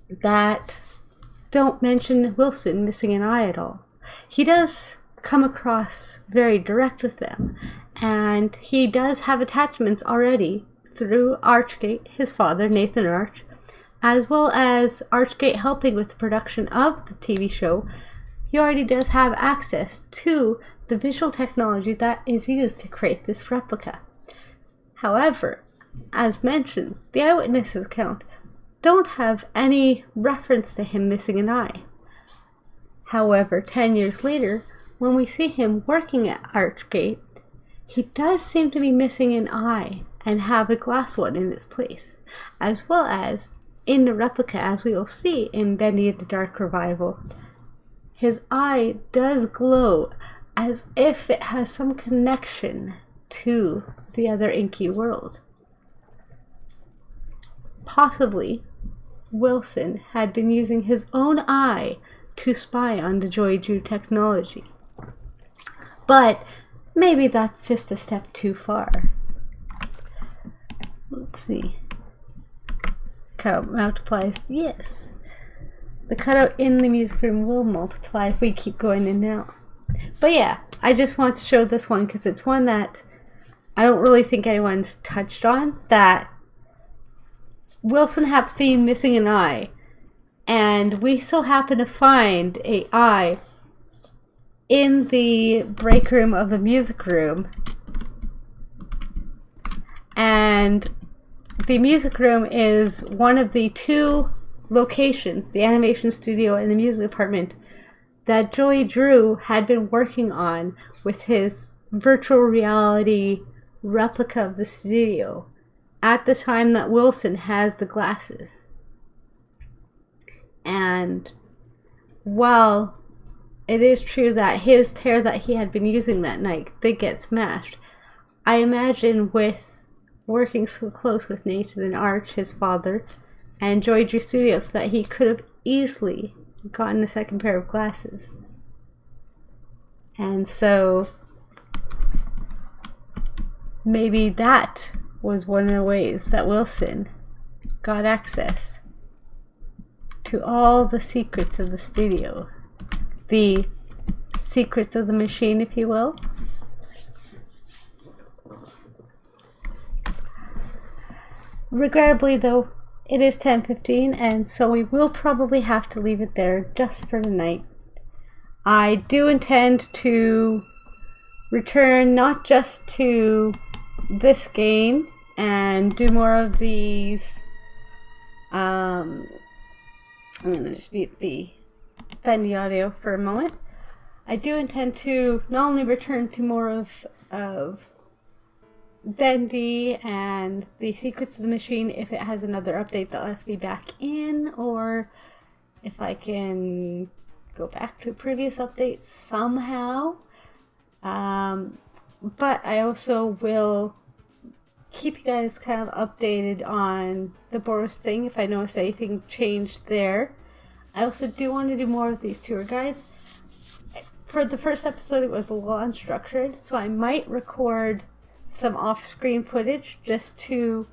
that don't mention Wilson missing an eye at all. He does come across very direct with them, and he does have attachments already through Archgate, his father, Nathan Arch, as well as Archgate helping with the production of the TV show. He already does have access to the visual technology that is used to create this replica. However, as mentioned, the eyewitnesses account don't have any reference to him missing an eye. However, 10 years later, when we see him working at Archgate, he does seem to be missing an eye, and have a glass one in its place, as well as in the replica, as we will see in Bendy the Dark Revival. His eye does glow as if it has some connection to the other inky world. Possibly, Wilson had been using his own eye to spy on the joeydrew technology. But maybe that's just a step too far. Let's see. Cutout multiplies. Yes. The cutout in the music room will multiply if we keep going in and out. But yeah, I just want to show this one because it's one that I don't really think anyone's touched on. That Wilson happens to be missing an eye, and we so happen to find an eye in the break room of the music room. And the music room is one of the two locations, the animation studio and the music department, that joeydrew had been working on with his virtual reality replica of the studio at the time that Wilson has the glasses. And while it is true that his pair that he had been using that night did get smashed, I imagine with working so close with Nathan and Arch, his father, and joeydrew Studios, that he could have easily gotten a second pair of glasses. And so maybe that was one of the ways that Wilson got access to all the secrets of the studio. The secrets of the machine, if you will. Regrettably though, it is 10:15, and so we will probably have to leave it there just for tonight. I do intend to return not just to this game and do more of these. I'm going to just mute the Bendy audio for a moment. I do intend to not only return to more of Bendy and the secrets of the machine if it has another update that lets me back in, or if I can go back to previous updates somehow. But I also will keep you guys kind of updated on the Boris thing if I notice anything changed there. I also do want to do more of these tour guides. For the first episode, it was a little unstructured, so I might record some off-screen footage just to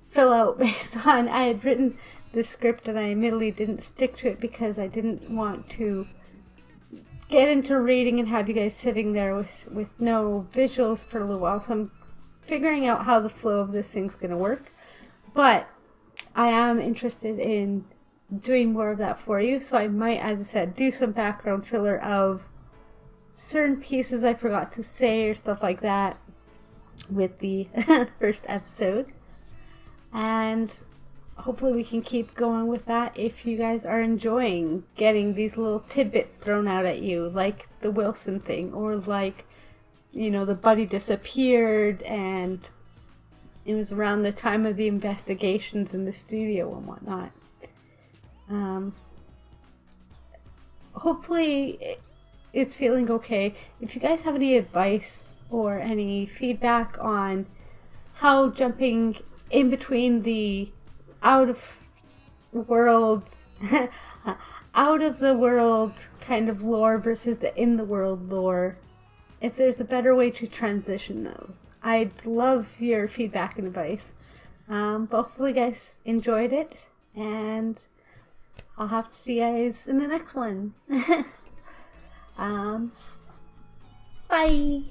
fill out based on I had written the script and I admittedly didn't stick to it because I didn't want to get into reading and have you guys sitting there with no visuals for a little while. So I'm figuring out how the flow of this thing's going to work. But I am interested in doing more of that for you. So I might, as I said, do some background filler of certain pieces I forgot to say or stuff like that with the first episode. And hopefully we can keep going with that if you guys are enjoying getting these little tidbits thrown out at you, like the Wilson thing, or like, you know, the buddy disappeared and it was around the time of the investigations in the studio and whatnot. Hopefully it's feeling okay. If you guys have any advice or any feedback on how jumping in between the out of the world kind of lore versus the in the world lore, if there's a better way to transition those, I'd love your feedback and advice. But hopefully you guys enjoyed it, and I'll have to see you guys in the next one. Bye!